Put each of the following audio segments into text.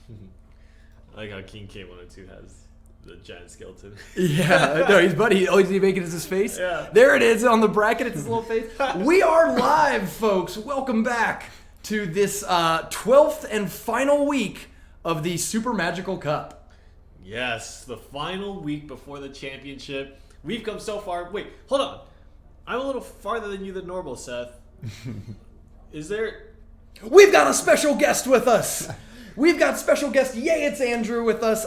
I like how King K102 has the giant skeleton. Yeah, no, buddy. Oh, is he making his face? Yeah. There it is on the bracket. It's his little face. We are live, folks. Welcome back to this 12th and final week of the Super Magical Cup. Yes, the final week before the championship. We've come so far. Wait, hold on. I'm a little farther than you than normal, Seth. Is there... We've got a special guest with us. We've got special guest, it's Andrew with us,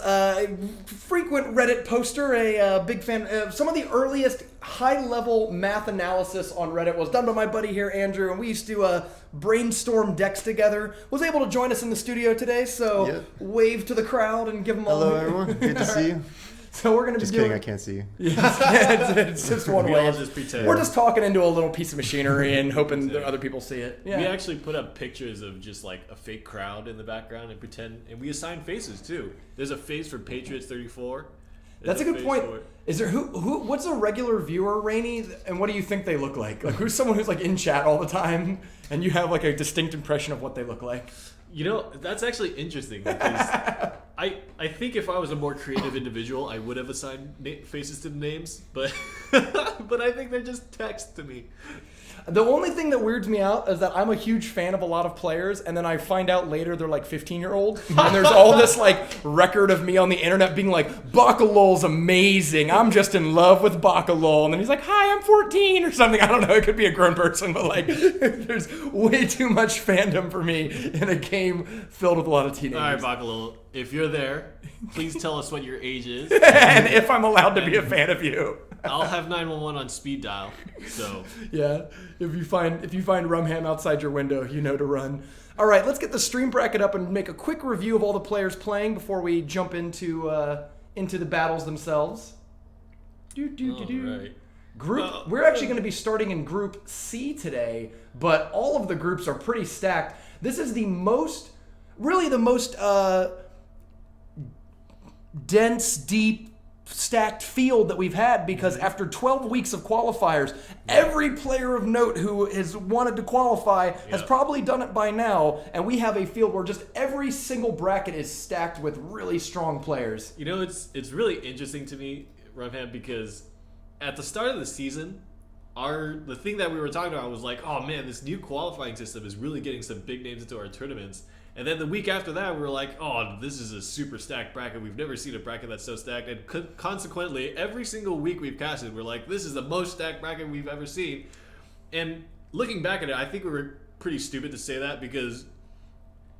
frequent Reddit poster, a big fan. Some of the earliest high-level math analysis on Reddit was done by my buddy here, Andrew, and we used to brainstorm decks together. Was able to join us in the studio today, so wave to the crowd and give them all. Hello, everyone. Good to see you. So we're gonna just be kidding. I can't see you. Yeah, it's just one way. Just pretend. We're just talking into a little piece of machinery and hoping that other people see it. Yeah. We actually put up pictures of just like a fake crowd in the background and pretend, and we assign faces too. There's a face for Patriots 34. That's a good point. Is there who? What's a regular viewer, Rainey? And what do you think they look like? Like who's someone who's like in chat all the time, and you have like a distinct impression of what they look like? You know, that's actually interesting because I think if I was a more creative individual, I would have assigned faces to the names, but but I think they're just text to me. The only thing that weirds me out is that I'm a huge fan of a lot of players, and then I find out later they're like 15-year-old, and there's all this like record of me on the internet being like, Bakalol's amazing, I'm just in love with Bakalol, and then he's like, hi, I'm 14 or something. I don't know, it could be a grown person, but like, there's way too much fandom for me in a game filled with a lot of teenagers. All right, Bakalol, if you're there, please tell us what your age is. And if I'm allowed to be a fan of you. I'll have 911 on speed dial. So yeah, if you find Rumham outside your window, you know to run. All right, let's get the stream bracket up and make a quick review of all the players playing before we jump into the battles themselves. Right. We're actually going to be starting in Group C today, but all of the groups are pretty stacked. This is the most dense, deep, stacked field that we've had because after 12 weeks of qualifiers, every player of note who has wanted to qualify has probably done it by now, and we have a field where just every single bracket is stacked with really strong players. You know, it's really interesting to me, Rumham, because at the start of the season, the thing that we were talking about was like, oh man, this new qualifying system is really getting some big names into our tournaments. And then the week after that, we were like, oh, this is a super stacked bracket. We've never seen a bracket that's so stacked. And consequently, every single week we've casted, we're like, this is the most stacked bracket we've ever seen. And looking back at it, I think we were pretty stupid to say that because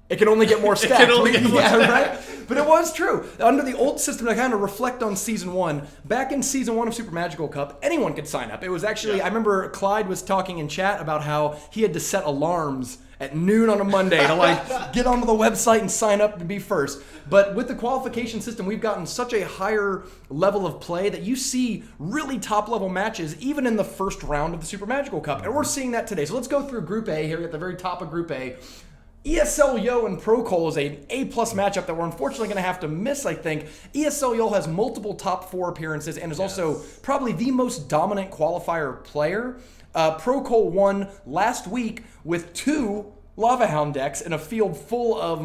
it can only get more stacked. It can only get more stacked. Right? But it was true. Under the old system, I kind of reflect on Season 1. Back in Season 1 of Super Magical Cup, anyone could sign up. It was actually, I remember Clyde was talking in chat about how he had to set alarms at noon on a Monday to like get onto the website and sign up to be first. But with the qualification system, we've gotten such a higher level of play that you see really top level matches even in the first round of the Super Magical Cup. And we're seeing that today. So let's go through Group A here at the very top of Group A. ESL Yo and Pro Cole is an A-plus matchup that we're unfortunately going to have to miss, I think. ESL Yo has multiple top 4 appearances and is also probably the most dominant qualifier player. Pro Cole won last week with 2 Lava Hound decks in a field full of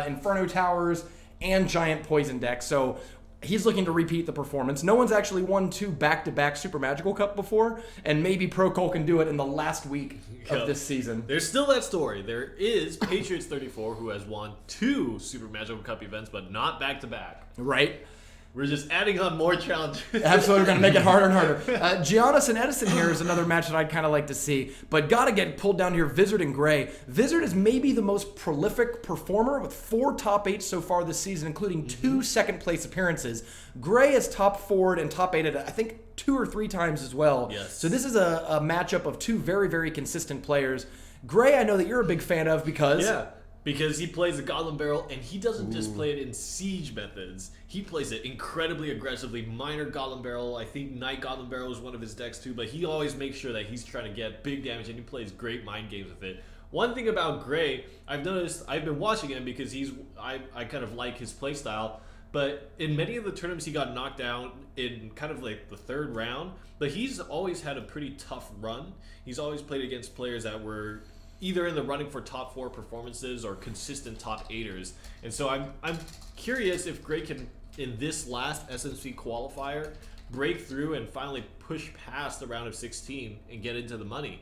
Inferno Towers and Giant Poison decks. So he's looking to repeat the performance. No one's actually won 2 back-to-back Super Magical Cup before, and maybe Pro Cole can do it in the last week of this season. There's still that story. There is Patriots 34 who has won 2 Super Magical Cup events, but not back-to-back. Right. We're just adding on more challenges. Absolutely, we're going to make it harder and harder. Giannis and Edison here is another match that I'd kind of like to see, but got to get pulled down here. Vizard and Gray. Vizard is maybe the most prolific performer with 4 top 8s so far this season, including 2 second-place appearances. Gray is top 4'd and top 8'd, I think, 2 or 3 times as well. Yes. So this is a matchup of 2 very, very consistent players. Gray, I know that you're a big fan of because... Yeah. Because he plays the Goblin Barrel, and he doesn't just play it in siege methods. He plays it incredibly aggressively. Minor Goblin Barrel, I think Knight Goblin Barrel is one of his decks too, but he always makes sure that he's trying to get big damage, and he plays great mind games with it. One thing about Gray, I've noticed, I've been watching him because I kind of like his playstyle, but in many of the tournaments he got knocked down in kind of like the 3rd round, but he's always had a pretty tough run. He's always played against players that were either in the running for top 4 performances or consistent top 8ers. And so I'm curious if Gray can, in this last SMC qualifier, break through and finally push past the round of 16 and get into the money.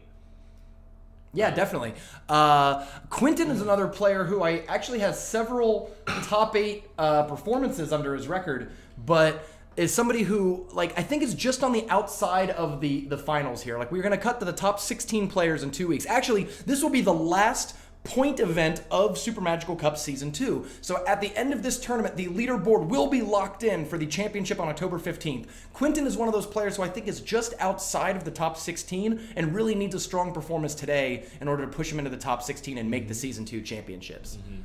Yeah, definitely. Quentin is another player who I actually has several top 8 performances under his record, but is somebody who, like, I think is just on the outside of the finals here. Like, we're going to cut to the top 16 players in 2 weeks. Actually, this will be the last point event of Super Magical Cup Season 2. So at the end of this tournament, the leaderboard will be locked in for the championship on October 15th. Quentin is one of those players who I think is just outside of the top 16 and really needs a strong performance today in order to push him into the top 16 and make the Season 2 championships. Mm-hmm.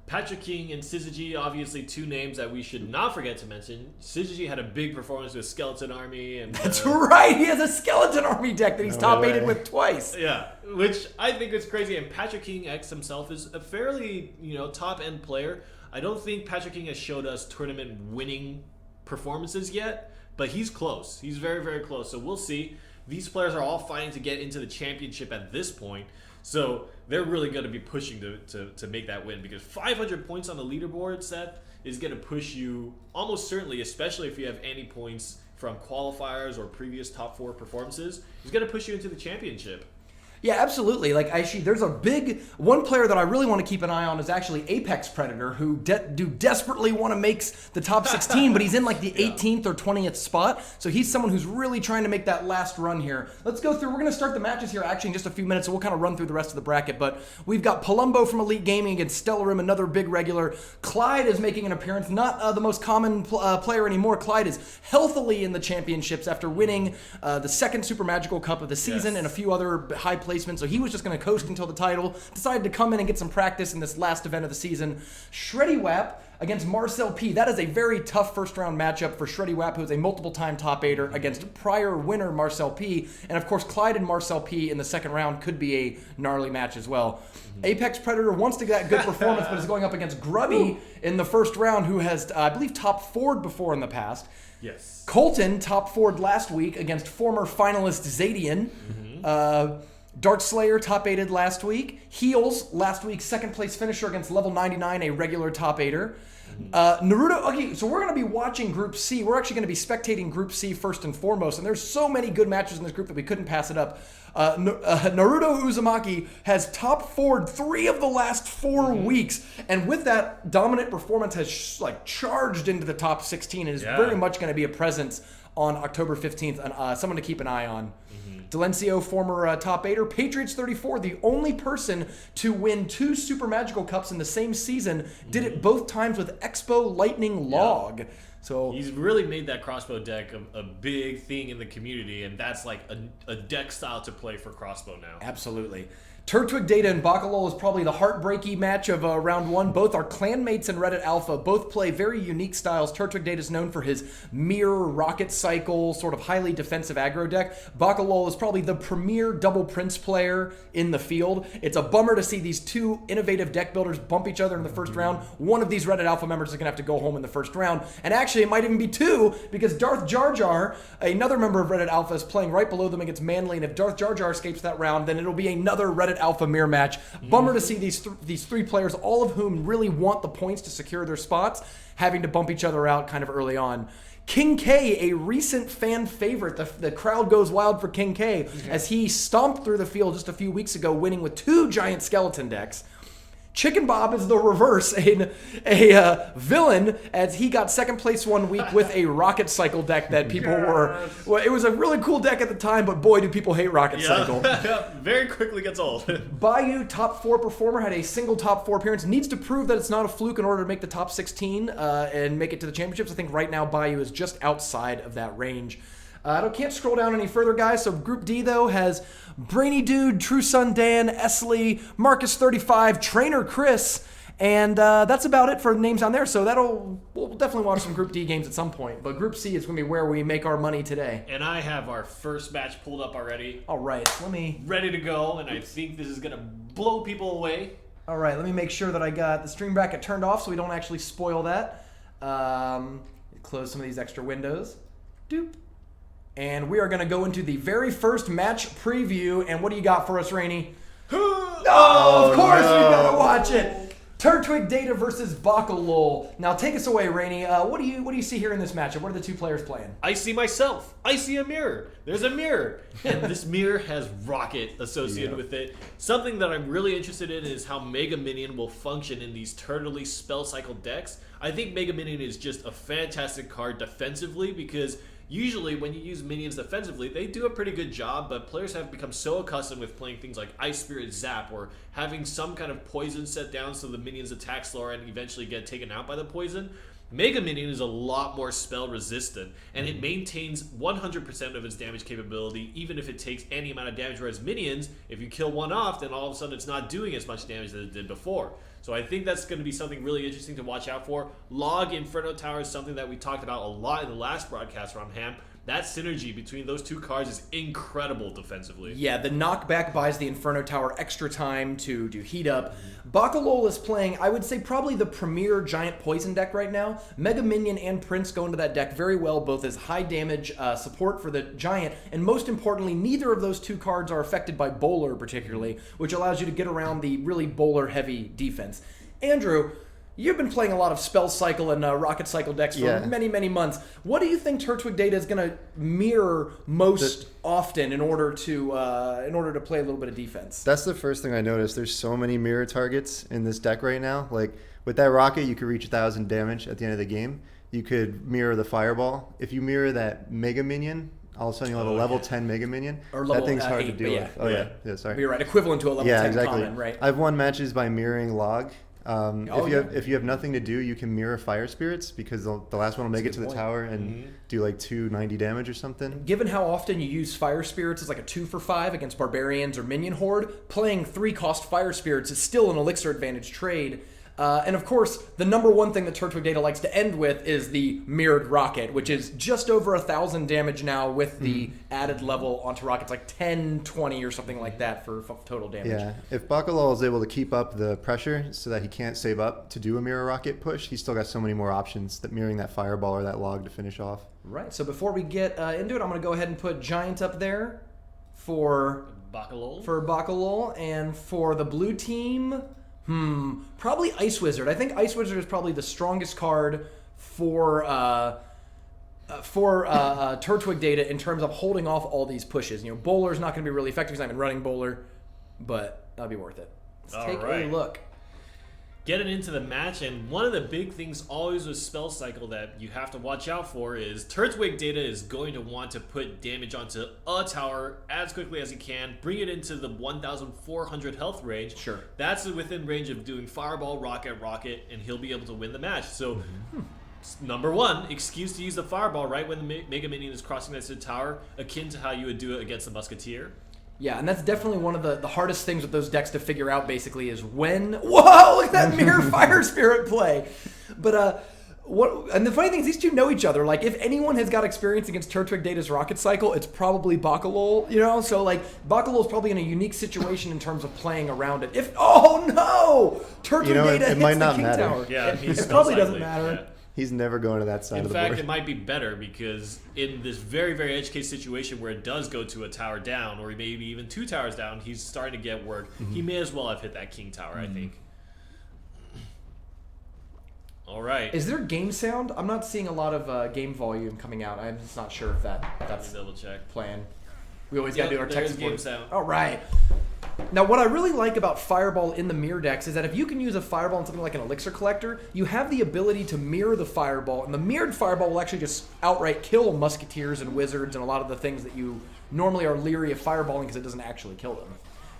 Patrick King and Syzygy, obviously 2 names that we should not forget to mention. Syzygy had a big performance with Skeleton Army. And that's right, he has a Skeleton Army deck that he's top-8'd with twice. Yeah, which I think is crazy. And Patrick King X himself is a fairly, top-end player. I don't think Patrick King has showed us tournament-winning performances yet, but he's close. He's very, very close. So we'll see. These players are all fighting to get into the championship at this point. So they're really going to be pushing to make that win, because 500 points on the leaderboard, Seth, is going to push you almost certainly, especially if you have any points from qualifiers or previous top 4 performances, is going to push you into the championship. Yeah, absolutely. Like, actually, there's a big one player that I really want to keep an eye on is actually Apex Predator, who desperately want to make the top 16, but he's in like the 18th or 20th spot. So he's someone who's really trying to make that last run here. Let's go through. We're going to start the matches here actually in just a few minutes, so we'll kind of run through the rest of the bracket. But we've got Palumbo from Elite Gaming against Stellarim, another big regular. Clyde is making an appearance, not the most common player anymore. Clyde is healthily in the championships after winning the second Super Magical Cup of the season and a few other high placements. So he was just going to coast until the title, decided to come in and get some practice in this last event of the season. Shreddy WAP against Marcel P. That is a very tough first round matchup for Shreddy WAP, who is a multiple time top 8er, against prior winner Marcel P. And of course, Clyde and Marcel P in the second round could be a gnarly match as well. Apex Predator wants to get good performance, but is going up against Grubby in the first round, who has, I believe, top 4'd before in the past. Yes. Colton top 4'd last week against former finalist Zadian. Dark Slayer top 8'd last week. Heels last week, second place finisher against level 99, a regular top 8er. Naruto, okay, so we're going to be watching Group C. We're actually going to be spectating Group C first and foremost, and there's so many good matches in this group that we couldn't pass it up. Naruto Uzumaki has top 4'd 3 of the last 4 weeks, and with that, dominant performance has charged into the top 16 and is very much going to be a presence on October 15th, and someone to keep an eye on. Delcio, former top 8er. Patriots 34, the only person to win 2 Super Magical Cups in the same season, did it both times with Expo Lightning Log. So he's really made that crossbow deck a big thing in the community, and that's like a deck style to play for crossbow now. Absolutely. Twig Data and bakalo is probably the heartbreaky match of round 1. Both are clanmates in Reddit Alpha. Both play very unique styles. Twig Data is known for his mirror, rocket cycle, sort of highly defensive aggro deck. bakalo is probably the premier double prince player in the field. It's a bummer to see these 2 innovative deck builders bump each other in the first round. One of these Reddit Alpha members is going to have to go home in the first round. And actually, it might even be 2, because Darth Jar Jar, another member of Reddit Alpha, is playing right below them against Manley. And if Darth Jar Jar escapes that round, then it'll be another Reddit Alpha mirror match. Bummer to see these 3 players, all of whom really want the points to secure their spots, having to bump each other out kind of early on. King K, a recent fan favorite. The crowd goes wild for King K as he stomped through the field just a few weeks ago, winning with 2 giant skeleton decks. Chicken Bob is the reverse, a villain, as he got second place one week with a Rocket Cycle deck that people were... Well, it was a really cool deck at the time, but boy, do people hate Rocket Cycle. Very quickly gets old. Bayou, top 4 performer, had a single top 4 appearance. Needs to prove that it's not a fluke in order to make the top 16 and make it to the championships. I think right now Bayou is just outside of that range. I can't scroll down any further, guys. So Group D, though, has Brainy Dude, True Sun Dan, Esley, Marcus 35, Trainer Chris, and that's about it for names on there. So we'll definitely watch some Group D games at some point. But Group C is going to be where we make our money today. And I have our first match pulled up already. All right, ready to go, and I think this is going to blow people away. All right, let me make sure that I got the stream bracket turned off so we don't actually spoil that. Close some of these extra windows. Doop. And we are going to go into the very first match preview. And what do you got for us, Rainey? Oh, of course no. we gotta watch it. Twig Data versus bakalo. Now take us away, Rainey. What do you see here in this matchup? What are the two players playing? I see myself. I see a mirror. There's a mirror. And this mirror has Rocket associated with it. Something that I'm really interested in is how Mega Minion will function in these turtly spell cycle decks. I think Mega Minion is just a fantastic card defensively because usually when you use minions defensively, they do a pretty good job, but players have become so accustomed with playing things like Ice Spirit Zap or having some kind of poison set down so the minions attack slower and eventually get taken out by the poison. Mega Minion is a lot more spell resistant, and it maintains 100% of its damage capability even if it takes any amount of damage, whereas minions, if you kill one off, then all of a sudden it's not doing as much damage as it did before. So I think that's going to be something really interesting to watch out for. Log Inferno Tower is something that we talked about a lot in the last broadcast from Ham. That synergy between those two cards is incredible defensively. Yeah, the knockback buys the Inferno Tower extra time to do heat up. bakalo is playing, I would say, probably the premier giant poison deck right now. Mega Minion and Prince go into that deck very well, both as high damage support for the giant, and most importantly, neither of those two cards are affected by bowler particularly, which allows you to get around the really bowler-heavy defense. Andrew, you've been playing a lot of Spell Cycle and Rocket Cycle decks for many, many months. What do you think Twig Data is going to mirror most often in order to play a little bit of defense? That's the first thing I noticed. There's so many mirror targets in this deck right now. Like with that rocket, you could reach 1,000 damage at the end of the game. You could mirror the fireball. If you mirror that Mega Minion, all of a sudden you'll have a level 10 Mega Minion. Or level that thing's hard 8, to deal with. Oh yeah, sorry. You're right, equivalent to a level 10 exactly. common, right? I've won matches by mirroring Log. If you have nothing to do, you can mirror Fire Spirits because the last one will make it to the tower and do like 290 damage or something. Given how often you use Fire Spirits as like a 2-for-5 against Barbarians or Minion Horde, playing 3-cost Fire Spirits is still an elixir advantage trade. And of course, the number one thing that Twig Data likes to end with is the Mirrored Rocket, which is just over 1,000 damage now with the added level onto Rockets, like 10, 20 or something like that for total damage. Yeah, if Bakalo is able to keep up the pressure so that he can't save up to do a Mirror Rocket push, he's still got so many more options that mirroring that Fireball or that Log to finish off. Right, so before we get into it, I'm going to go ahead and put Giant up there for bakalo, and for the blue team... probably Ice Wizard. I think Ice Wizard is probably the strongest card for Twig Data in terms of holding off all these pushes. You know, Bowler's not going to be really effective because I'm in running Bowler, but that'll be worth it. Let's take a look. Getting into the match, and one of the big things always with Spell Cycle that you have to watch out for is Twig Data is going to want to put damage onto a tower as quickly as he can, bring it into the 1,400 health range. Sure. That's within range of doing Fireball, Rocket, and he'll be able to win the match. So, number one, excuse to use the Fireball right when the Mega Minion is crossing next to the tower, akin to how you would do it against the Musketeer. Yeah, and that's definitely one of the hardest things with those decks to figure out, basically, is when... Whoa, look at that Mirror Fire Spirit play! But, and the funny thing is, these two know each other. Like, if anyone has got experience against Twig Data's Rocket Cycle, it's probably bakalo, you know? So, like, bakalo is probably in a unique situation in terms of playing around it. Oh, no! Twig Data hits might the not King matter. Tower. Yeah, it probably doesn't matter. Yeah. He's never going to that side of the board. In fact, it might be better because in this very, very edge case situation where it does go to a tower down or maybe even 2 towers down, he's starting to get work. He may as well have hit that King Tower, I think. All right. Is there game sound? I'm not seeing a lot of game volume coming out. I'm just not sure if that's double check. Plan. We always got to do our tech support. Game sound. All right. Now, what I really like about Fireball in the mirror decks is that if you can use a Fireball in something like an Elixir Collector, you have the ability to mirror the Fireball, and the mirrored Fireball will actually just outright kill Musketeers and Wizards and a lot of the things that you normally are leery of Fireballing because it doesn't actually kill them.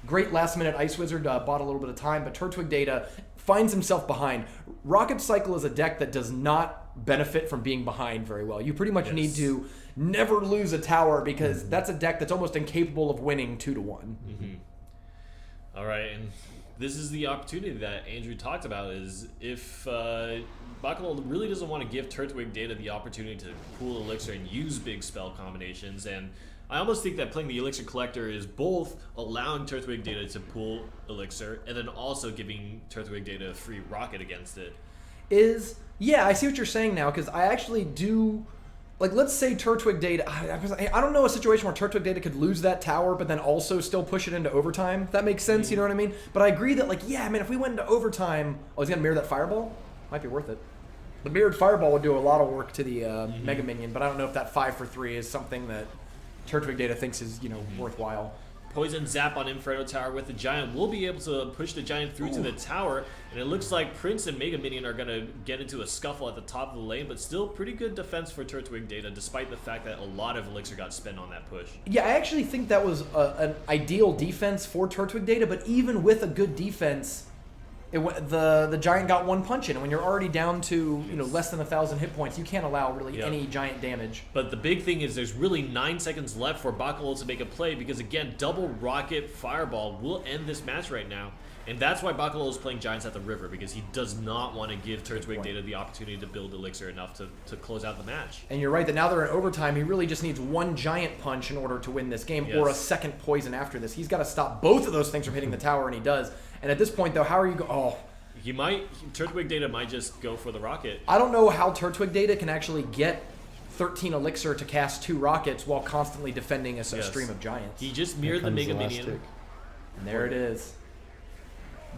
Great last-minute Ice Wizard bought a little bit of time, but Twig Data finds himself behind. Rocket Cycle is a deck that does not benefit from being behind very well. You pretty much need to never lose a tower because that's a deck that's almost incapable of winning 2-1. All right, and this is the opportunity that Andrew talked about is if bakalo really doesn't want to give Twig Data the opportunity to pool Elixir and use big spell combinations, and I almost think that playing the Elixir Collector is both allowing Twig Data to pool Elixir and then also giving Twig Data a free rocket against it. Yeah, I see what you're saying now because I actually do like, let's say Turtwig Data. I don't know a situation where Turtwig Data could lose that tower, but then also still push it into overtime. If that makes sense, you know what I mean? But I agree that, like, yeah, man, if we went into overtime, he's gonna mirror that fireball. Might be worth it. The mirrored fireball would do a lot of work to the Mega Minion, but I don't know if that 5 for 3 is something that Turtwig Data thinks is, worthwhile. Poison Zap on Inferno Tower with the Giant will be able to push the Giant through to the tower, and it looks like Prince and Mega Minion are going to get into a scuffle at the top of the lane, but still pretty good defense for Turtwig Data, despite the fact that a lot of Elixir got spent on that push. Yeah, I actually think that was an ideal defense for Turtwig Data, but even with a good defense, the Giant got one punch in, and when you're already down to less than 1,000 hit points, you can't allow really any Giant damage. But the big thing is there's really 9 seconds left for bakalo to make a play, because again, double rocket fireball will end this match right now, and that's why bakalo is playing Giants at the river, because he does not want to give Turtwig Data the opportunity to build Elixir enough to close out the match. And you're right that now they're in overtime, he really just needs one Giant punch in order to win this game, or a second poison after this. He's got to stop both of those things from hitting the tower, and he does. And at this point, though, how are you Turtwig Data might just go for the rocket. I don't know how Turtwig Data can actually get 13 Elixir to cast 2 rockets while constantly defending a stream of Giants. He just mirrored the Mega Minion. And there it is.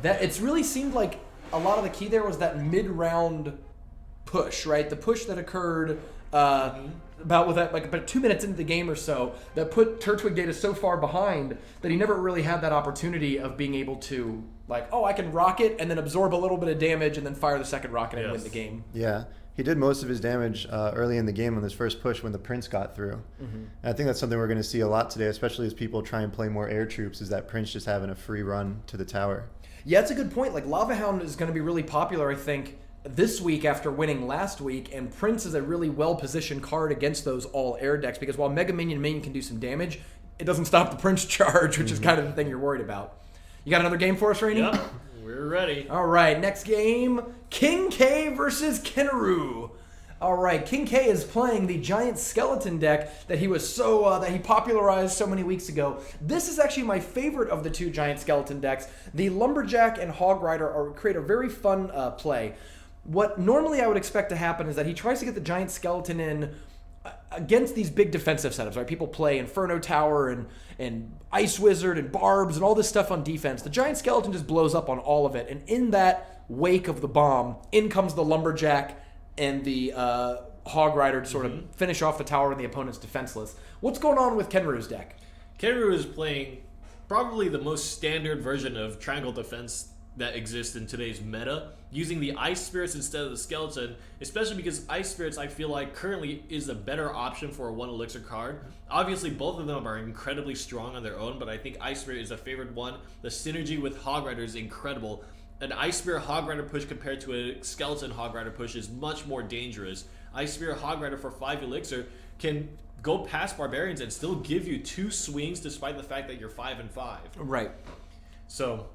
It's really seemed like a lot of the key there was that mid-round push, right? The push that occurred about 2 minutes into the game or so that put Turtwig Data so far behind that he never really had that opportunity of being able to, I can rocket and then absorb a little bit of damage and then fire the second rocket and win the game. Yeah. He did most of his damage early in the game on this first push when the Prince got through. And I think that's something we're going to see a lot today, especially as people try and play more air troops, is that Prince just having a free run to the tower. Yeah, it's a good point. Lava Hound is going to be really popular, I think, this week after winning last week, and Prince is a really well-positioned card against those all-air decks, because while Mega Minion can do some damage, it doesn't stop the Prince charge, which is kind of the thing you're worried about. You got another game for us, Rainey? Yep, we're ready. All right, next game, King K versus Kenu. All right, King K is playing the Giant Skeleton deck that he was that he popularized so many weeks ago. This is actually my favorite of the 2 Giant Skeleton decks. The Lumberjack and Hog Rider create a very fun play. What normally I would expect to happen is that he tries to get the Giant Skeleton in against these big defensive setups, right? People play Inferno Tower and Ice Wizard and Barbs and all this stuff on defense. The Giant Skeleton just blows up on all of it, and in that wake of the bomb, in comes the Lumberjack and the Hog Rider to sort of finish off the tower when the opponent's defenseless. What's going on with Kenru's deck? Kenu is playing probably the most standard version of triangle defense that exists in today's meta, using the Ice Spirits instead of the Skeleton, especially because Ice Spirits, I feel like, currently is a better option for a 1 Elixir card. Obviously, both of them are incredibly strong on their own, but I think Ice Spirit is a favored one. The synergy with Hog Rider is incredible. An Ice Spirit Hog Rider push compared to a Skeleton Hog Rider push is much more dangerous. Ice Spirit Hog Rider for 5 Elixir can go past Barbarians and still give you 2 swings despite the fact that you're 5 and 5. Right. So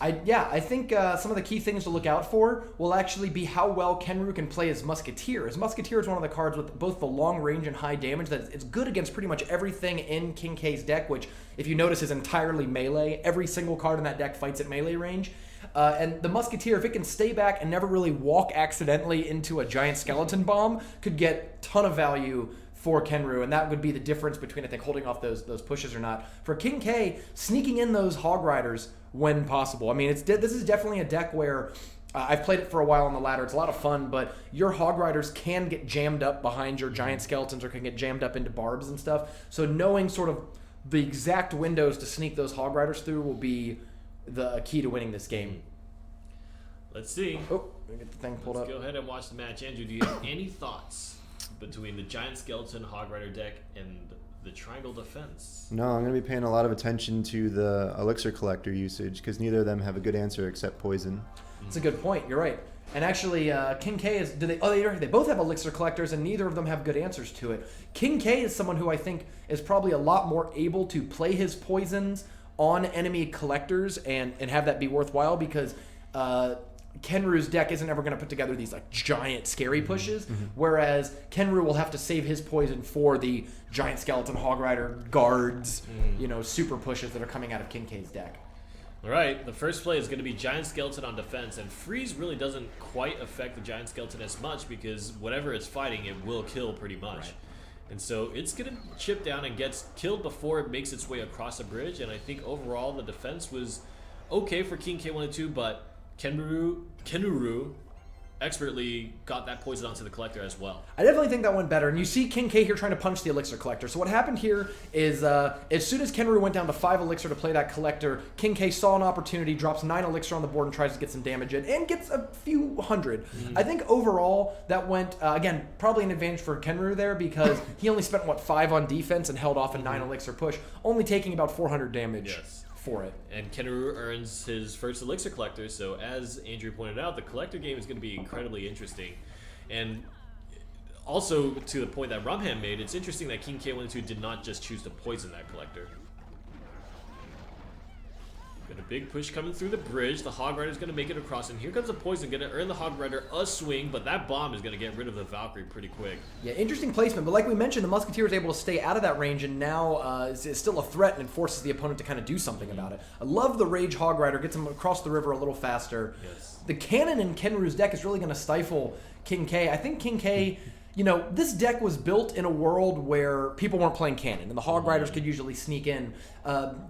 I think some of the key things to look out for will actually be how well Kenu can play as Musketeer. As Musketeer is one of the cards with both the long range and high damage that it's good against pretty much everything in King K's deck, which, if you notice, is entirely melee. Every single card in that deck fights at melee range. And the Musketeer, if it can stay back and never really walk accidentally into a Giant Skeleton bomb, could get a ton of value for Kenu, and that would be the difference between, I think, holding off those pushes or not. For King K, sneaking in those Hog Riders when possible. I mean, this is definitely a deck where I've played it for a while on the ladder. It's a lot of fun, but your Hog Riders can get jammed up behind your Giant Skeletons or can get jammed up into Barbs and stuff. So knowing sort of the exact windows to sneak those Hog Riders through will be the key to winning this game. Let's see. Oh, let me get the thing pulled up. Go ahead and watch the match. Andrew, do you have any thoughts between the Giant Skeleton Hog Rider deck and the Triangle Defense? No, I'm going to be paying a lot of attention to the Elixir Collector usage, because neither of them have a good answer except Poison. That's a good point. You're right. And actually, King K is... they both have Elixir Collectors, and neither of them have good answers to it. King K is someone who I think is probably a lot more able to play his poisons on enemy collectors and have that be worthwhile, because Kenru's deck isn't ever going to put together these giant scary pushes, whereas Kenu will have to save his poison for the Giant Skeleton Hog Rider guards, super pushes that are coming out of King K's deck. All right, the first play is going to be Giant Skeleton on defense, and Freeze really doesn't quite affect the Giant Skeleton as much because whatever it's fighting, it will kill pretty much. And so it's going to chip down and gets killed before it makes its way across the bridge. And I think overall the defense was okay for King K102, but Kenuru expertly got that poison onto the collector as well. I definitely think that went better. And you see King K here trying to punch the elixir collector. So what happened here is as soon as Kenru went down to 5 elixir to play that collector, King K saw an opportunity, drops 9 elixir on the board and tries to get some damage in, and gets a few hundred. I think overall that went, again, probably an advantage for Kenru there because he only spent, 5 on defense and held off a 9 elixir push, only taking about 400 damage. For it. And Kenru earns his first elixir collector, so as Andrew pointed out, the collector game is going to be incredibly interesting. And also, to the point that Rumham made, it's interesting that King K102 did not just choose to poison that collector. Got a big push coming through the bridge. The Hog Rider is going to make it across, and here comes the poison, going to earn the Hog Rider a swing, but that bomb is going to get rid of the Valkyrie pretty quick. Yeah, interesting placement, but like we mentioned, the Musketeer is able to stay out of that range, and now is still a threat and forces the opponent to kind of do something about it. I love the Rage Hog Rider, gets him across the river a little faster. Yes. The cannon in Kenru's deck is really going to stifle King K. I think King K... this deck was built in a world where people weren't playing cannon, and the Hog Riders could usually sneak in.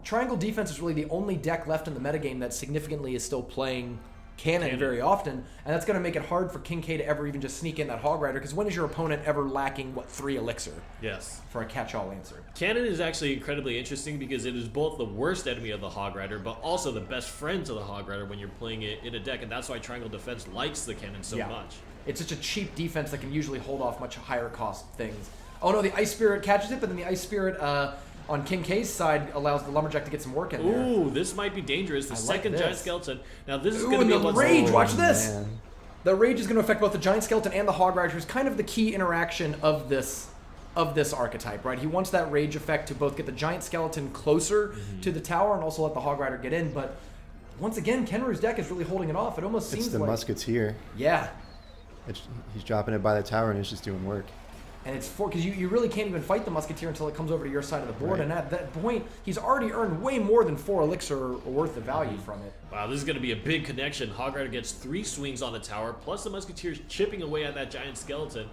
Triangle defense is really the only deck left in the metagame that significantly is still playing cannon very often, and that's going to make it hard for King K to ever even just sneak in that Hog Rider, because when is your opponent ever lacking, 3 elixir? Yes. For a catch-all answer. Cannon is actually incredibly interesting because it is both the worst enemy of the Hog Rider, but also the best friend to the Hog Rider when you're playing it in a deck, and that's why Triangle defense likes the cannon so much. It's such a cheap defense that can usually hold off much higher cost things. Oh no, the Ice Spirit catches it, but then the Ice Spirit on King K's side allows the Lumberjack to get some work in there. Ooh, this might be dangerous. The second Giant Skeleton. Now this is going to be the Rage. Watch this. Man. The Rage is going to affect both the Giant Skeleton and the Hog Rider, who's kind of the key interaction of this archetype, right? He wants that Rage effect to both get the Giant Skeleton closer to the tower and also let the Hog Rider get in. But once again, Kenru's deck is really holding it off. It almost seems like... It's the Musketeer. Yeah. He's dropping it by the tower and it's just doing work. And it's because you really can't even fight the Musketeer until it comes over to your side of the board. Right. And at that point, he's already earned way more than 4 elixir worth of value from it. Wow, this is going to be a big connection. Hog Rider gets 3 swings on the tower, plus the Musketeer's chipping away at that Giant Skeleton.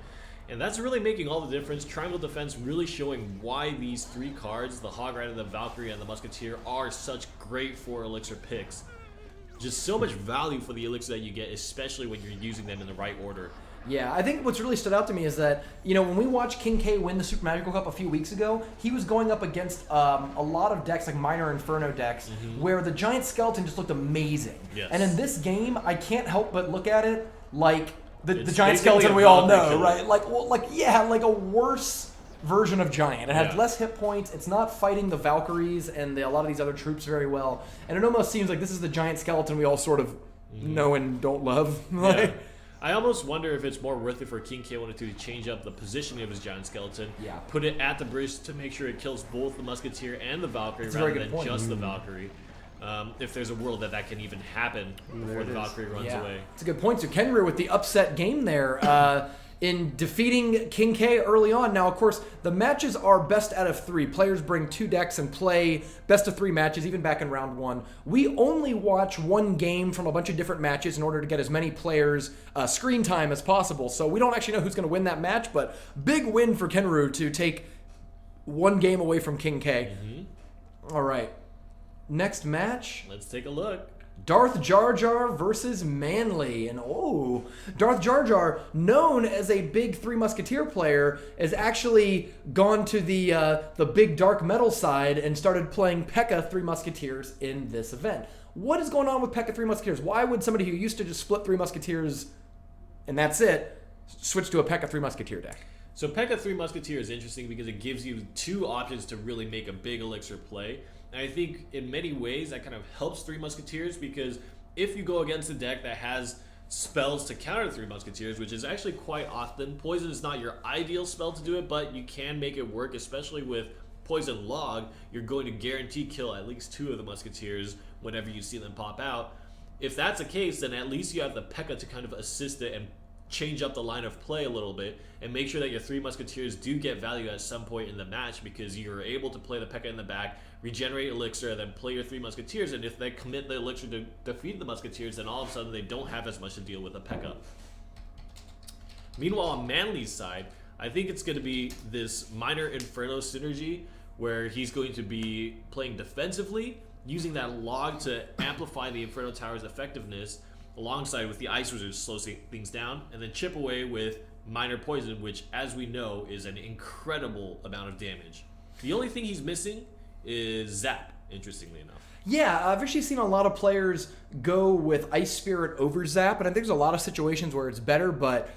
And that's really making all the difference. Triangle defense really showing why these 3 cards, the Hog Rider, the Valkyrie, and the Musketeer, are such great 4 elixir picks. Just so much value for the elixir that you get, especially when you're using them in the right order. Yeah, I think what's really stood out to me is that, when we watched King K win the Super Magical Cup a few weeks ago, he was going up against a lot of decks, like Minor Inferno decks, where the Giant Skeleton just looked amazing. Yes. And in this game, I can't help but look at it like the Giant Skeleton we all know, right? Like a worse version of Giant. It has less hit points. It's not fighting the Valkyries and a lot of these other troops very well. And it almost seems like this is the Giant Skeleton we all sort of know and don't love. Yeah. I almost wonder if it's more worth it for King K102 to change up the positioning of his Giant Skeleton. Yeah. Put it at the bridge to make sure it kills both the Musketeer and the Valkyrie rather than just the Valkyrie. If there's a world that can even happen before the Valkyrie runs away. It's a good point. So Kenru with the upset game there. In defeating King K early on. Now, of course, the matches are best out of 3. Players bring 2 decks and play best of 3 matches, even back in round 1. We only watch 1 game from a bunch of different matches in order to get as many players screen time as possible. So we don't actually know who's going to win that match, but big win for Kenru to take 1 game away from King K. All right. Next match. Let's take a look. Darth Jar Jar versus Manley. And Darth Jar Jar, known as a big 3 Musketeer player, has actually gone to the big dark metal side and started playing P.E.K.K.A. 3 Musketeers in this event. What is going on with P.E.K.K.A. 3 Musketeers? Why would somebody who used to just split 3 Musketeers and that's it, switch to a P.E.K.K.A. 3 Musketeer deck? So P.E.K.K.A. 3 Musketeer is interesting because it gives you 2 options to really make a big elixir play. And I think in many ways that kind of helps 3 Musketeers because if you go against a deck that has spells to counter 3 Musketeers, which is actually quite often, Poison is not your ideal spell to do it, but you can make it work, especially with Poison Log. You're going to guarantee kill at least 2 of the Musketeers whenever you see them pop out. If that's the case, then at least you have the P.E.K.K.A. to kind of assist it and change up the line of play a little bit and make sure that your 3 Musketeers do get value at some point in the match because you're able to play the P.E.K.K.A. in the back, regenerate elixir, and then play your 3 Musketeers, and if they commit the elixir to defeat the Musketeers, then all of a sudden they don't have as much to deal with the P.E.K.K.A. Meanwhile, on Manley's side, I think it's going to be this minor Inferno synergy where he's going to be playing defensively, using that log to amplify the Inferno Tower's effectiveness, alongside with the Ice Wizard to slow things down, and then chip away with minor poison, which, as we know, is an incredible amount of damage. The only thing he's missing is Zap, interestingly enough. Yeah, I've actually seen a lot of players go with Ice Spirit over Zap, and I think there's a lot of situations where it's better, but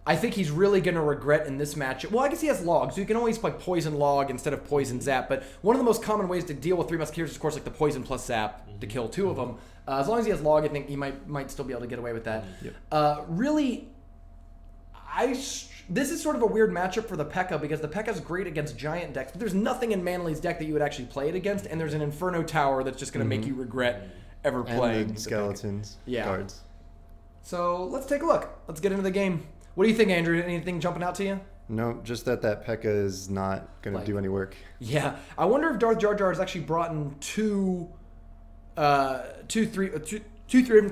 I think he's really going to regret in this matchup. Well, I guess he has Log, so you can always play Poison Log instead of Poison Zap, but one of the most common ways to deal with Three Musketeers is, of course, like the Poison plus Zap to kill two of them. As long as he has Log, I think he might still be able to get away with that. Yep. Really, this is sort of a weird matchup for the P.E.K.K.A. because the P.E.K.K.A. is great against giant decks, but there's nothing in Manley's deck that you would actually play it against, and there's an Inferno Tower that's just going to make you regret ever playing. And the skeletons, guards. So let's take a look. Let's get into the game. What do you think, Andrew? Anything jumping out to you? No, just that P.E.K.K.A. is not going to do any work. Yeah. I wonder if Darth Jar Jar has actually brought in two Three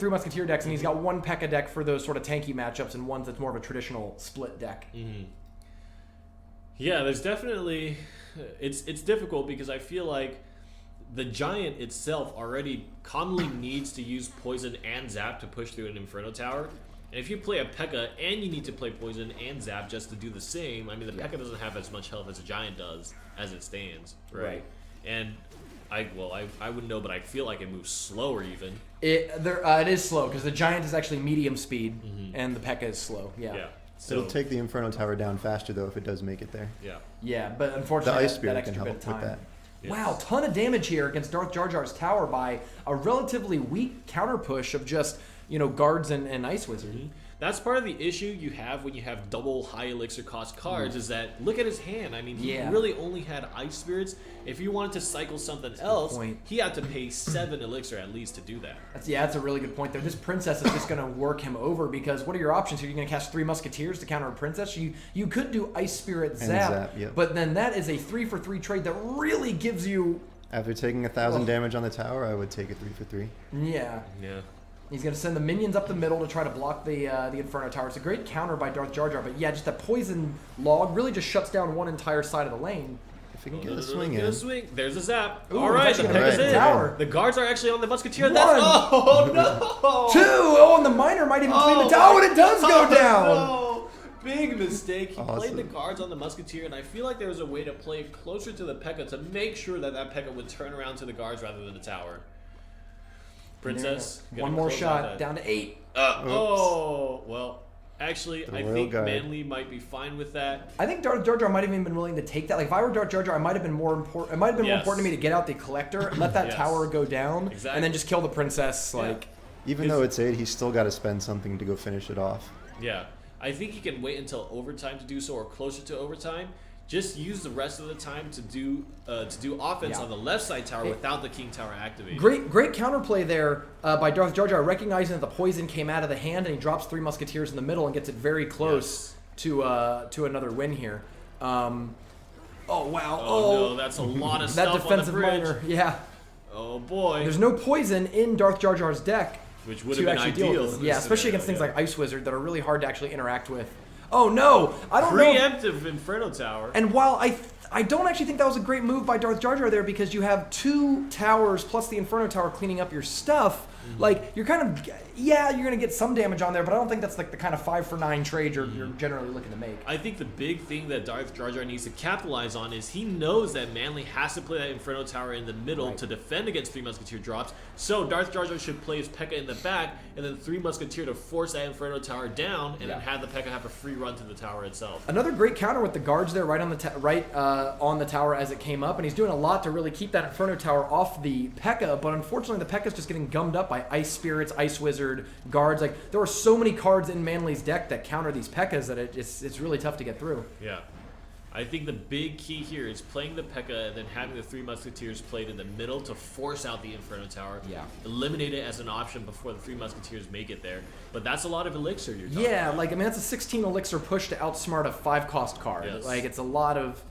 Musketeer decks, and he's got one P.E.K.K.A. deck for those sort of tanky matchups and one that's more of a traditional split deck. Yeah, there's definitely... It's difficult because I feel like the Giant itself already commonly needs to use Poison and Zap to push through an Inferno Tower. And if you play a P.E.K.K.A. and you need to play Poison and Zap just to do the same, I mean, the P.E.K.K.A. doesn't have as much health as a Giant does as it stands, right? And I wouldn't know, but I feel like it moves slower even. It is slow because the Giant is actually medium speed and the P.E.K.K.A. is slow. Yeah. So, it'll take the Inferno Tower down faster though if it does make it there. Yeah, but unfortunately, the Ice Spirit that extra can bit help of time. with that. Yes. Wow, ton of damage here against Darth Jar Jar's tower by a relatively weak counter push of just guards and Ice Wizard. That's part of the issue you have when you have double high elixir cost cards is that, look at his hand. I mean, he really only had Ice Spirits. If you wanted to cycle something else, he had to pay 7 elixir at least to do that. That's a really good point there. This Princess is just going to work him over because what are your options here? You're going to cast 3 Musketeers to counter a Princess? You could do Ice Spirit Zap, but then that is a 3-for-3 trade that really gives you... After taking 1,000 damage on the tower, I would take a 3-for-3. Yeah. He's going to send the minions up the middle to try to block the Inferno Tower. It's a great counter by Darth Jar Jar, but yeah, just that Poison Log really just shuts down one entire side of the lane. If he can get a swing in. There's a Zap. Ooh, all right, the P.E.K.K.A.'s in. Tower. The guards are actually on the Musketeer. Oh, no! 2! Oh, and the Miner might even clean the tower, and it does go down! No. Big mistake. He played the guards on the Musketeer, and I feel like there was a way to play closer to the P.E.K.K.A. to make sure that P.E.K.K.A. would turn around to the guards rather than the tower. Princess. One more shot, down to 8. Well, actually, I think guard. Manley might be fine with that. I think Darth Jar Jar might have even been willing to take that. Like, if I were Darth Jar Jar, it might have been more important. It might have been more important to me to get out the Collector, let that tower go down, and then just kill the Princess. Even though it's 8, he's still got to spend something to go finish it off. Yeah, I think he can wait until overtime to do so, or closer to overtime. Just use the rest of the time to do offense on the left side tower without the King Tower activated. Great counterplay there by Darth Jar Jar, recognizing that the poison came out of the hand, and he drops 3 Musketeers in the middle and gets it very close to another win here. Oh wow! Oh no, that's a lot of that stuff defensive on the bridge. miner, yeah. Oh boy! There's no poison in Darth Jar Jar's deck, which would have been ideal. Yeah, especially against things like Ice Wizard that are really hard to actually interact with. Oh no! I don't know. Preemptive Inferno Tower. And while I don't actually think that was a great move by Darth Jar Jar there, because you have 2 towers plus the Inferno Tower cleaning up your stuff. Like, you're kind of, you're going to get some damage on there, but I don't think that's like the kind of 5-for-9 trade you're generally looking to make. I think the big thing that Darth Jar Jar needs to capitalize on is he knows that Manley has to play that Inferno Tower in the middle to defend against 3 Musketeer drops. So Darth Jar Jar should play his P.E.K.K.A. in the back, and then 3 Musketeer to force that Inferno Tower down, and then have the P.E.K.K.A. have a free run to the tower itself. Another great counter with the guards there right on the tower as it came up, and he's doing a lot to really keep that Inferno Tower off the P.E.K.K.A., but unfortunately the P.E.K.K.A. is just getting gummed up by Ice Spirits, Ice Wizard, guards. Like, there are so many cards in Manley's deck that counter these P.E.K.K.A.s that it's really tough to get through. Yeah. I think the big key here is playing the P.E.K.K.A. and then having the 3 Musketeers played in the middle to force out the Inferno Tower. Yeah. Eliminate it as an option before the 3 Musketeers make it there. But that's a lot of elixir you're talking about. Like, I mean, that's a 16 elixir push to outsmart a 5-cost card. Yes. Like, it's a lot of...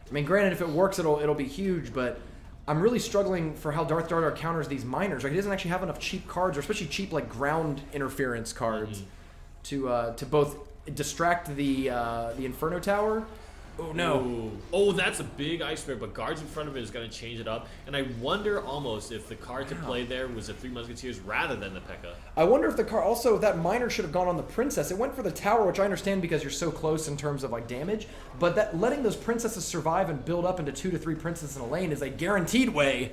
I mean, granted, if it works, it'll be huge, but I'm really struggling for how Darth Jar Jar counters these miners. Like, he doesn't actually have enough cheap cards, or especially cheap, like, ground interference cards to both distract the Inferno Tower. Oh no! Ooh. Oh, that's a big ice spirit, but guards in front of it is going to change it up. And I wonder almost if the card to play there was the Three Musketeers rather than the P.E.K.K.A. I wonder if the card also that miner should have gone on the princess. It went for the tower, which I understand because you're so close in terms of like damage. But that letting those princesses survive and build up into 2 to 3 princesses in a lane is a guaranteed way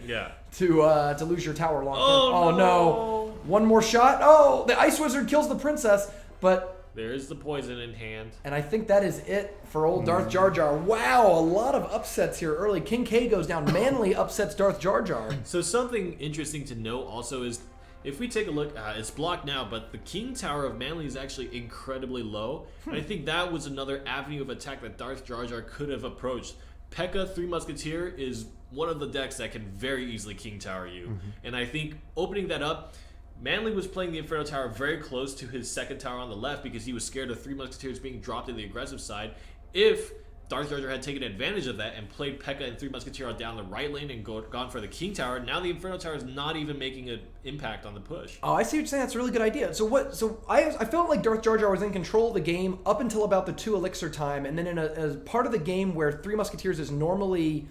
to lose your tower long term. Oh no! One more shot. Oh, the ice wizard kills the princess, but. There is the poison in hand. And I think that is it for old Darth Jar Jar. Wow, a lot of upsets here early. King K goes down. Manley upsets Darth Jar Jar. So something interesting to note also is, if we take a look, it's blocked now, but the King Tower of Manley is actually incredibly low. And I think that was another avenue of attack that Darth Jar Jar could have approached. P.E.K.K.A. Three Musketeer is one of the decks that can very easily King Tower you. And I think opening that up, Manley was playing the Inferno Tower very close to his second tower on the left because he was scared of Three Musketeers being dropped in the aggressive side. If Darth Jar Jar had taken advantage of that and played P.E.K.K.A. and Three Musketeer down the right lane and gone for the King Tower, now the Inferno Tower is not even making an impact on the push. Oh, I see what you're saying. That's a really good idea. So I felt like Darth Jar Jar was in control of the game up until about the 2 elixir time, and then in a part of the game where Three Musketeers is normally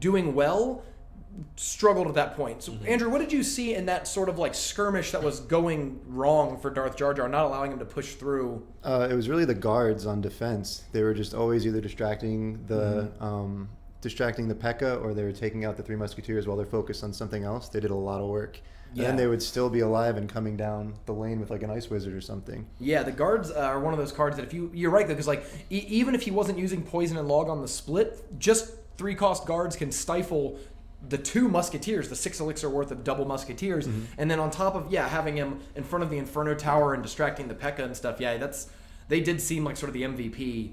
doing well, struggled at that point. So, Andrew, what did you see in that sort of like skirmish that was going wrong for Darth Jar Jar, not allowing him to push through? It was really the guards on defense. They were just always either distracting the P.E.K.K.A. or they were taking out the Three Musketeers while they're focused on something else. They did a lot of work. And then they would still be alive and coming down the lane with like an ice wizard or something. Yeah, the guards are one of those cards that if you're right though, because like even if he wasn't using poison and log on the split, just 3-cost guards can stifle the 2 musketeers, the 6 elixir worth of double musketeers, and then on top of having him in front of the Inferno Tower and distracting the P.E.K.K.A. and stuff. They did seem like sort of the MVP.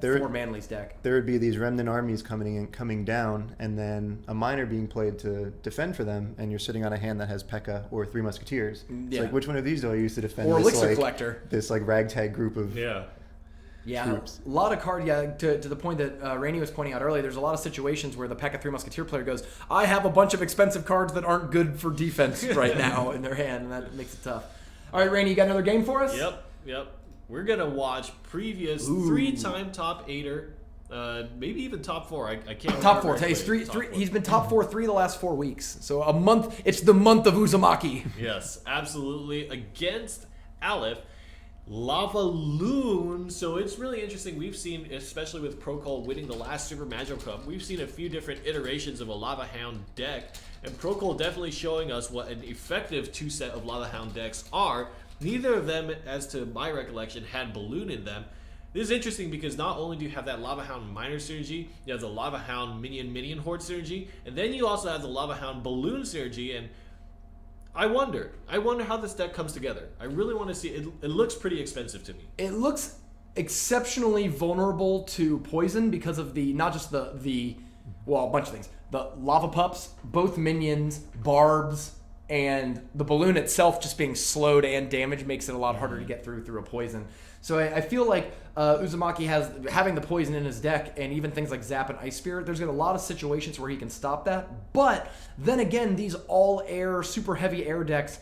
For Manley's deck. There would be these remnant armies coming down, and then a miner being played to defend for them, and you're sitting on a hand that has P.E.K.K.A. or 3 musketeers. It's like, which one of these do I use to defend? Or this, elixir collector. This like ragtag group of troops. A lot of cards. To the point that Rainey was pointing out earlier, there's a lot of situations where the P.E.K.K.A. 3 Musketeer player goes, I have a bunch of expensive cards that aren't good for defense right now in their hand, and that makes it tough. All right, Rainey, you got another game for us? Yep. We're going to watch previous 3-time top 8er, maybe even top 4. I can't Top 4. He's been top 4 3 of the last 4 weeks. So a month. It's the month of Uzumaki. Yes, absolutely. Against Aleph. Lava Loon. So it's really interesting. We've seen, especially with Procol winning the last Super Magic Cup, we've seen a few different iterations of a Lava Hound deck. And Procol definitely showing us what an effective 2 set of Lava Hound decks are. Neither of them, as to my recollection, had Balloon in them. This is interesting because not only do you have that Lava Hound Miner synergy, you have the Lava Hound Minion Horde synergy, and then you also have the Lava Hound Balloon synergy, and I wonder how this deck comes together. I really want to see it. It looks pretty expensive to me. It looks exceptionally vulnerable to poison because of not just a bunch of things. The lava pups, both minions, barbs, and the balloon itself just being slowed and damaged makes it a lot harder to get through a poison. So I feel like Uzumaki having the poison in his deck, and even things like Zap and Ice Spirit, there's got a lot of situations where he can stop that. But then again, these all-air, super heavy air decks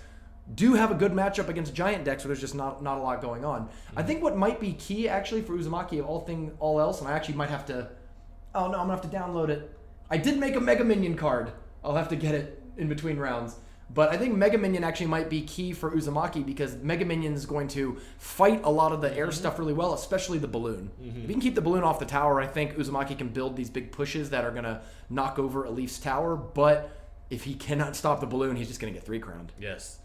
do have a good matchup against giant decks where there's just not a lot going on. I think what might be key actually for Uzumaki of all else, and I actually might have to, I'm gonna have to download it. I did make a Mega Minion card. I'll have to get it in between rounds. But I think Mega Minion actually might be key for Uzumaki because Mega Minion is going to fight a lot of the air stuff really well, especially the balloon. If you can keep the balloon off the tower, I think Uzumaki can build these big pushes that are going to knock over Alif's tower. But if he cannot stop the balloon, he's just going to get 3-crowned. Yes.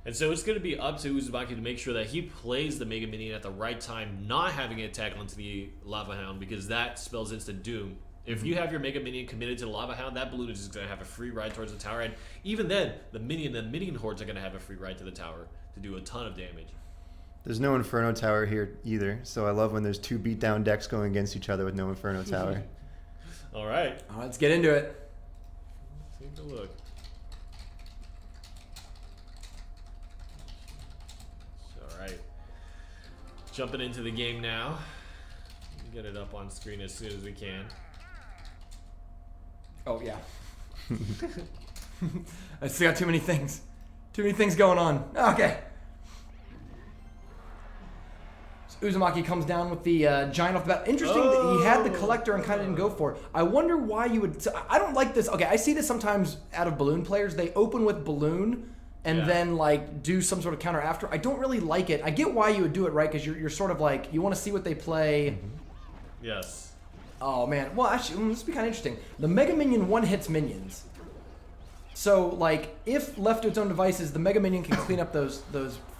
And so it's going to be up to Uzumaki to make sure that he plays the Mega Minion at the right time, not having it attack onto the Lava Hound, because that spells instant doom. If you have your Mega Minion committed to the Lava Hound, that balloon is just going to have a free ride towards the tower. And even then, the Minion Hordes are going to have a free ride to the tower to do a ton of damage. There's no Inferno Tower here either, so I love when there's 2 beatdown decks going against each other with no Inferno Tower. All right. Let's get into it. Let's take a look. All right. Jumping into the game now. Get it up on screen as soon as we can. Oh, yeah. I still got too many things. Too many things going on. Okay. Uzumaki comes down with the giant off the bat. Interesting that he had the collector and kind of didn't go for it. I wonder why you would... I don't like this. Okay, I see this sometimes out of balloon players. They open with balloon and then like do some sort of counter after. I don't really like it. I get why you would do it, right? Because you're sort of like, you want to see what they play. Mm-hmm. Yes. Oh, man. Well, actually, this would be kind of interesting. The Mega Minion one-hits minions. So, like, if left to its own devices, the Mega Minion can clean up those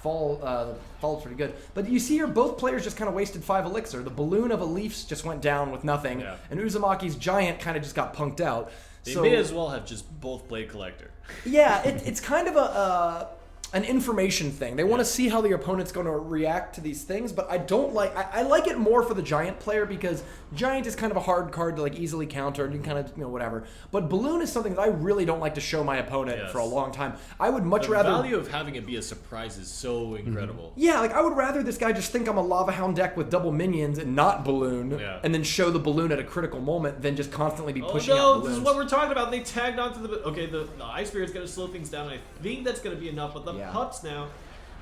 falls pretty good. But you see here, both players just kind of wasted 5 elixir. The balloon of a Leafs just went down with nothing, and Uzumaki's giant kind of just got punked out. They may as well have just both played collector. Yeah, it's kind of an information thing. They want to see how the opponent's going to react to these things, but I don't like... I like it more for the giant player because giant is kind of a hard card to like easily counter and you can kind of, whatever. But balloon is something that I really don't like to show my opponent for a long time. I would much rather... The value of having it be a surprise is so incredible. Yeah, like I would rather this guy just think I'm a Lava Hound deck with double minions and not balloon, and then show the balloon at a critical moment than just constantly be pushing out balloons. This is what we're talking about. They tagged onto the... Okay, the Ice Spirit's going to slow things down. I think that's going to be enough, but the pups now...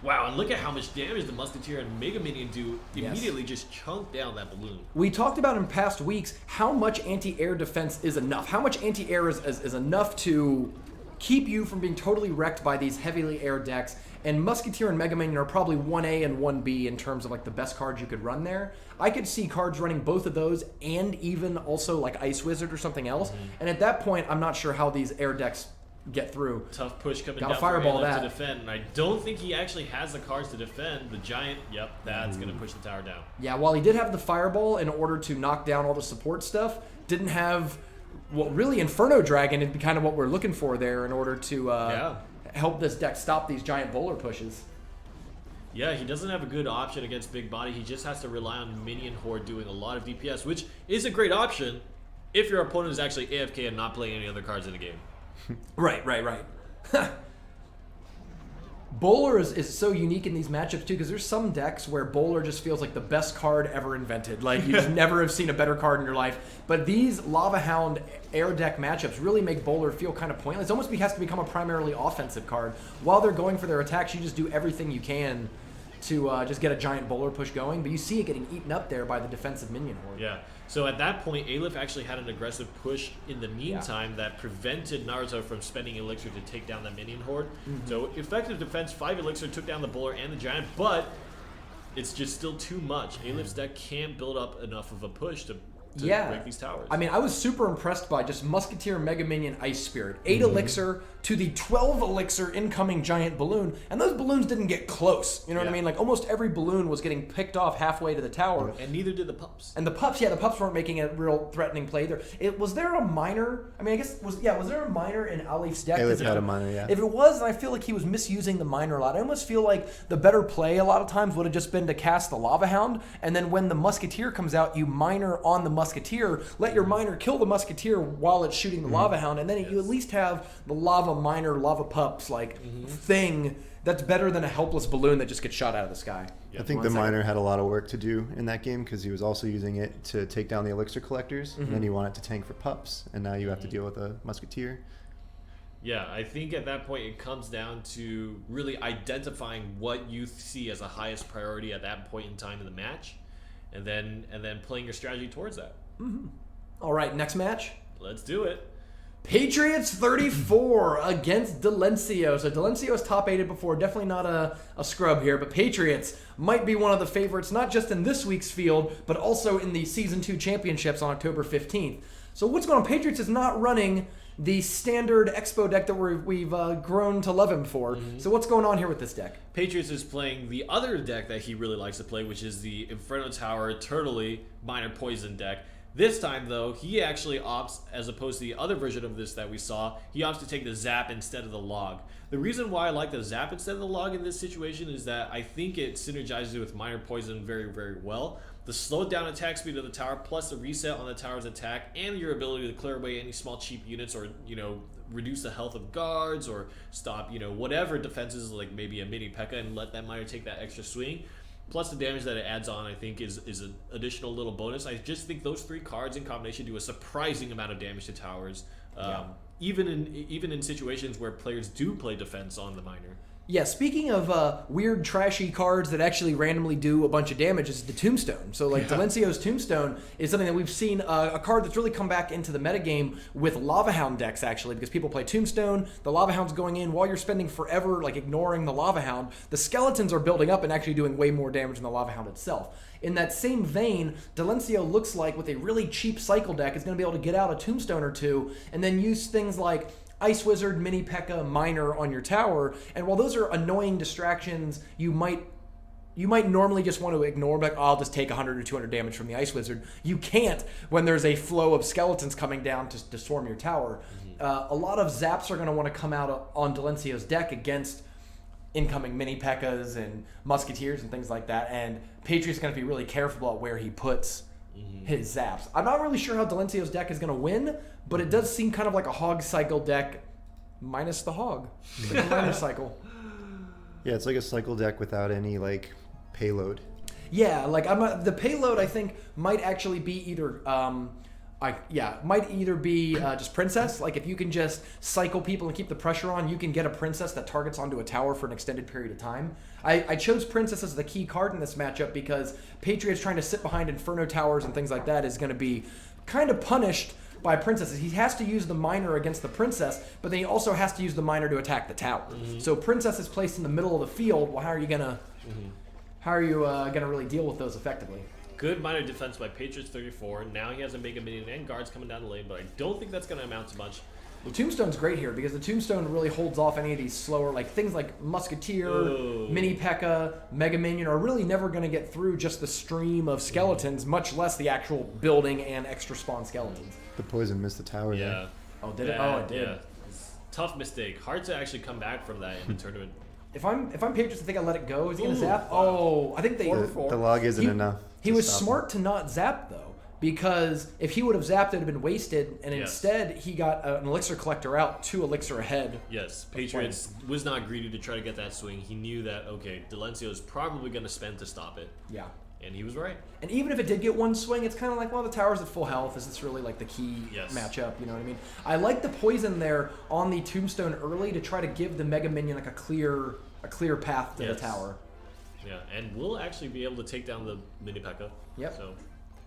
Wow, and look at how much damage the Musketeer and Mega Minion do. Immediately just chunk down that balloon. We talked about in past weeks how much anti-air defense is enough. How much anti-air is enough to keep you from being totally wrecked by these heavily air decks. And Musketeer and Mega Minion are probably 1A and 1B in terms of like the best cards you could run there. I could see cards running both of those and even also like Ice Wizard or something else. And at that point, I'm not sure how these air decks get through. Tough push coming Gotta down fireball for Aleph that. to defend, and I don't think he actually has the cards to defend. The giant, that's going to push the tower down. Yeah, while he did have the fireball in order to knock down all the support stuff, didn't have really Inferno Dragon would be kind of what we're looking for there in order to help this deck stop these giant bowler pushes. Yeah, he doesn't have a good option against Big Body. He just has to rely on Minion Horde doing a lot of DPS, which is a great option if your opponent is actually AFK and not playing any other cards in the game. Right. Bowler is so unique in these matchups too, because there's some decks where Bowler just feels like the best card ever invented. Like you just never have seen a better card in your life. But these Lava Hound air deck matchups really make Bowler feel kind of pointless. It almost has to become a primarily offensive card. While they're going for their attacks, you just do everything you can to just get a giant Bowler push going. But you see it getting eaten up there by the defensive Minion Horde. Yeah. So at that point, Aleph actually had an aggressive push in the meantime that prevented Naruto from spending elixir to take down that Minion Horde. So effective defense, 5 elixir took down the bowler and the giant, but it's just still too much. Aleph's deck can't build up enough of a push to break these towers. I mean, I was super impressed by just Musketeer, Mega Minion, Ice Spirit. 8 elixir to the 12 elixir incoming giant balloon, and those balloons didn't get close. You know what I mean? Like, almost every balloon was getting picked off halfway to the tower. And neither did the pups. And the pups, the pups weren't making a real threatening play either. Was there a minor? I mean, I guess, was there a minor in Alif's deck? Alif had a minor, yeah. If it was, I feel like he was misusing the minor a lot. I almost feel like the better play a lot of times would have just been to cast the Lava Hound, and then when the Musketeer comes out, you minor on the Musketeer, let your minor kill the Musketeer while it's shooting the Lava Hound, and then you at least have the Lava Minor, Lava Pups thing that's better than a helpless balloon that just gets shot out of the sky. I think the minor had a lot of work to do in that game because he was also using it to take down the elixir collectors, and then you want it to tank for pups, and now you have to deal with a Musketeer. Yeah, I think at that point it comes down to really identifying what you see as the highest priority at that point in time in the match, and then playing your strategy towards that. All right, next match. Let's do it. Patriots 34 against delcio. So Delencio's top 8'd before. Definitely not a scrub here, but Patriots might be one of the favorites, not just in this week's field, but also in the Season 2 championships on October 15th. So what's going on? Patriots is not running the standard Expo deck that we've grown to love him for. So what's going on here with this deck? Patriots is playing the other deck that he really likes to play, which is the Inferno Tower Turtley Minor Poison deck. This time, though, he actually opts, as opposed to the other version of this that we saw, he opts to take the Zap instead of the Log. The reason why I like the Zap instead of the Log in this situation is that I think it synergizes with Minor Poison very, very well. The slowed down attack speed of the tower, plus the reset on the tower's attack, and your ability to clear away any small cheap units, or reduce the health of guards, or stop whatever defenses, like maybe a mini P.E.K.K.A. and let that Minor take that extra swing. Plus the damage that it adds on, I think, is an additional little bonus. I just think those 3 cards in combination do a surprising amount of damage to towers, even in situations where players do play defense on the minor. Yeah, speaking of weird, trashy cards that actually randomly do a bunch of damage, is the Tombstone. So, like, Delencio's Tombstone is something that we've seen a card that's really come back into the metagame with Lava Hound decks, actually, because people play Tombstone, the Lava Hound's going in, while you're spending forever, like, ignoring the Lava Hound, the skeletons are building up and actually doing way more damage than the Lava Hound itself. In that same vein, Delencio looks like, with a really cheap cycle deck, is going to be able to get out a Tombstone or two, and then use things like Ice Wizard, Mini P.E.K.K.A, Miner on your tower, and while those are annoying distractions, you might normally just want to ignore, like, oh, I'll just take 100 or 200 damage from the Ice Wizard. You can't when there's a flow of skeletons coming down to swarm your tower. A lot of zaps are going to want to come out on Delencio's deck against incoming Mini P.E.K.K.As and Musketeers and things like that, and Patriots going to be really careful about where he puts his zaps. I'm not really sure how Delencio's deck is going to win, but it does seem kind of like a hog cycle deck minus the hog. Like a minor cycle. Yeah, it's like a cycle deck without any, like, payload. Yeah, like the payload I think might actually be either just Princess. Like, if you can just cycle people and keep the pressure on, you can get a Princess that targets onto a tower for an extended period of time. I chose Princess as the key card in this matchup because Patriots trying to sit behind Inferno Towers and things like that is going to be kind of punished by Princesses. He has to use the Miner against the Princess, but then he also has to use the Miner to attack the tower. So Princess is placed in the middle of the field. Well, how are you gonna really deal with those effectively? Good minor defense by Patriots 34. Now he has a Mega Minion and guards coming down the lane, but I don't think that's going to amount to much. The Tombstone's great here because the Tombstone really holds off any of these slower, like things like Musketeer, Mini P.E.K.K.A, Mega Minion are really never going to get through just the stream of skeletons, much less the actual building and extra spawn skeletons. The poison missed the tower there. Oh, did it? Oh, it did. Yeah. Tough mistake. Hard to actually come back from that in the tournament. If I'm Patriots, I think I let it go. Is he going to zap? Oh, I think they... The log isn't enough. He was smart to not zap, though, because if he would have zapped, it would have been wasted, and instead he got an Elixir Collector out 2 Elixir ahead. Yes, Patriots was not greedy to try to get that swing. He knew that, okay, Delencio is probably going to spend to stop it. Yeah. And he was right. And even if it did get one swing, it's kind of like, well, the tower's at full health. Is this really like the key matchup? You know what I mean? I like the poison there on the Tombstone early to try to give the Mega Minion like a clear path to the tower. Yeah, and we'll actually be able to take down the Mini P.E.K.K.A. Yep. So,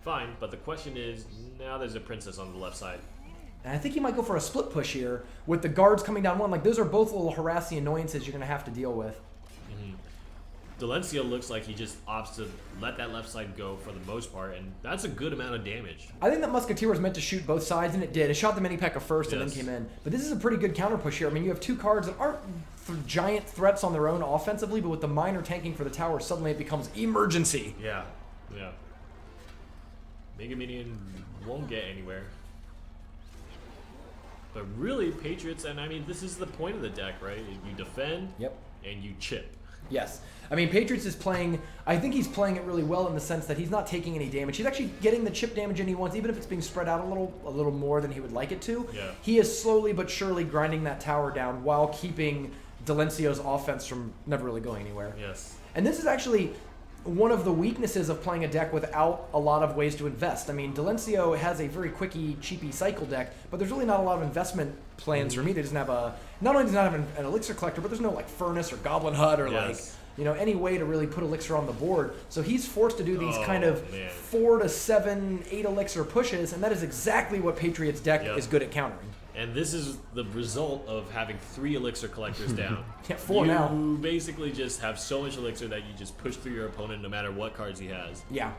fine. But the question is, now there's a Princess on the left side. And I think he might go for a split push here with the guards coming down one. Like, those are both little harassing annoyances you're going to have to deal with. Delencio looks like he just opts to let that left side go for the most part, and that's a good amount of damage. I think that Musketeer was meant to shoot both sides, and it did. It shot the Mini P.E.K.K.A first and then came in. But this is a pretty good counter push here. I mean, you have 2 cards that aren't giant threats on their own offensively, but with the Miner tanking for the tower, suddenly it becomes emergency. Yeah. Mega Minion won't get anywhere. But really, Patriots, and I mean, this is the point of the deck, right? You defend, and you chip. Yes. I mean, Patriots is playing... I think he's playing it really well in the sense that he's not taking any damage. He's actually getting the chip damage in he wants, even if it's being spread out a little more than he would like it to. Yeah. He is slowly but surely grinding that tower down while keeping Delencio's offense from never really going anywhere. Yes. And this is actually one of the weaknesses of playing a deck without a lot of ways to invest. I mean, Delencio has a very quickie, cheapy cycle deck, but there's really not a lot of investment plans for me. They doesn't have not only does not have an Elixir Collector, but there's no like Furnace or Goblin Hut or any way to really put Elixir on the board. So he's forced to do these kind of 4 to 7, 8 Elixir pushes, and that is exactly what Patriots deck is good at countering. And this is the result of having 3 Elixir Collectors down. 4 now. You basically just have so much Elixir that you just push through your opponent no matter what cards he has. Yeah.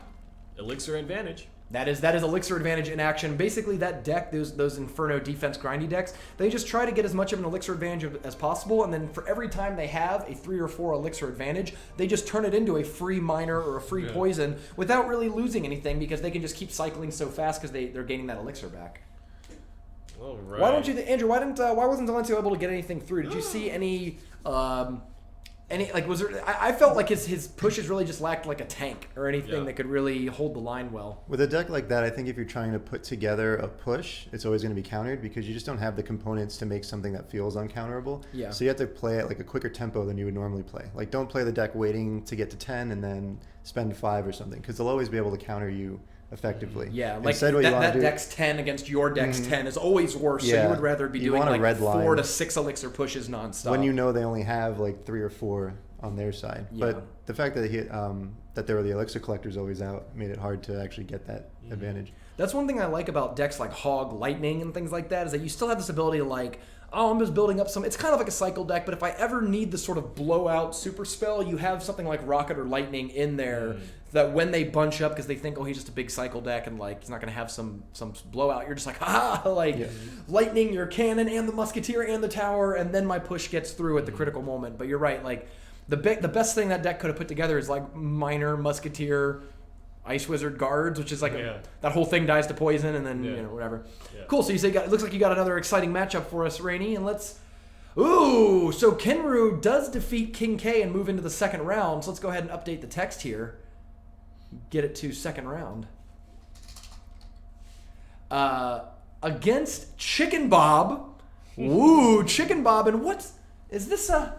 Elixir advantage. That is Elixir advantage in action. Basically, that deck, those Inferno defense grindy decks, they just try to get as much of an Elixir advantage as possible, and then for every time they have a 3 or 4 Elixir advantage, they just turn it into a free Miner or a free poison without really losing anything because they can just keep cycling so fast because they're gaining that Elixir back. All right. Why don't you, Andrew? Why wasn't Delencio able to get anything through? Did you see any? Was there? I felt like his pushes really just lacked like a tank or anything that could really hold the line well. With a deck like that, I think if you're trying to put together a push, it's always going to be countered because you just don't have the components to make something that feels uncounterable. Yeah. So you have to play at like a quicker tempo than you would normally play. Like don't play the deck waiting to get to 10 and then spend 5 or something because they'll always be able to counter you effectively. Yeah, like Instead, what you want that to do, dex 10 against your dex 10 is always worse. So Yeah. you would rather be You doing want a like red 4 line. to 6 elixir pushes nonstop. when you know they only have like 3 or 4 on their side. Yeah. But the fact that that there were the elixir collectors always out made it hard to actually get that advantage. That's one thing I like about decks like Hog, Lightning, and things like that, is that you still have this ability to like, oh, I'm just building up some... It's kind of like a cycle deck, but if I ever need the sort of blowout super spell, you have something like Rocket or Lightning in there that when they bunch up because they think, oh, he's just a big cycle deck and like he's not going to have some blowout, you're just like, ha, like Lightning, your cannon, and the Musketeer, and the tower, and then my push gets through at the critical moment. But you're right, like the best thing that deck could have put together is like Miner, Musketeer, Ice Wizard, Guards, which is like that whole thing dies to poison, and then you know whatever. Yeah. Cool. So you say it looks like you got another exciting matchup for us, Rainey, and let's. Ooh, so Kenru does defeat King K and move into the second round. So let's go ahead and update the text here. Get it to second round. Against Chicken Bob. Ooh, Chicken Bob, and is this a?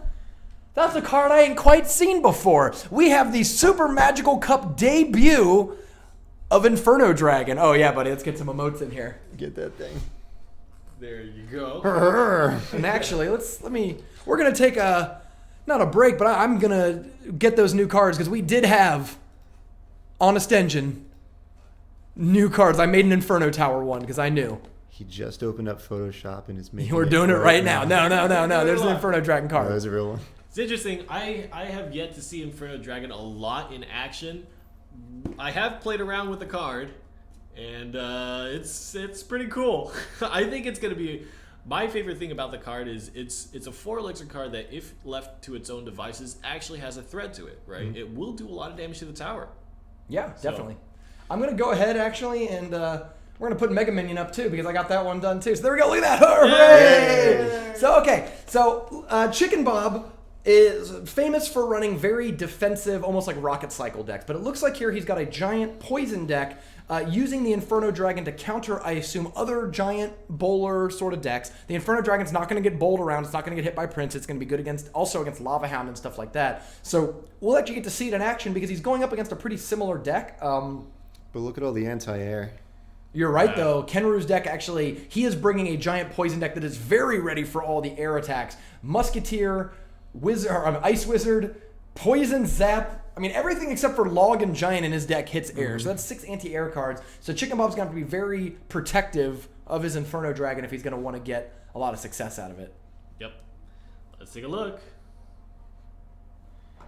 That's a card I ain't quite seen before. We have the Super Magical Cup debut of Inferno Dragon. Oh yeah, buddy, let's get some emotes in here. Get that thing. There you go. And actually, we're gonna take not a break, but I'm gonna get those new cards because we did have Honest Engine new cards. I made an Inferno Tower one because I knew. He just opened up Photoshop and is making We're doing it right now. No. There's an Inferno Dragon card. Oh, there's a real one. It's interesting. I have yet to see Inferno Dragon a lot in action. I have played around with the card, and it's pretty cool. I think it's gonna be my favorite thing about the card is it's a 4 elixir card that, if left to its own devices, actually has a threat to it. Right, It will do a lot of damage to the tower. Yeah, definitely. I'm gonna go ahead actually, and we're gonna put Mega Minion up too because I got that one done too. So there we go. Look at that! Hooray! Yay! So Chicken Bob is famous for running very defensive, almost like Rocket Cycle decks. But it looks like here he's got a giant poison deck using the Inferno Dragon to counter, I assume, other giant bowler sort of decks. The Inferno Dragon's not going to get bowled around. It's not going to get hit by Prince. It's going to be good against Lava Hound and stuff like that. So we'll actually get to see it in action because he's going up against a pretty similar deck. But look at all the anti-air. You're right, though. Kenru's deck, actually, he is bringing a giant poison deck that is very ready for all the air attacks. Musketeer, Ice Wizard, Poison Zap. I mean, everything except for Log and Giant in his deck hits air. So that's 6 anti-air cards. So Chicken Bob's going to have to be very protective of his Inferno Dragon if he's going to want to get a lot of success out of it. Yep. Let's take a look.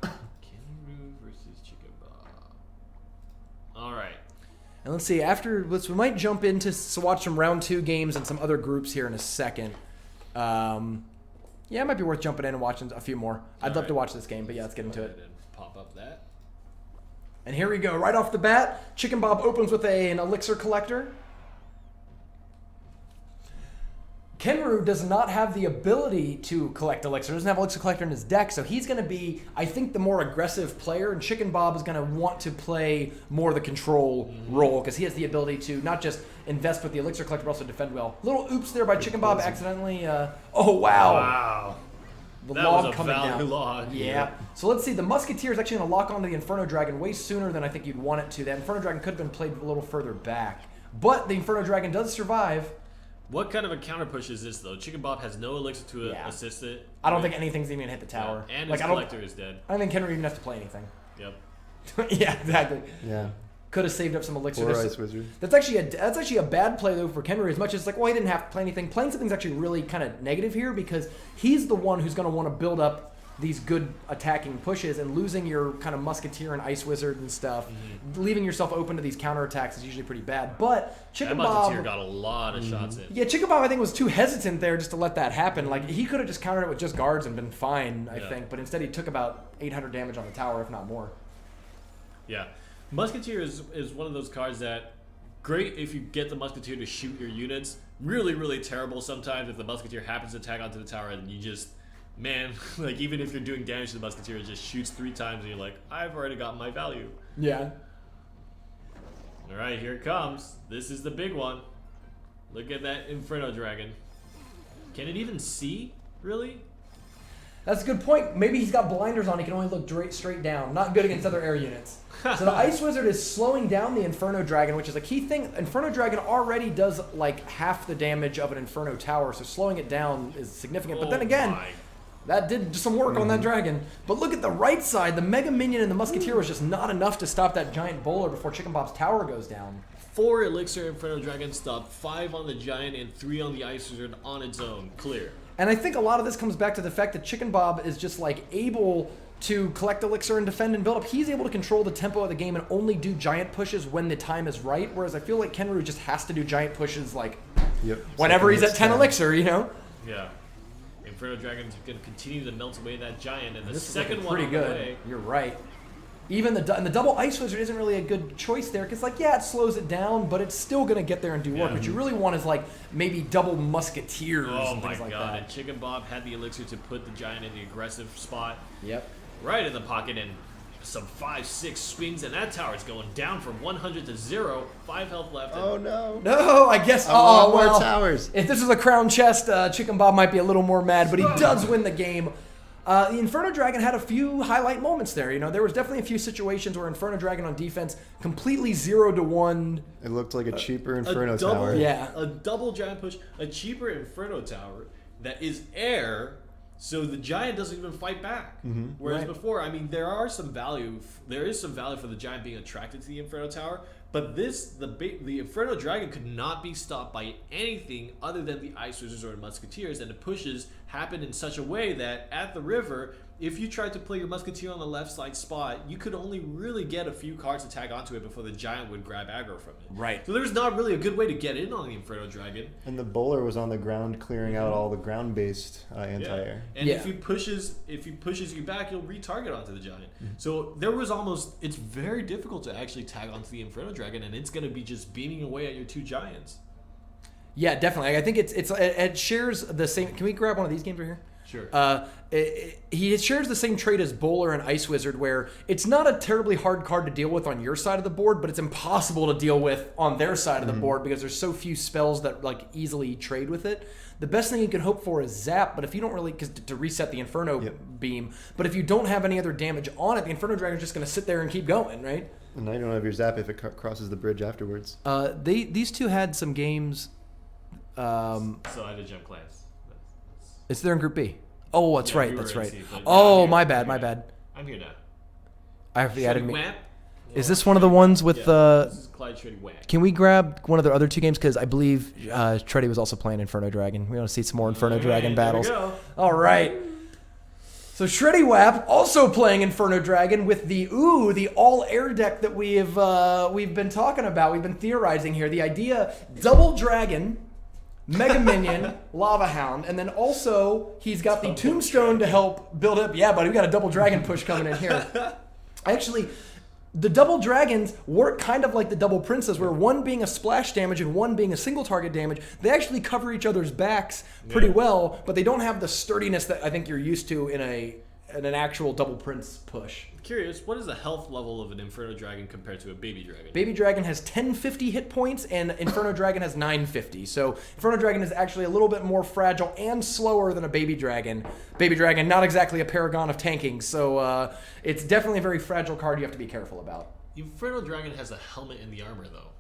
Kenru versus Chicken Bob. All right. And let's see, we might jump into watch some round 2 games and some other groups here in a second. Yeah, it might be worth jumping in and watching a few more. I'd love to watch this game, but yeah, let's get into it. And pop up that. And here we go. Right off the bat, Chicken Bob opens with an Elixir Collector. Kenru does not have the ability to collect Elixir. Doesn't have Elixir Collector in his deck, so he's going to be, I think, the more aggressive player, and Chicken Bob is going to want to play more the control role because he has the ability to not just invest with the Elixir Collector, but also defend well. Little oops there by Chicken Bob accidentally. Oh, wow. Wow. The that log was a coming value down. log. Yeah. So let's see. The Musketeer is actually going to lock onto the Inferno Dragon way sooner than I think you'd want it to. That Inferno Dragon could have been played a little further back. But the Inferno Dragon does survive. What kind of a counter push is this, though? Chicken Bob has no elixir to assist it. I don't think anything's even going to hit the tower. Yeah. And his collector is dead. I don't think Kenru even has to play anything. Yep. Yeah, exactly. Yeah. Could have saved up some elixir. Or Ice Wizard. That's actually a bad play though for Kenru. As much as like, well, he didn't have to play anything. Playing something's actually really kind of negative here because he's the one who's going to want to build up these good attacking pushes, and losing your kind of Musketeer and Ice Wizard and stuff, leaving yourself open to these counterattacks is usually pretty bad. But Chicken Bob... Musketeer got a lot of shots in. Yeah, Chicken Bob, I think, was too hesitant there just to let that happen. Like, he could have just countered it with just guards and been fine, I think. But instead, he took about 800 damage on the tower, if not more. Yeah. Musketeer is one of those cards that, great if you get the Musketeer to shoot your units. Really, really terrible sometimes if the Musketeer happens to tag onto the tower and you just... Man, like, even if you're doing damage to the Musketeer, it just shoots 3 times and you're like, I've already got my value. Yeah. Alright, here it comes. This is the big one. Look at that Inferno Dragon. Can it even see, really? That's a good point. Maybe he's got blinders on. He can only look straight down. Not good against other air units. So the Ice Wizard is slowing down the Inferno Dragon, which is a key thing. Inferno Dragon already does like half the damage of an Inferno Tower, so slowing it down is significant. But then again, that did some work on that dragon. But look at the right side. The Mega Minion and the Musketeer was just not enough to stop that giant bowler before Chicken Bob's tower goes down. 4 Elixir Inferno Dragon stopped, 5 on the Giant, and 3 on the Ice Wizard on its own. Clear. And I think a lot of this comes back to the fact that Chicken Bob is just like able to collect Elixir and defend and build up. He's able to control the tempo of the game and only do giant pushes when the time is right, whereas I feel like Kenru just has to do giant pushes like whenever he's at 10 Elixir, you know? Yeah. Inferno Dragon's going to continue to melt away that Giant, and the This second is one pretty on the good. way. You're right. Even the double Ice Wizard isn't really a good choice there, because like, yeah, it slows it down, but it's still going to get there and do work. What you really want is like maybe double Musketeers and things like that. And Chicken Bob had the Elixir to put the Giant in the aggressive spot. Yep. Right in the pocket, and some 5-6 swings, and that tower is going down from 100 to 0. 5 health left. Oh no. No, I guess. I want well, more towers. If this was a crown chest, Chicken Bob might be a little more mad, but he does win the game. The Inferno Dragon had a few highlight moments there. You know, there was definitely a few situations where Inferno Dragon on defense completely 0-1. It looked like a cheaper Inferno double, Tower. Yeah. A double Giant push, a cheaper Inferno Tower that is air, so the Giant doesn't even fight back. Whereas before, I mean, there is some value for the Giant being attracted to the Inferno Tower, but the Inferno Dragon could not be stopped by anything other than the Ice Wizards or Musketeers, and the pushes happened in such a way that at the river, if you tried to play your Musketeer on the left side spot, you could only really get a few cards to tag onto it before the Giant would grab aggro from it. Right. So there's not really a good way to get in on the Inferno Dragon. And the bowler was on the ground clearing out all the ground-based anti-air. And if he pushes you back, he'll retarget onto the Giant. So there was it's very difficult to actually tag onto the Inferno Dragon, and it's going to be just beaming away at your 2 Giants. Yeah, definitely. I think it shares the same. Can we grab one of these games right here? Sure. He shares the same trait as Bowler and Ice Wizard, where it's not a terribly hard card to deal with on your side of the board, but it's impossible to deal with on their side of the board because there's so few spells that like easily trade with it. The best thing you can hope for is Zap, but if you don't really, to reset the Inferno beam, but if you don't have any other damage on it, the Inferno Dragon's just going to sit there and keep going, right? And now you don't have your Zap if it crosses the bridge afterwards. These two had some games. So I had to jump class. It's there in Group B. Oh, that's right. we were That's in right. C, but Oh, I'm my here. bad. My bad. I'm here now. I have the added Shreddy me. WAP. Is this one of the ones with This is Clyde Shreddy WAP. Can we grab one of the other 2 games? Because I believe Shreddy was also playing Inferno Dragon. We want to see some more Inferno Dragon battles. There we go. All right. So Shreddy WAP also playing Inferno Dragon with the all air deck that we've been talking about. We've been theorizing here. The idea: double dragon, Mega Minion, Lava Hound, and then also he's got the Tombstone to help build up. Yeah, buddy, we got a double dragon push coming in here. Actually, the double dragons work kind of like the double princes, where one being a splash damage and one being a single target damage. They actually cover each other's backs pretty well, but they don't have the sturdiness that I think you're used to in an actual double prince push. Curious, what is the health level of an Inferno Dragon compared to a Baby Dragon? Baby Dragon has 1050 hit points, and Inferno Dragon has 950. So Inferno Dragon is actually a little bit more fragile and slower than a Baby Dragon. Baby Dragon, not exactly a paragon of tanking, so it's definitely a very fragile card you have to be careful about. The Inferno Dragon has a helmet in the armor, though.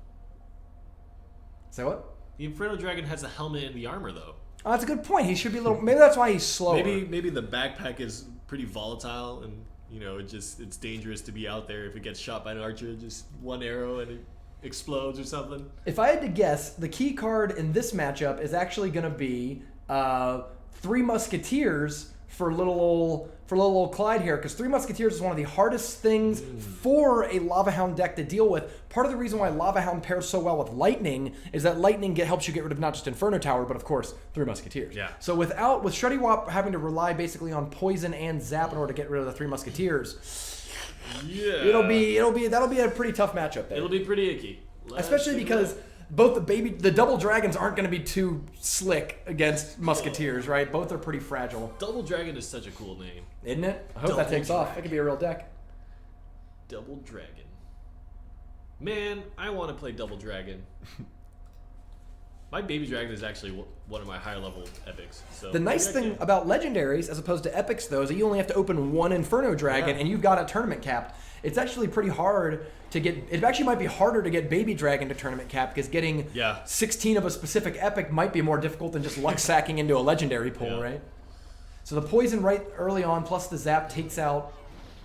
Say what? The Inferno Dragon has a helmet in the armor, though. Oh, that's a good point. He should be a little... Maybe that's why he's slower. Maybe the backpack is pretty volatile, and it's dangerous to be out there if it gets shot by an archer. Just one arrow and it explodes or something. If I had to guess, the key card in this matchup is actually going to be 3 Musketeers for little old Clyde here, because 3 Musketeers is one of the hardest things for a Lava Hound deck to deal with. Part of the reason why Lava Hound pairs so well with Lightning is that Lightning helps you get rid of not just Inferno Tower, but of course 3 Musketeers. Yeah. So with Shreddy WAP having to rely basically on poison and zap in order to get rid of the 3 Musketeers, Yeah. that'll be a pretty tough matchup there. It'll be pretty icky. Especially because both the double dragons aren't going to be too slick against Musketeers, right? Both are pretty fragile. Double Dragon is such a cool name. Isn't it? I hope Double that takes off. Dragon. That could be a real deck. Double Dragon. Man, I want to play Double Dragon. My Baby Dragon is actually one of my higher level epics. So The nice thing about legendaries, as opposed to epics, though, is that you only have to open one Inferno Dragon, and you've got a tournament capped. It's actually pretty hard to get. It actually might be harder to get Baby Dragon to tournament cap because getting 16 of a specific epic might be more difficult than just luck sacking into a legendary pool, right? So the poison right early on, plus the zap takes out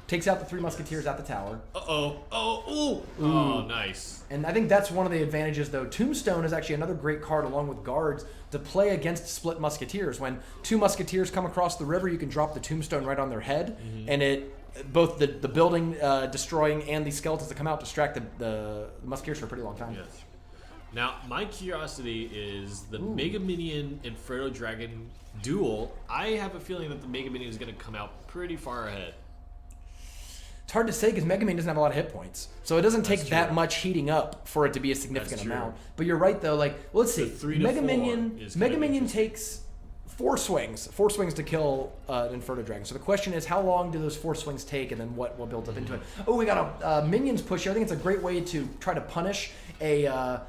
the Three Musketeers at the tower. Oh, nice. And I think that's one of the advantages, though. Tombstone is actually another great card, along with guards, to play against split musketeers. When two musketeers come across the river, you can drop the tombstone right on their head, and both the building destroying and the skeletons that come out distract the musketeers for a pretty long time. Yes. Now, my curiosity is the Mega Minion Inferno Dragon duel. I have a feeling that the Mega Minion is going to come out pretty far ahead. It's hard to say because Mega Man doesn't have a lot of hit points. So it doesn't take that much heating up for it to be a significant amount. But you're right, though. Like, let's see. Mega Minion takes 4 swings to kill an Inferno Dragon. So the question is, how long do those 4 swings take, and then what builds up into it? Oh, we got a Minions push here. I think it's a great way to try to punish a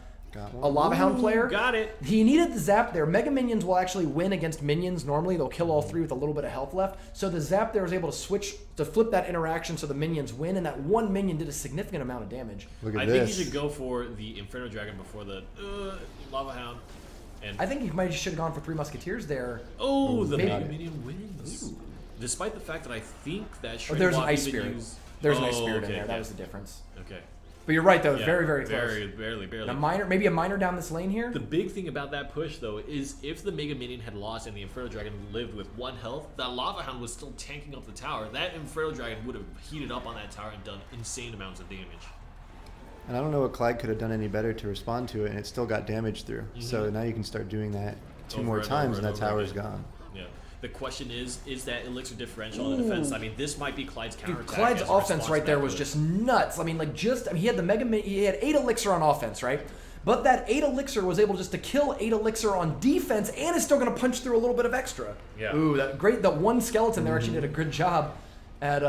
Lava Hound player. Got it. He needed the zap there. Mega Minions will actually win against minions normally. They'll kill all 3 with a little bit of health left. So the zap there was able to flip that interaction so the minions win, and that one minion did a significant amount of damage. Look at I this. think you should go for the Inferno Dragon before the Lava Hound. And I think he might should have gone for 3 Musketeers there. Oh, the Mega Minion wins. Ooh. Despite the fact that I think that Shreddy there's WAP an Ice Spirit. There's an Ice Spirit in there. That was the difference. Okay. But you're right, though. Very, very close. Barely. Maybe a minor down this lane here. The big thing about that push, though, is if the Mega Minion had lost and the Inferno Dragon lived with 1 health, that Lava Hound was still tanking up the tower. That Inferno Dragon would have heated up on that tower and done insane amounts of damage. And I don't know what Clyde could have done any better to respond to it, and it still got damage through. So now you can start doing that 2 more times, and that tower's gone. Yeah. The question is that elixir differential on the defense? I mean, this might be Clyde's counterattack. Clyde's offense right there was just nuts. I mean, he had he had 8 elixir on offense, right? But that 8 elixir was able just to kill 8 elixir on defense, and is still going to punch through a little bit of extra. Yeah. Ooh, that one skeleton there actually did a good job at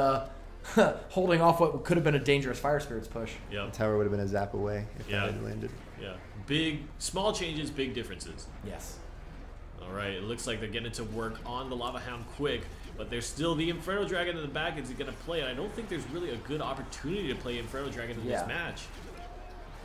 holding off what could have been a dangerous Fire Spirits push. Yeah. The tower would have been a zap away if that had landed. Yeah. Small changes, big differences. Yes. All right, it looks like they're getting to work on the Lava Hound quick, but there's still the Inferno Dragon in the back. Is he going to play it? I don't think there's really a good opportunity to play Inferno Dragon in this match.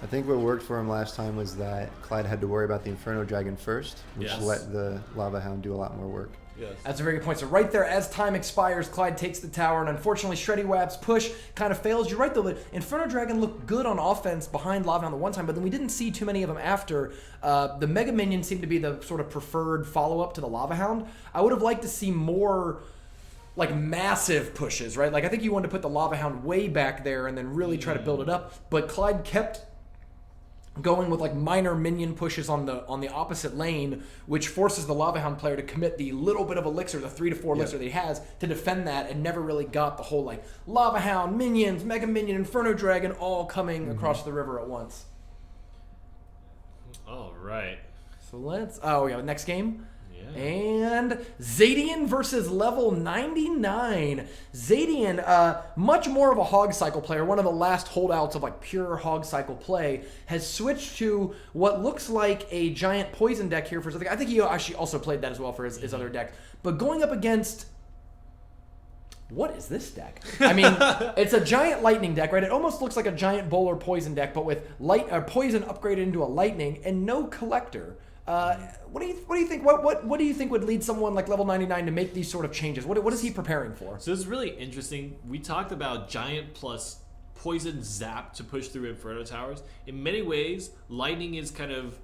I think what worked for him last time was that Clyde had to worry about the Inferno Dragon first, which let the Lava Hound do a lot more work. Yes. That's a very good point. So right there, as time expires, Clyde takes the tower, and unfortunately, Shreddy WAP's push kind of fails. You're right, though. But Inferno Dragon looked good on offense behind Lava Hound the one time, but then we didn't see too many of them after. The Mega Minion seemed to be the sort of preferred follow-up to the Lava Hound. I would have liked to see more massive pushes, right? I think you wanted to put the Lava Hound way back there and then really try to build it up. But Clyde kept going with minor minion pushes on the opposite lane, which forces the Lava Hound player to commit the little bit of elixir, the 3 to 4 elixir that he has, to defend that, and never really got the whole Lava Hound, minions, Mega Minion, Inferno Dragon all coming across the river at once. All right. So next game. And Zadian versus level 99. Zadian, much more of a hog cycle player, one of the last holdouts of pure hog cycle play, has switched to what looks like a giant poison deck here for something. I think he actually also played that as well for his other deck. But going up against... What is this deck? I mean, it's a giant lightning deck, right? It almost looks like a giant bowler poison deck, but with poison upgraded into a lightning and no collector. What do you think? What do you think would lead someone like level 99 to make these sort of changes? What is he preparing for? So this is really interesting. We talked about giant plus poison zap to push through Inferno Towers. In many ways, lightning is kind of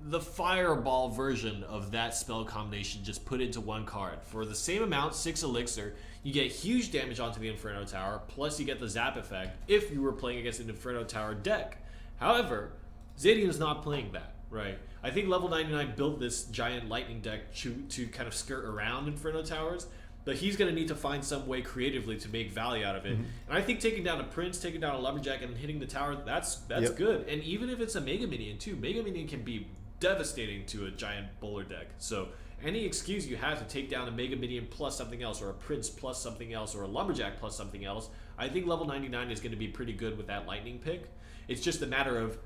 the fireball version of that spell combination just put into one card. For the same amount, 6 elixir, you get huge damage onto the Inferno Tower, plus you get the zap effect if you were playing against an Inferno Tower deck. However, Zadian is not playing that, right? I think level 99 built this giant lightning deck to kind of skirt around Inferno Towers, but he's going to need to find some way creatively to make value out of it. And I think taking down a Prince, taking down a Lumberjack, and hitting the tower, that's good. And even if it's a Mega Minion too, Mega Minion can be devastating to a giant bowler deck. So any excuse you have to take down a Mega Minion plus something else, or a Prince plus something else, or a Lumberjack plus something else, I think level 99 is going to be pretty good with that lightning pick. It's just a matter of,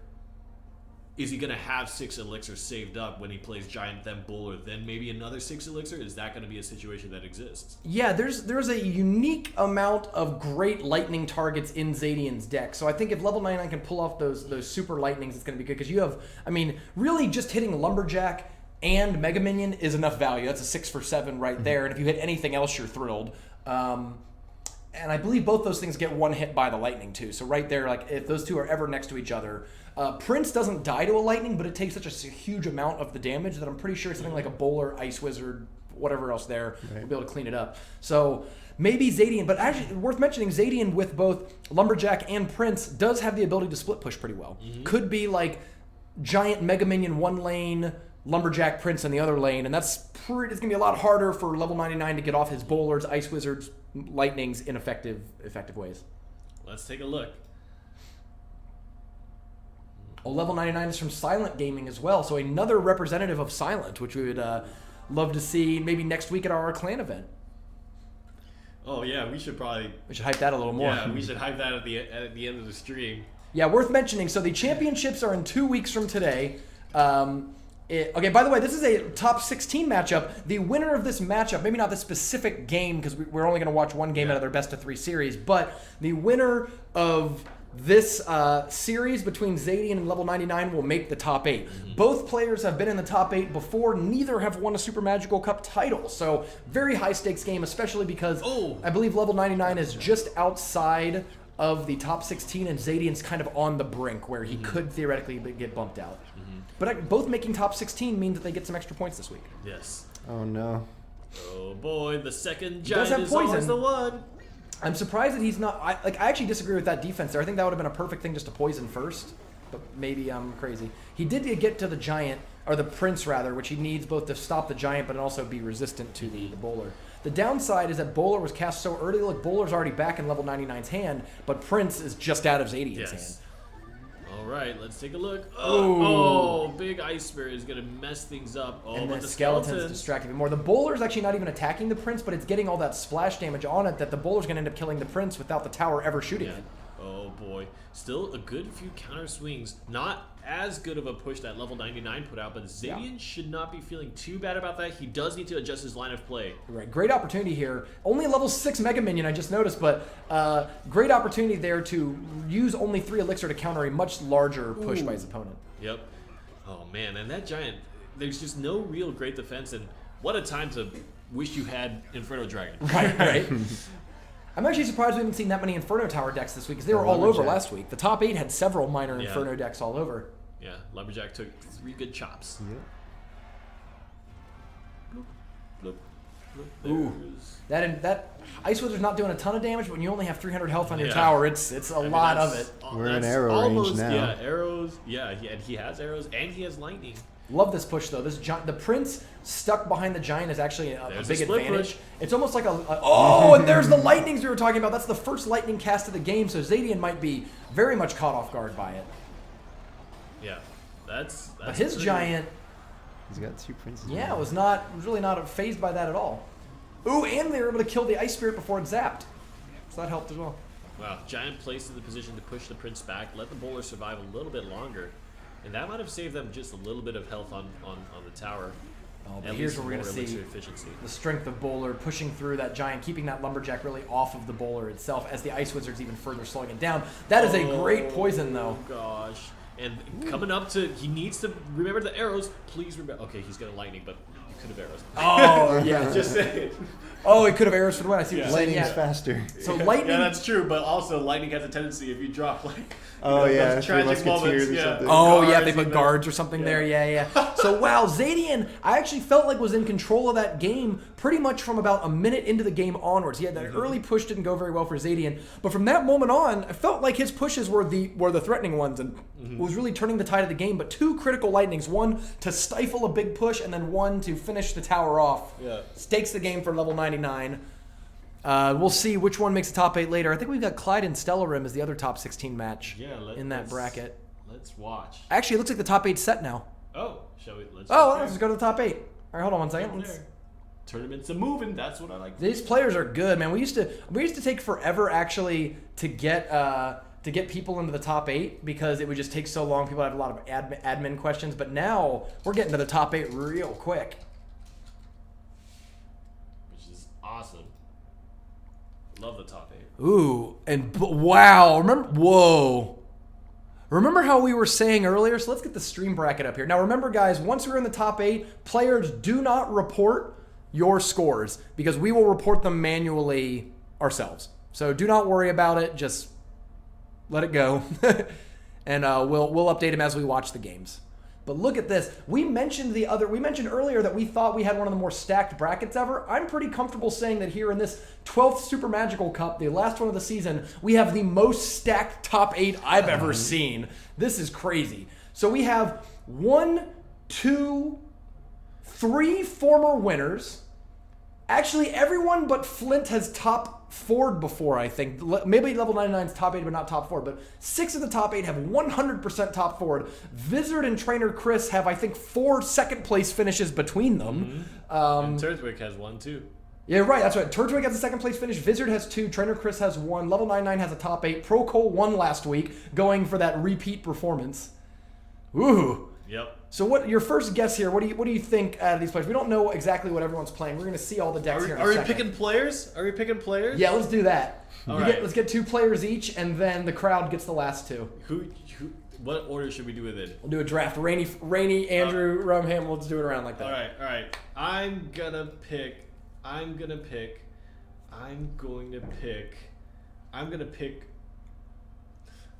is he going to have 6 elixirs saved up when he plays Giant, then Bowler, then maybe another 6 elixir? Is that going to be a situation that exists? Yeah, there's a unique amount of great lightning targets in Zadian's deck. So I think if level 99 can pull off those super lightnings, it's going to be good. Because you have, I mean, really just hitting Lumberjack and Mega Minion is enough value. That's a 6 for 7 right there. And if you hit anything else, you're thrilled. And I believe both those things get one hit by the lightning too. So right there, like if those two are ever next to each other, Prince doesn't die to a lightning, but it takes such a huge amount of the damage that I'm pretty sure something like a Bowler, Ice Wizard, whatever else there will be able to clean it up. So maybe Zadian, but actually worth mentioning, Zadian with both Lumberjack and Prince does have the ability to split push pretty well. Could be like Giant Mega Minion one lane, Lumberjack Prince in the other lane, and it's going to be a lot harder for level 99 to get off his Bowlers, Ice Wizards, Lightnings in effective ways. Let's take a look. Oh, level 99 is from Silent Gaming as well, so another representative of Silent, which we would love to see maybe next week at our clan event. Oh yeah, we should hype that a little more. Yeah, we should hype that at the end of the stream. Yeah, worth mentioning. So the championships are in 2 weeks from today. Okay, by the way, this is a top 16 matchup. The winner of this matchup, maybe not the specific game because we're only going to watch one game out of their best of 3 series, but the winner of this series between Zadian and level 99 will make the top 8. Both players have been in the top 8 before. Neither have won a Super Magical Cup title. So very high stakes game, especially because I believe level 99 is just outside of the top 16 and Zadian's kind of on the brink where he could theoretically get bumped out. But both making top 16 means that they get some extra points this week. Yes. Oh no. Oh boy, the second He does Giant have is always poison. the one. I'm surprised that he's not. I actually disagree with that defense there. I think that would have been a perfect thing just to poison first. But maybe I'm crazy. He did get to the Giant, or the Prince rather, which he needs both to stop the Giant but also be resistant to the Bowler. The downside is that Bowler was cast so early. Look, Bowler's already back in level 99's hand, but Prince is just out of Zadian's hand. All right, let's take a look. Oh, big Ice Spirit is going to mess things up. Oh, And but the skeleton's distracting him more. The Bowler's actually not even attacking the Prince, but it's getting all that splash damage on it that the Bowler's going to end up killing the Prince without the tower ever shooting it. Oh boy, still a good few counter swings. Not as good of a push that level 99 put out, but Zadian should not be feeling too bad about that. He does need to adjust his line of play. Right, great opportunity here. Only a level 6 Mega Minion, I just noticed, but great opportunity there to use only 3 Elixir to counter a much larger push by his opponent. Yep. Oh man, and that Giant, there's just no real great defense, and what a time to wish you had Inferno Dragon. Right. I'm actually surprised we haven't seen that many Inferno Tower decks this week because they were all over last week. The top 8 had several minor Inferno decks all over. Yeah, Lumberjack took 3 good chops. Yeah. Bloop, bloop, bloop. That Ice Wizard's not doing a ton of damage, but when you only have 300 health on your tower, it's a lot of it. We're in arrow range now. Yeah, arrows. Yeah, and he has arrows, and he has lightning. Love this push though. The Prince stuck behind the Giant is actually a big advantage. It's almost like and there's the lightnings we were talking about. That's the first lightning cast of the game, so Zadian might be very much caught off guard by it. Yeah, that's but his Giant, he's got 2 princes. yeah, was really not fazed by that at all. Ooh, and they were able to kill the Ice Spirit before it zapped, so that helped as well. Wow, Giant placed in the position to push the Prince back, let the Bowler survive a little bit longer. And that might have saved them just a little bit of health on the tower. Oh, but here's where we're going to see the strength of Bowler pushing through that Giant, keeping that Lumberjack really off of the Bowler itself as the Ice Wizard's even further slowing it down. That is a great poison, though. Oh, gosh. And coming up to, he needs to remember the arrows. Please remember. Okay, he's got a lightning, but you could have arrows. Oh, yeah. Just saying. Oh, he could have arrows for the win. I see what you're saying. Lightning's faster. So lightning. Yeah, that's true. But also, lightning has a tendency if you drop like. Those tragic Musketeers moments. or something. Oh, yeah, they put guards or something there. Yeah. So, wow, Zadian, I actually felt like was in control of that game pretty much from about a minute into the game onwards. He had that early push didn't go very well for Zadian, but from that moment on, I felt like his pushes were the threatening ones and was really turning the tide of the game. But 2 critical lightnings, one to stifle a big push and then one to finish the tower off. Yeah. Stakes the game for level 99. We'll see which one makes the top 8 later. I think we've got Clyde and Stellarim as the other top 16 match in that bracket. Let's watch. Actually, it looks like the top 8's set now. Oh, shall we? Let's Let's go to the top 8. All right, hold on one second. Tournaments are moving. That's what I like. These players are good, man. We used to take forever actually to get to get people into the top 8 because it would just take so long. People have a lot of admin questions, but now we're getting to the top 8 real quick. Which is awesome. Love the top 8. Ooh, and wow, Remember how we were saying earlier? So let's get the stream bracket up here. Now remember, guys, once we're in the top 8, players do not report your scores because we will report them manually ourselves. So do not worry about it. Just let it go. And we'll update them as we watch the games. But look at this. We mentioned earlier that we thought we had one of the more stacked brackets ever. I'm pretty comfortable saying that here in this 12th Super Magical Cup, the last one of the season, we have the most stacked top 8 I've ever seen. This is crazy. So we have 1, 2, 3 former winners. Actually, everyone but Flint has top 4'd before, I think. Maybe level 99's top 8, but not top 4. But 6 of the top 8 have 100% top 4'd. Vizard and Trainer Chris have, I think, 4 second-place finishes between them. And Twig has 1, too. Yeah, right. That's right. Twig has a second-place finish. Vizard has 2. Trainer Chris has 1. Level 99 has a top 8. Pro Cole won last week, going for that repeat performance. Ooh. Yep. So what your first guess here? What do you think out of these players? We don't know exactly what everyone's playing. We're going to see all the decks here in a second. Are we picking players? Yeah, let's do that. Right. Let's get 2 players each, and then the crowd gets the last 2. What order should we do it in? We'll do a draft. Rainy, Andrew, Rumham. We'll just do it around like that. All right. I'm gonna pick.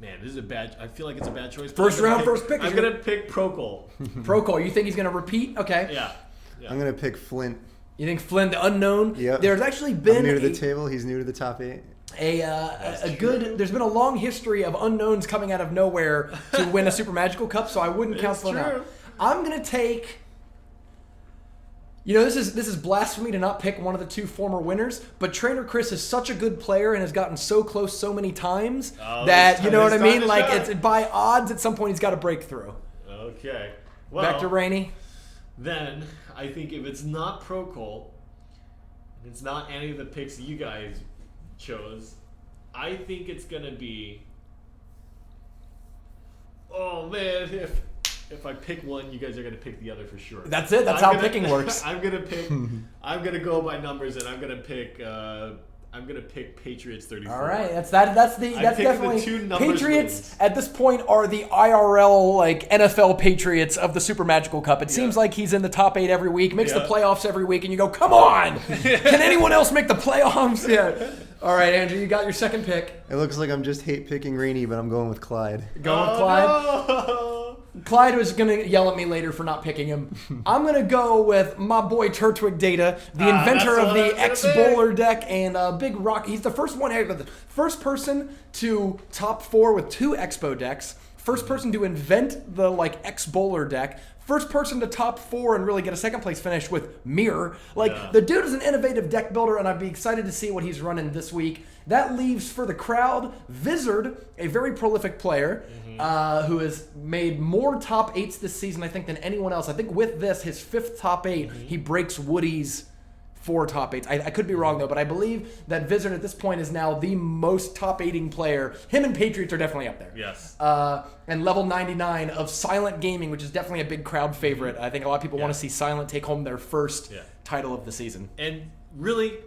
Man, this is a bad. I feel like it's a bad choice. First pick. I'm gonna pick Procol. Procol. You think he's gonna repeat? Okay. Yeah. I'm gonna pick Flint. You think Flint, the unknown? Yep. There's actually been I'm new to the table. He's new to the top 8. There's been a long history of unknowns coming out of nowhere to win a Super Magical Cup, so I wouldn't count Flint out. I'm gonna take. This is blasphemy to not pick one of the 2 former winners, but Trainer Chris is such a good player and has gotten so close so many times that, you know what I mean? Like, it's by odds at some point he's got to break through. Okay. Well, back to Rainy. Then, I think if it's not Procol, and it's not any of the picks you guys chose, I think it's going to be... Oh, man, if I pick one, you guys are gonna pick the other for sure. That's it. That's how picking works. I'm gonna go by numbers, and I'm gonna pick Patriots 34. All right, that's definitely the 2 numbers Patriots wins. at this point are the IRL like NFL Patriots of the Super Magical Cup. It seems like he's in the top 8 every week, makes the playoffs every week, and you go, come on! Can anyone else make the playoffs? Yeah. All right, Andrew, you got your second pick. It looks like I'm just hate picking Rainy, but I'm going with Clyde. Going with Clyde? No! Clyde was going to yell at me later for not picking him. I'm going to go with my boy Turtwig Data, the inventor of the X-Bowler deck and Big Rock. He's the first first person to top 4 with 2 Expo decks. First person to invent the X-Bowler deck. First person to top 4 and really get a second place finish with Mirror. The dude is an innovative deck builder, and I'd be excited to see what he's running this week. That leaves for the crowd Vizard, a very prolific player who has made more top 8s this season, I think, than anyone else. I think with this, his 5th top 8, he breaks Woody's 4 top 8s. I could be wrong, though, but I believe that Vizard at this point is now the most top 8ing player. Him and Patriots are definitely up there. Yes. And level 99 of Silent Gaming, which is definitely a big crowd favorite. I think a lot of people want to see Silent take home their first title of the season. And really,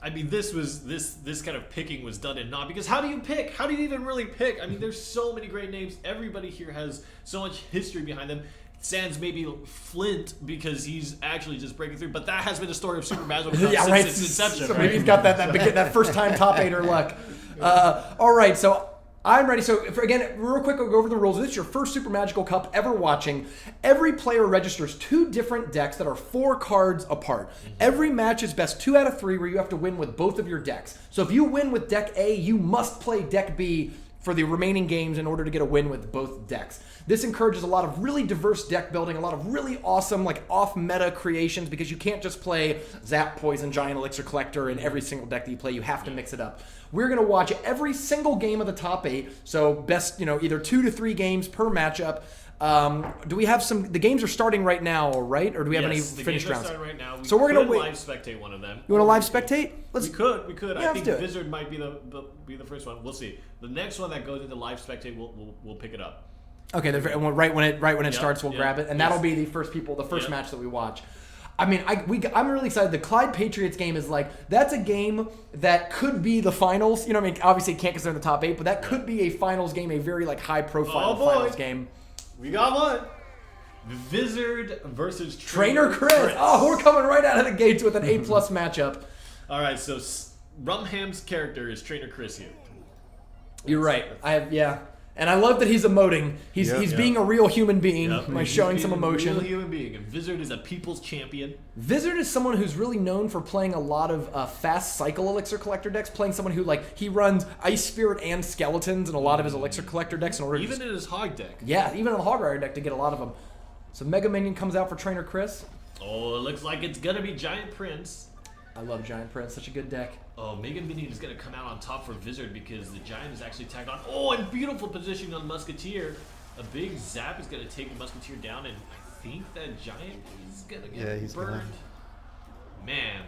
this kind of picking was done in not because how do you pick? How do you even really pick? I mean, there's so many great names. Everybody here has so much history behind them. Sans maybe Flint because he's actually just breaking through, but that has been the story of Super Magical Cup since its inception. So maybe he's got that first time top 8er luck. All right, so I'm ready. So again, real quick, I'll go over the rules. This is your first Super Magical Cup ever watching. Every player registers 2 different decks that are 4 cards apart. Every match is best 2 out of 3 where you have to win with both of your decks. So if you win with deck A, you must play deck B for the remaining games in order to get a win with both decks. This encourages a lot of really diverse deck building, a lot of really awesome off-meta creations because you can't just play Zap, Poison, Giant Elixir Collector in every single deck that you play. You have to mix it up. We're going to watch every single game of the top 8, so best, either 2 to 3 games per matchup. Do we have some? The games are starting right now, right? Or do we have any the finished games are rounds? starting right now. So we're gonna could wait. live spectate one of them. You want to live spectate? We could. Yeah, I think let's do it. Vizard might be the first one. We'll see. The next one that goes into live spectate, we'll pick it up. Okay, right when it starts, we'll grab it, and that'll be the first match that we watch. I mean, I'm really excited. The Clyde Patriots game is that's a game that could be the finals. You know what I mean? Obviously, it can't consider the top 8, but that could be a finals game, a very high profile finals game. We got one. Vizard versus Trainer Chris. Oh, we're coming right out of the gates with an A+ matchup. All right, so Rumham's character is Trainer Chris here. You're right. And I love that he's emoting. He's being a real human being by showing some emotion. A real human being. And Vizard is a people's champion. Vizard is someone who's really known for playing a lot of fast cycle elixir collector decks, playing someone who he runs Ice Spirit and Skeletons in a lot of his elixir collector decks in order in his Hog deck. Yeah, even in the Hog Rider deck to get a lot of them. So Mega Minion comes out for Trainer Chris. Oh, it looks like it's gonna be Giant Prince. I love Giant Prince, such a good deck. Oh, Mega Minion is going to come out on top for Vizard because the Giant is actually tagged on. Oh, and beautiful positioning on Musketeer. A big zap is going to take the Musketeer down, and I think that Giant is going to get burned. Man.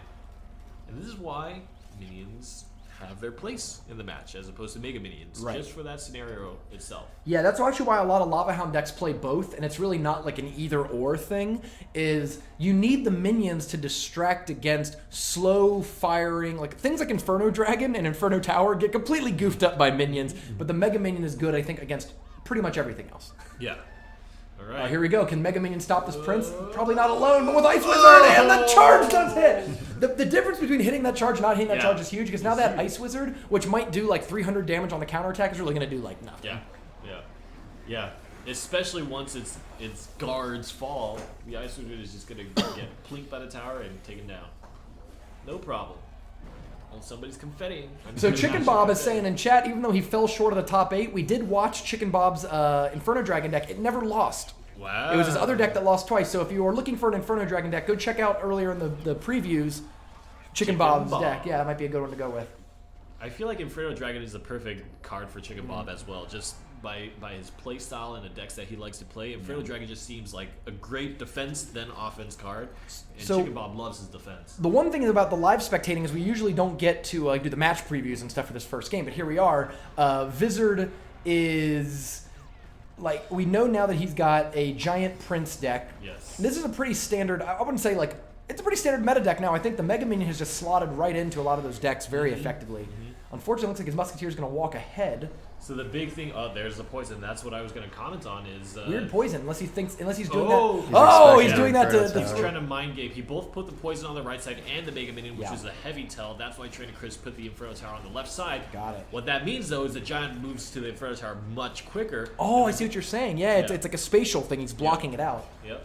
And this is why Minions have their place in the match as opposed to Mega Minions, just for that scenario itself. Yeah, that's actually why a lot of Lava Hound decks play both, and it's really not an either-or thing, is you need the minions to distract against slow firing, things like Inferno Dragon and Inferno Tower get completely goofed up by minions, but the Mega Minion is good, I think, against pretty much everything else. Yeah. All right. Here we go. Can Mega Minion stop this Prince? Probably not alone, but with Ice Wizard, and the charge does hit! The difference between hitting that charge and not hitting that charge is huge, because now that Ice Wizard, which might do 300 damage on the counterattack, is really going to do nothing. Yeah. Especially once its guards fall, the Ice Wizard is just going to get plinked by the tower and taken down. No problem. Well, somebody's confettiing. So Chicken Bob is saying in chat, even though he fell short of the top 8, we did watch Chicken Bob's Inferno Dragon deck. It never lost. Wow. It was his other deck that lost twice. So if you are looking for an Inferno Dragon deck, go check out earlier in the previews Chicken Bob's deck. Yeah, that might be a good one to go with. I feel like Inferno Dragon is the perfect card for Chicken Bob as well, just by his play style and the decks that he likes to play. Inferno Dragon just seems like a great defense then offense card, and Chicken Bob loves his defense. The one thing about the live spectating is we usually don't get to do the match previews and stuff for this first game, but here we are. Vizard is... we know now that he's got a Giant Prince deck. Yes. This is a pretty standard, I wouldn't say it's a pretty standard meta deck now. I think the Mega Minion has just slotted right into a lot of those decks very effectively. Unfortunately, it looks like his Musketeer is going to walk ahead. So the big thing, there's the poison. That's what I was going to comment on is... weird poison, unless he's doing that. He's doing that to... He's trying to mind game. He both put the poison on the right side and the Mega Minion, which is a heavy tell. That's why Trainer Chris put the Inferno Tower on the left side. Got it. What that means, though, is the Giant moves to the Inferno Tower much quicker. Oh, I see what you're saying. Yeah, it's like a spatial thing. He's blocking it out. Yep.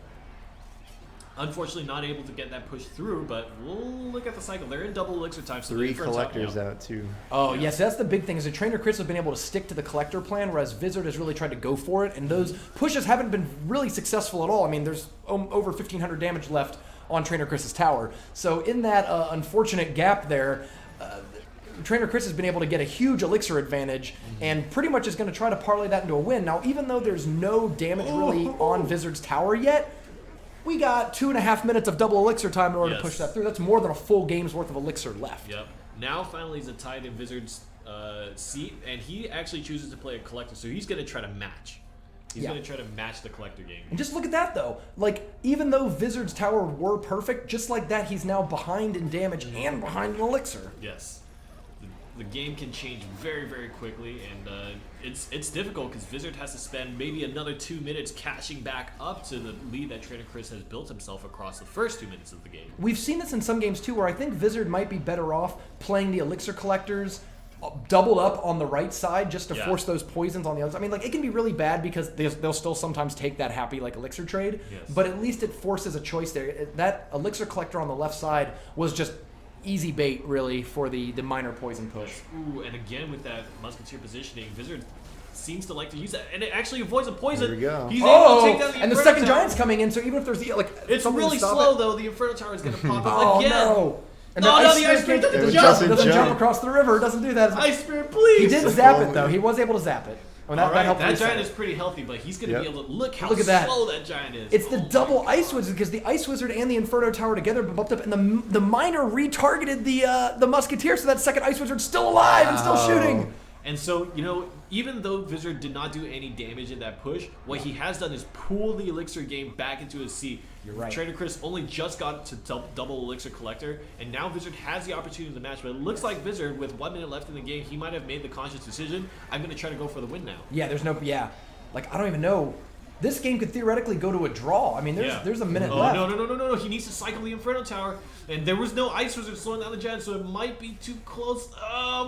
Unfortunately, not able to get that push through, but we'll look at the cycle. They're in double elixir time. So 3 collectors out, too. Oh, yes, that's the big thing, is that Trainer Chris has been able to stick to the collector plan, whereas Vizard has really tried to go for it, and those pushes haven't been really successful at all. I mean, there's over 1,500 damage left on Trainer Chris's tower. So in that unfortunate gap there, Trainer Chris has been able to get a huge elixir advantage and pretty much is going to try to parlay that into a win. Now, even though there's no damage really on Vizard's tower yet, we got 2.5 minutes of double elixir time in order to push that through. That's more than a full game's worth of elixir left. Yep. Now finally he's a tied in Vizard's seat, and he actually chooses to play a collector, so he's going to try to match. He's going to try to match the collector game. And just look at that, though. Even though Vizard's tower were perfect, just like that, he's now behind in damage and behind in elixir. Yes. The game can change very, very quickly, and it's difficult because Vizard has to spend maybe another 2 minutes catching back up to the lead that Trainer Chris has built himself across the first 2 minutes of the game. We've seen this in some games, too, where I think Vizard might be better off playing the elixir collectors doubled up on the right side just to force those poisons on the other side. I mean, it can be really bad because they'll still sometimes take that happy elixir trade, but at least it forces a choice there. That elixir collector on the left side was just easy bait, really, for the minor poison push. Ooh, and again with that Musketeer positioning, Vizard seems to like to use that, and it actually avoids a poison. There we go. He's able to take down the and the Inferno second Tower. Giant's coming in, so even if there's it's really slow though. The Inferno Tower is going to pop up again. No. And the Ice Spirit doesn't jump. Doesn't jump across the river. Doesn't do that. Ice Spirit, please. He did zap it though. He was able to zap it. Well, All right, helped that reset giant it. is pretty healthy, but he's going to be able to look how Look at that. slow that giant is. It's the Oh double my Ice God. Wizard because the Ice Wizard and the Inferno Tower together bumped up, and the Miner retargeted the Musketeer, so that second Ice Wizard's still alive and still shooting. And so, even though Vizard did not do any damage in that push, what he has done is pull the Elixir game back into his seat. You're right. Trader Chris only just got to double Elixir Collector, and now Vizard has the opportunity to match, but it looks like Vizard, with 1 minute left in the game, he might have made the conscious decision, I'm going to try to go for the win now. Yeah, like I don't even know. This game could theoretically go to a draw. I mean, there's a minute left. No. He needs to cycle the Inferno Tower, and there was no Ice Wizard slowing down the giant, so it might be too close.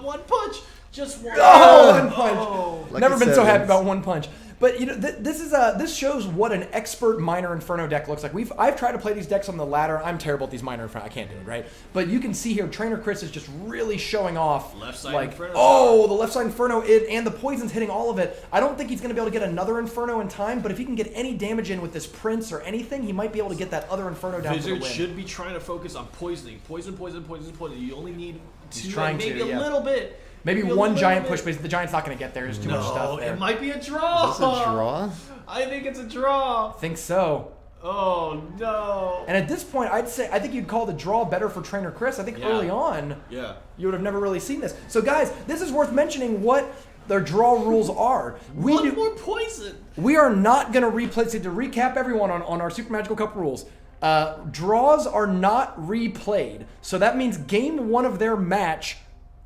One punch. Just one. Oh, one punch. Oh. Never been so happy about one punch. But this shows what an expert Miner Inferno deck looks like. I've tried to play these decks on the ladder. I'm terrible at these Miner Inferno. I can't do it, right? But you can see here, Trainer Chris is just really showing off. Left side like, Inferno. oh, the left side Inferno, and the poison's hitting all of it. I don't think he's going to be able to get another Inferno in time, but if he can get any damage in with this Prince or anything, he might be able to get that other Inferno down for the Vizard win. should be trying to focus on poisoning. Poison. You only need maybe yeah. a little bit. Maybe one giant push, but the giant's not going to get there. There's too much stuff there. It might be a draw. Is this a draw? I think it's a draw. I think so. Oh, no. And at this point, I think you'd call the draw better for Trainer Chris. I think early on, you would have never really seen this. So, guys, this is worth mentioning what their draw rules are. More poison. We are not going to replay. So to recap everyone on our Super Magical Cup rules, draws are not replayed. So that means game 1 of their match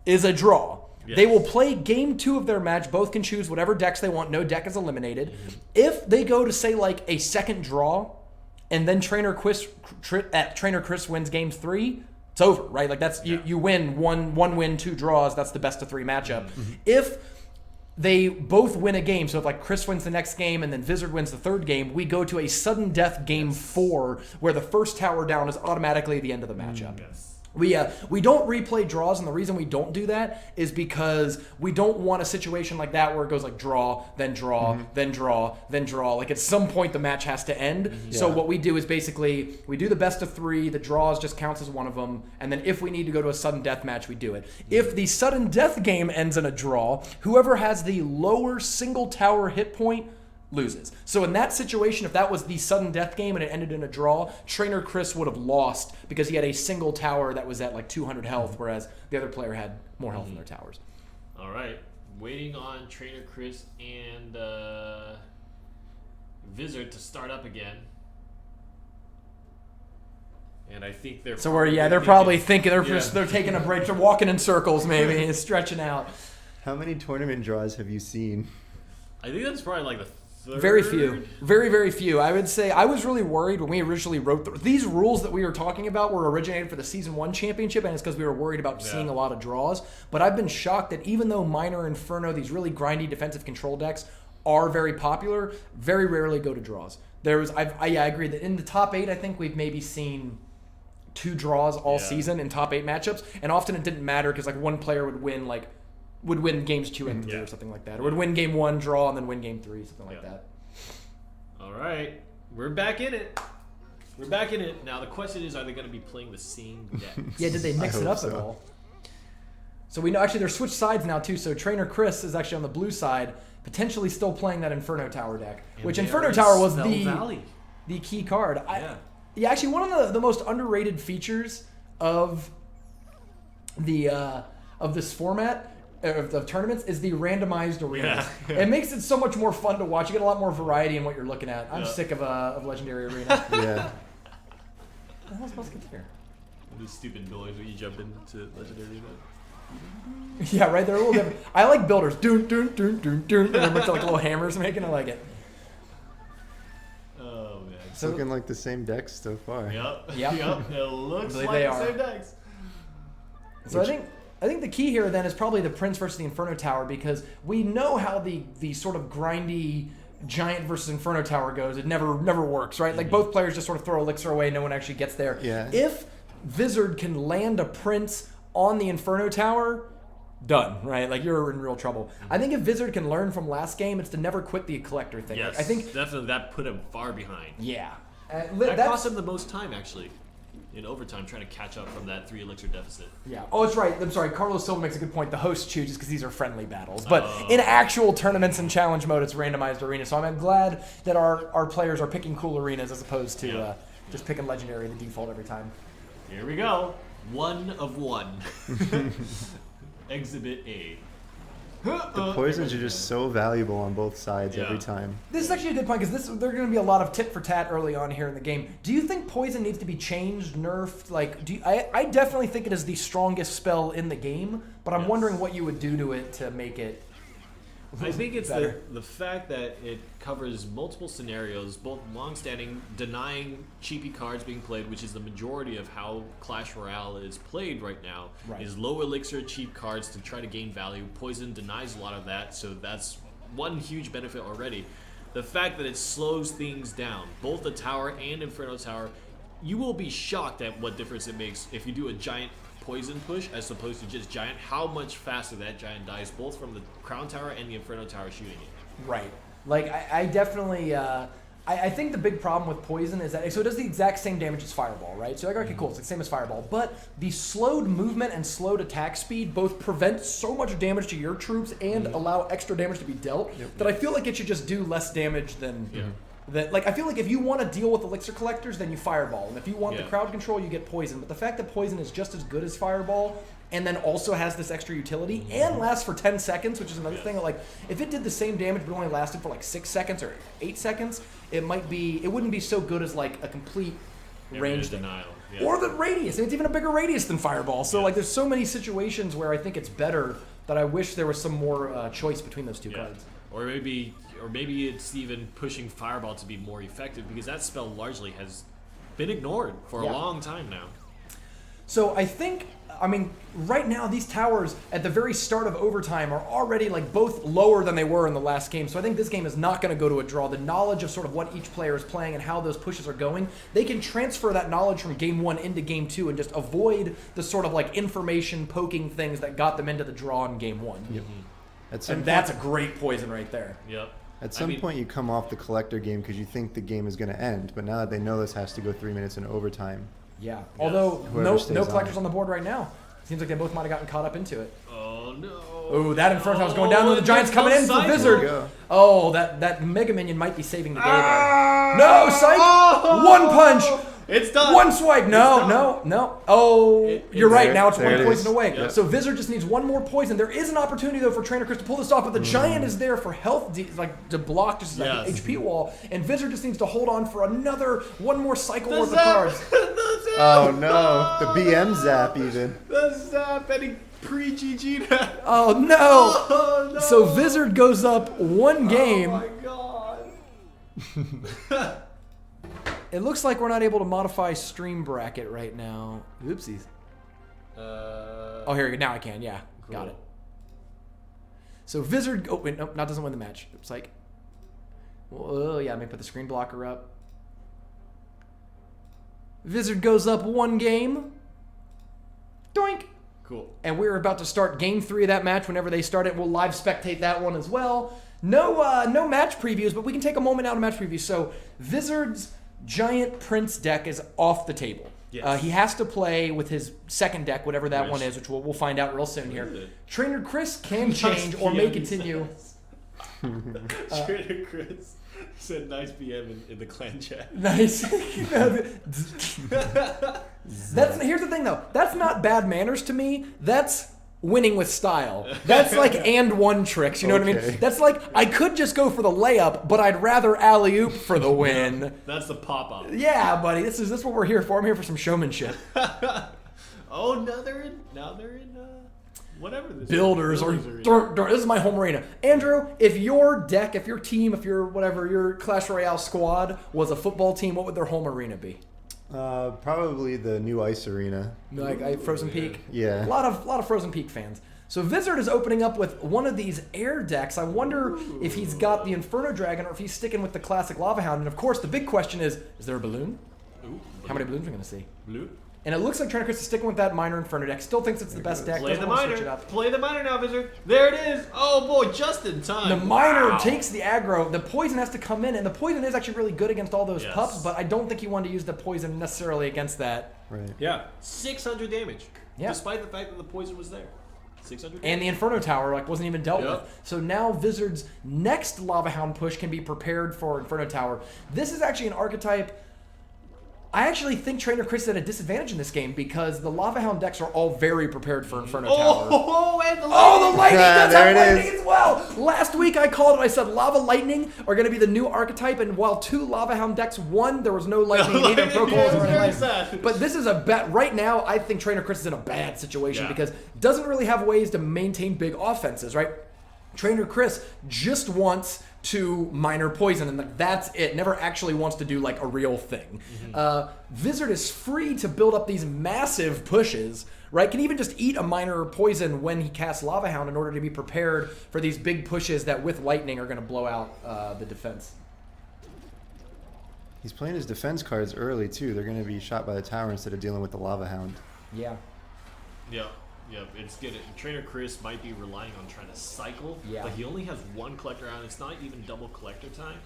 is a draw. Yes. They will play game 2 of their match. Both can choose whatever decks they want. No deck is eliminated. Mm-hmm. If they go to, say, like a second draw, and then Trainer Chris wins game 3, it's over, right? Like that's you win one win, 2 draws. That's the best of 3 matchup. Mm-hmm. If they both win a game, so if like Chris wins the next game and then Vizard wins the 3rd game, we go to a sudden death game 4, where the first tower down is automatically the end of the matchup. Yes. We don't replay draws, and the reason we don't do that is because we don't want a situation like that where it goes like draw, then draw, then draw, then draw. Like at some point the match has to end. Mm-hmm. So what we do is basically we do the best of 3. The draws just counts as one of them, and then if we need to go to a sudden death match, we do it. If the sudden death game ends in a draw, whoever has the lower single tower hit point loses. So in that situation, if that was the sudden death game and it ended in a draw, Trainer Chris would have lost because he had a single tower that was at like 200 health, whereas the other player had more health in their towers. All right. Waiting on Trainer Chris and Vizard to start up again. And I think they're they're probably thinking they're taking a break. They're walking in circles, maybe, and stretching out. How many tournament draws have you seen? I think that's probably like the 3rd. Very few. Very, very few. I would say I was really worried when we originally wrote these rules that we were talking about were originated for the Season 1 championship, and it's because we were worried about seeing a lot of draws. But I've been shocked that even though Miner Inferno, these really grindy defensive control decks, are very popular, very rarely go to draws. I agree that in the top 8, I think we've maybe seen 2 draws all season in top 8 matchups, and often it didn't matter because like one player would win games 2 and 3 or something like that. Or would win game 1, draw, and then win game 3, something like that. All right. We're back in it. Now the question is, are they going to be playing the same decks? Yeah, did they mix it up at all? So we know, actually, they're switched sides now, too. So Trainer Chris is actually on the blue side, potentially still playing that Inferno Tower deck. And which Inferno Tower was the key card. Actually, one of the most underrated features of this format of tournaments is the randomized arena. It makes it so much more fun to watch. You get a lot more variety in what you're looking at. I'm sick of Legendary Arena. Yeah. What the hell's Musketeer? This stupid noise when you jump into Legendary Arena. Yeah, right. They're a little different. I like builders. Doon, doon, doon, doon, doon. And they're like little hammers making. I like it. Oh man. It's looking like the same decks so far. Yep. It looks like the same decks. So I think the key here then is probably the Prince versus the Inferno Tower, because we know how the sort of grindy Giant versus Inferno Tower goes. It never works, right? Like both players just sort of throw Elixir away. No one actually gets there. Yeah. If Vizard can land a Prince on the Inferno Tower, done, right? Like you're in real trouble. I think if Vizard can learn from last game, it's to never quit the Collector thing. Yes, like, I think definitely that put him far behind. Yeah. That cost him the most time, actually. in overtime, trying to catch up from that 3 elixir deficit. Yeah. Oh, that's right. I'm sorry. Carlos Silva makes a good point. The host chooses because these are friendly battles. But in actual tournaments and challenge mode, it's randomized arenas. So I'm glad that our players are picking cool arenas as opposed to just picking legendary the default every time. Here we go. 1 of 1. Exhibit A. The poisons are just so valuable on both sides Yeah. every time. This is actually a good point because there are going to be a lot of tit for tat early on here in the game. Do you think poison needs to be changed, nerfed? Like, I definitely think it is the strongest spell in the game, but I'm wondering what you would do to it to make it. I think it's better. the fact that it covers multiple scenarios, both long-standing, denying cheapy cards being played, which is the majority of how Clash Royale is played right now, Right. is low elixir, cheap cards to try to gain value. Poison denies a lot of that, so that's one huge benefit already. The fact that it slows things down, both the tower and Inferno Tower, you will be shocked at what difference it makes if you do a giant poison push as opposed to just giant, how much faster that giant dies, both from the Crown Tower and the Inferno Tower shooting it. Right. Like, I definitely, I think the big problem with poison is that, so it does the exact same damage as Fireball, right? So, like, okay, cool, it's the same as Fireball, but the slowed movement and slowed attack speed both prevent so much damage to your troops and allow extra damage to be dealt that I feel like it should just do less damage than... That, like, I feel like if you want to deal with elixir collectors, then you Fireball, and if you want the crowd control, you get poison. But the fact that poison is just as good as Fireball, and then also has this extra utility, and lasts for 10 seconds, which is another thing. Like, if it did the same damage but only lasted for like 6 seconds or 8 seconds, it wouldn't be so good as like a complete range denial. Yeah. Or the radius, and it's even a bigger radius than Fireball. So like, there's so many situations where I think it's better that I wish there was some more choice between those two cards. Or maybe it's even pushing Fireball to be more effective because that spell largely has been ignored for a long time now. So I think, I mean, right now these towers at the very start of overtime are already like both lower than they were in the last game. So I think this game is not going to go to a draw. The knowledge of sort of what each player is playing and how those pushes are going, they can transfer that knowledge from game 1 into game 2 and just avoid the sort of like information poking things that got them into the draw in game 1. And that's a great poison right there. Yep. At some point, you come off the collector game because you think the game is going to end, but now that they know this has to go 3 minutes in overtime. Yeah. Although Whoever no stays collectors on the board right now. Seems like they both might have gotten caught up into it. Oh no. Oh, that Inferno was going down. The Giants coming in for Vizard. Oh, that Mega Minion might be saving the day there. No, psych! One punch! It's done. One swipe. No. Oh, you're right. Now it's one it poison is. away. Yep. So Vizard just needs one more poison. There is an opportunity though for Trainer Chris to pull this off, but the Giant is there for health, like to block just like an HP wall, and Vizard just needs to hold on for one more cycle worth of cards. Oh no, the BM zap even. The zap, and he pre-GG'd that. Oh no. Oh no. So Vizard goes up one game. Oh my god. It looks like we're not able to modify stream bracket right now. Oopsies. Oh, here we go. Now I can. Yeah, Cool. got it. So Vizard. Oh wait, nope, doesn't win the match. Oops, like. Oh yeah, let me put the screen blocker up. Vizard goes up one game. Doink. Cool. And we're about to start game 3 of that match. Whenever they start it, we'll live spectate that one as well. No match previews, but we can take a moment out of match preview. So Vizard's Giant Prince deck is off the table. Yes. He has to play with his second deck, whatever that Yes. one is, which we'll find out real soon here. Really? Trainer Chris can change or may continue. Trainer Chris said nice PM in the clan chat. Nice. Here's the thing though. That's not bad manners to me. That's winning with style. That's like and one tricks. You know what I mean? That's like I could just go for the layup, but I'd rather alley-oop for the win. That's the pop-up. Yeah, buddy. This is what we're here for. I'm here for some showmanship. Oh, now they're in whatever this Builders or this is my home arena. Andrew, if your deck, if your team, if your whatever, your Clash Royale squad was a football team, what would their home arena be? Probably the new ice arena. Like Frozen Peak? Yeah. A lot of Frozen Peak fans. So Vizard is opening up with one of these air decks. I wonder if he's got the Inferno Dragon or if he's sticking with the classic Lava Hound. And of course, the big question is there a balloon? Ooh, How many balloons are we going to see? Blue? And it looks like Trainer Chris is sticking with that Minor Inferno deck. Still thinks it's the best deck. Play Doesn't the want to switch it Minor. up. Play the Minor now, Vizard. There it is. Oh, boy, just in time. The Minor Wow. takes the aggro. The poison has to come in, and the poison is actually really good against all those Yes. pups, but I don't think he wanted to use the poison necessarily against that. Right. Yeah. 600 damage. Yeah. Despite the fact that the poison was there. 600 damage. And the Inferno Tower wasn't even dealt Yep. with. So now Vizard's next Lava Hound push can be prepared for Inferno Tower. This is actually an archetype. I actually think Trainer Chris is at a disadvantage in this game because the Lava Hound decks are all very prepared for Inferno Tower. Oh, and the Oh, the lightning! That's there how it lightning is. as well. Last week I called it. I said Lava Lightning are going to be the new archetype, and while 2 Lava Hound decks won, there was no lightning. Neither Lightning, Pro yeah, Calls it's or very anything. sad. But this is a bet right now. I think Trainer Chris is in a bad situation Yeah. because doesn't really have ways to maintain big offenses. Right? Trainer Chris just wants to minor poison, and that's it. Never actually wants to do like a real thing. Vizard is free to build up these massive pushes, right? Can even just eat a minor poison when he casts Lava Hound in order to be prepared for these big pushes that with lightning are going to blow out the defense. He's playing his defense cards early too. They're going to be shot by the tower instead of dealing with the Lava Hound. Yeah. Yeah, it's good. Trainer Chris might be relying on trying to cycle, Yeah. but he only has 1 collector out. It's not even double collector time.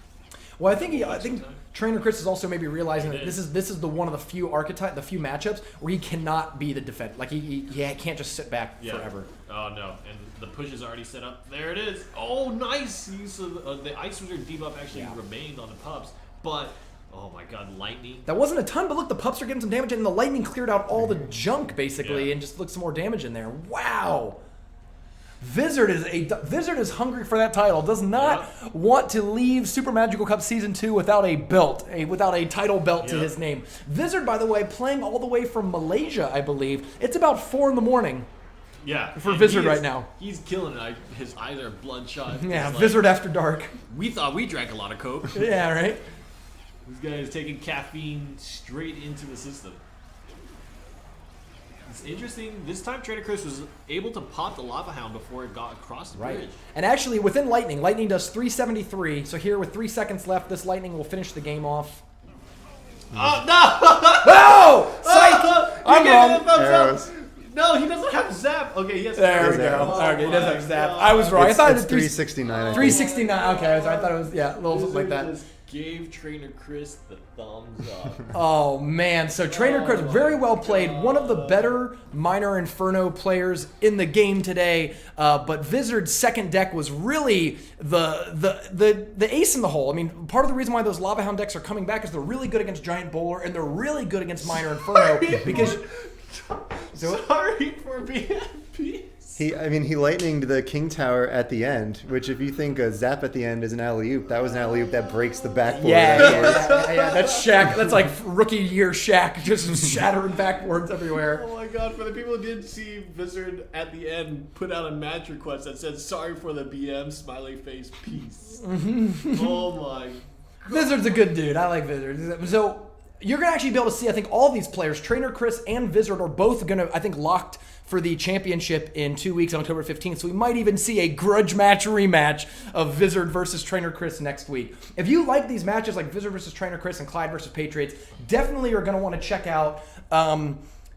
Well, I think Trainer Chris is also maybe realizing that It this is the one of the few matchups where he cannot be the defense. Like he can't just sit back forever. Oh no, and the push is already set up. There it is. Oh, nice use of the Ice Wizard debuff actually remained on the pups, but oh my God, lightning. That wasn't a ton, but look, the pups are getting some damage, and the lightning cleared out all the junk basically, and just looked some more damage in there. Wow. Vizard is hungry for that title. Does not want to leave Super Magical Cup Season 2 without a belt, without a title belt to his name. Vizard, by the way, playing all the way from Malaysia, I believe. It's about 4 in the morning. Yeah, for and Vizard right now. He's killing it. His eyes are bloodshot. Yeah, He's Vizard after dark. We thought we drank a lot of Coke. Yeah, right? This guy is taking caffeine straight into the system. It's interesting. This time Trainer Chris was able to pop the Lava Hound before it got across the bridge. And actually, within Lightning does 373. So here, with 3 seconds left, this Lightning will finish the game off. Oh, no! Oh! Psych! I'm wrong. Arrows. No, he doesn't have Zap. Okay, he has There we Zap. go. Oh Okay, he does have my Zap. God. I was wrong. I thought it It's was 369. I think. 369. Okay, so I thought it was, a little something like that. Just gave Trainer Chris the thumbs up. Oh, man. So Trainer Chris, very well played. One of the better Minor Inferno players in the game today. But Vizard's second deck was really the ace in the hole. I mean, part of the reason why those Lava Hound decks are coming back is they're really good against Giant Bowler, and they're really good against Minor Inferno. because Sorry for being peace. He lightninged the King Tower at the end, which if you think a zap at the end is an alley-oop, that was an alley-oop that breaks the backboard. Yeah, that's Shaq. That's like rookie year Shaq, just shattering backboards everywhere. Oh my God, for the people who didn't see Vizard at the end put out a match request that said, sorry for the BM, smiley face, peace. Oh my God. Vizard's a good dude. I like Vizard. So you're going to actually be able to see, I think, all these players, Trainer Chris and Vizard, are both going to, I think, locked for the championship in 2 weeks on October 15th. So we might even see a grudge match rematch of Vizard versus Trainer Chris next week. If you like these matches like Vizard versus Trainer Chris and Clyde versus Patriots, definitely are going to want to check out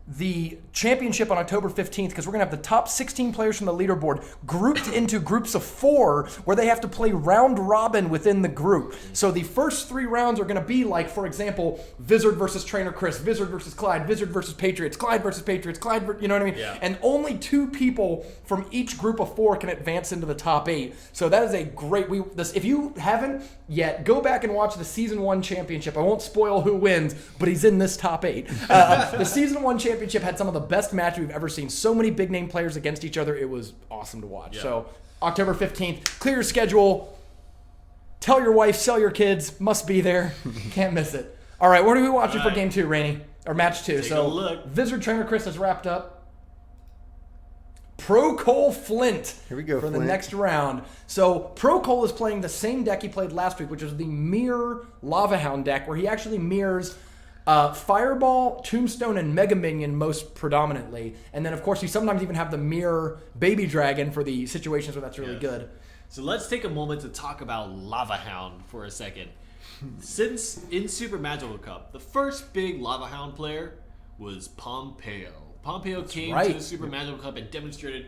the championship on October 15th, because we're going to have the top 16 players from the leaderboard grouped into groups of 4 where they have to play round robin within the group. So the first 3 rounds are going to be like, for example, Vizard versus Trainer Chris, Vizard versus Clyde, Vizard versus Patriots, Clyde versus Patriots, you know what I mean? Yeah. And only 2 people from each group of 4 can advance into the top 8. So that is a great, if you haven't yet, go back and watch the Season 1 championship. I won't spoil who wins, but he's in this top 8. The Season 1 championship had some of the best matches we've ever seen. So many big name players against each other. It was awesome to watch. Yeah. So October 15th, clear your schedule. Tell your wife, sell your kids. Must be there. Can't miss it. All right, what are we watching for game 2, Rainey? Or match 2. Take a look. Vizard Trainer Chris has wrapped up. Pro Cole Flint. Here we go, for the Flint. next round. So Pro Cole is playing the same deck he played last week, which is the Mirror Lava Hound deck, where he actually mirrors Fireball, Tombstone, and Mega Minion most predominantly. And then, of course, you sometimes even have the Mirror Baby Dragon for the situations where that's really good. So let's take a moment to talk about Lava Hound for a second. Since in Super Magical Cup, the first big Lava Hound player was Pompeo. Pompeo came right. to the Super Magical Cup and demonstrated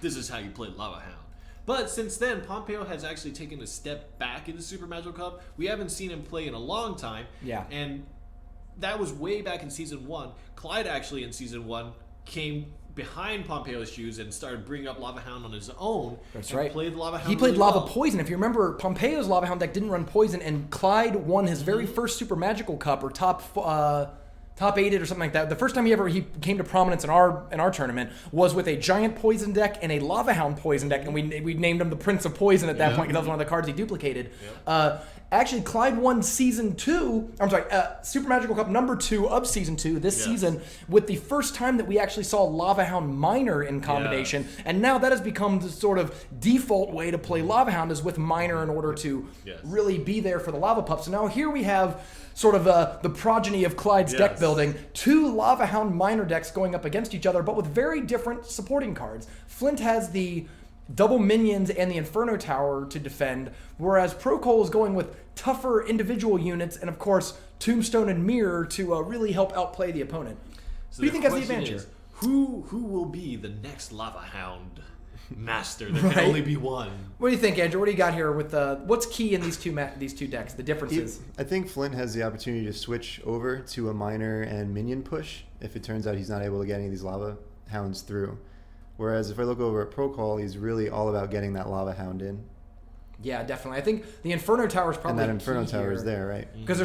this is how you play Lava Hound. But since then, Pompeo has actually taken a step back in the Super Magical Cup. We haven't seen him play in a long time. Yeah. And that was way back in Season 1. Clyde actually in Season 1 came behind Pompeo's shoes and started bringing up Lava Hound on his own. That's and right. Played Lava Hound He played really Lava well. Poison. If you remember, Pompeo's Lava Hound deck didn't run Poison, and Clyde won his very first Super Magical Cup or top 8'd or something like that. The first time he came to prominence in our tournament was with a giant Poison deck and a Lava Hound Poison deck, and we named him the Prince of Poison at that point because that was one of the cards he duplicated. Actually, Clyde won Super Magical Cup number 2 of Season 2 this season with the first time that we actually saw Lava Hound Minor in combination. And now that has become the sort of default way to play Lava Hound is with Minor in order to really be there for the Lava Pup. So now here we have sort of the progeny of Clyde's deck building. 2 Lava Hound Minor decks going up against each other, but with very different supporting cards. Flint has the double minions and the Inferno Tower to defend, whereas Procol is going with tougher individual units and, of course, Tombstone and Mirror to really help outplay the opponent. So Who do you think has the question advantage is, here? Who will be the next Lava Hound master? There can only be one. What do you think, Andrew? What do you got here with what's key in these two decks? The differences. I think Flint has the opportunity to switch over to a minor and minion push if it turns out he's not able to get any of these Lava Hounds through. Whereas if I look over at Procol, he's really all about getting that Lava Hound in. Yeah, definitely. I think the Inferno Tower is probably and that Inferno key Tower here. is there, right? Because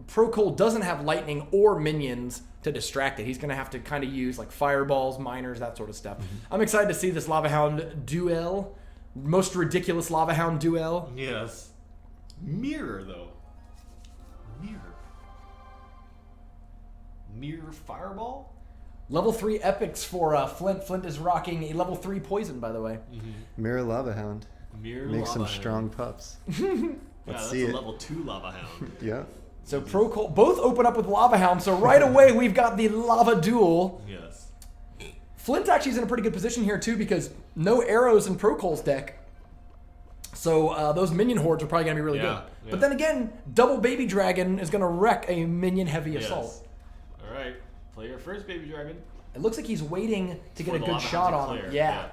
Procol doesn't have lightning or minions to distract it. He's going to have to kind of use like fireballs, miners, that sort of stuff. I'm excited to see this Lava Hound duel. Most ridiculous Lava Hound duel. Yes. Mirror, though. Mirror Fireball? Level 3 epics for Flint. Flint is rocking a level 3 poison, by the way. Mirror Lava Hound. Mirror Makes some Lava Hound. strong pups. Yeah, Let's that's see a it. level 2 Lava Hound. Yeah. So Procol both open up with Lava Hound. So right away we've got the Lava duel. Yes. Flint actually is in a pretty good position here too because no arrows in Procol's deck. So those minion hordes are probably going to be really good. Yeah. But then again, double Baby Dragon is going to wreck a minion heavy assault. All right. Play your first Baby Dragon. It looks like he's waiting to get For a the good Lava shot Hound to on him. clear. Yeah.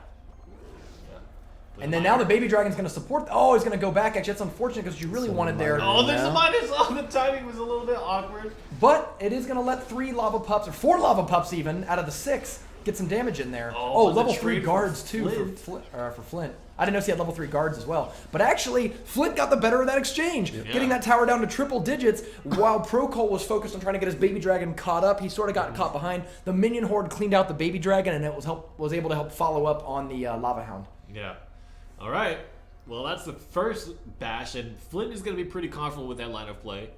With And then minor. now the Baby Dragon's going to support. Oh, he's going to go back. Actually, that's unfortunate because you really So wanted there. minor. Oh, there's Now? a minus. Oh, the timing was a little bit awkward. But it is going to let 3 Lava Pups, or 4 Lava Pups even, out of the 6, get some damage in there. Oh, but the level 3 trade for guards too for Flint. I didn't know he had level 3 guards as well. But actually, Flint got the better of that exchange, getting that tower down to triple digits, while Procol was focused on trying to get his Baby Dragon caught up. He sort of got caught behind. The minion horde cleaned out the Baby Dragon, and it was able to help follow up on the Lava Hound. Yeah. All right. Well, that's the first bash, and Flint is going to be pretty confident with that line of play.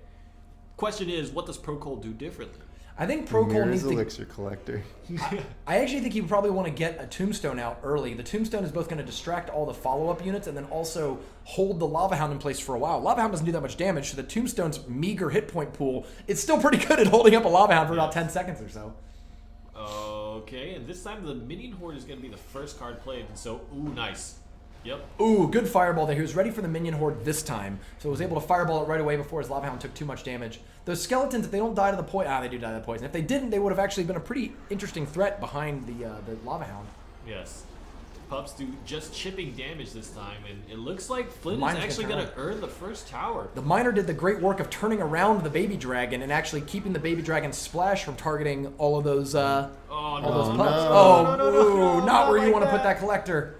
Question is, what does Procol do differently? I think Procol Mirror's needs to. Elixir Collector. I actually think he would probably want to get a Tombstone out early. The Tombstone is both going to distract all the follow-up units and then also hold the Lava Hound in place for a while. Lava Hound doesn't do that much damage, so the Tombstone's meager hit point pool is still pretty good at holding up a Lava Hound for about 10 seconds or so. Okay, and this time the Minion Horde is going to be the first card played, and so, ooh, nice. Yep. Ooh, good fireball there. He was ready for the Minion Horde this time, so was able to fireball it right away before his Lava Hound took too much damage. Those skeletons, if they don't die to the poison, they do die to the poison. If they didn't, they would have actually been a pretty interesting threat behind the Lava Hound. Yes. Pups do just chipping damage this time, and it looks like Flint is Miner's actually gonna going to earn the first tower. The Miner did the great work of turning around the Baby Dragon and actually keeping the Baby Dragon splash from targeting all of those Oh, all no. those no. pups. No, Oh, no, no, ooh, no, not not where you like want to put that. that collector.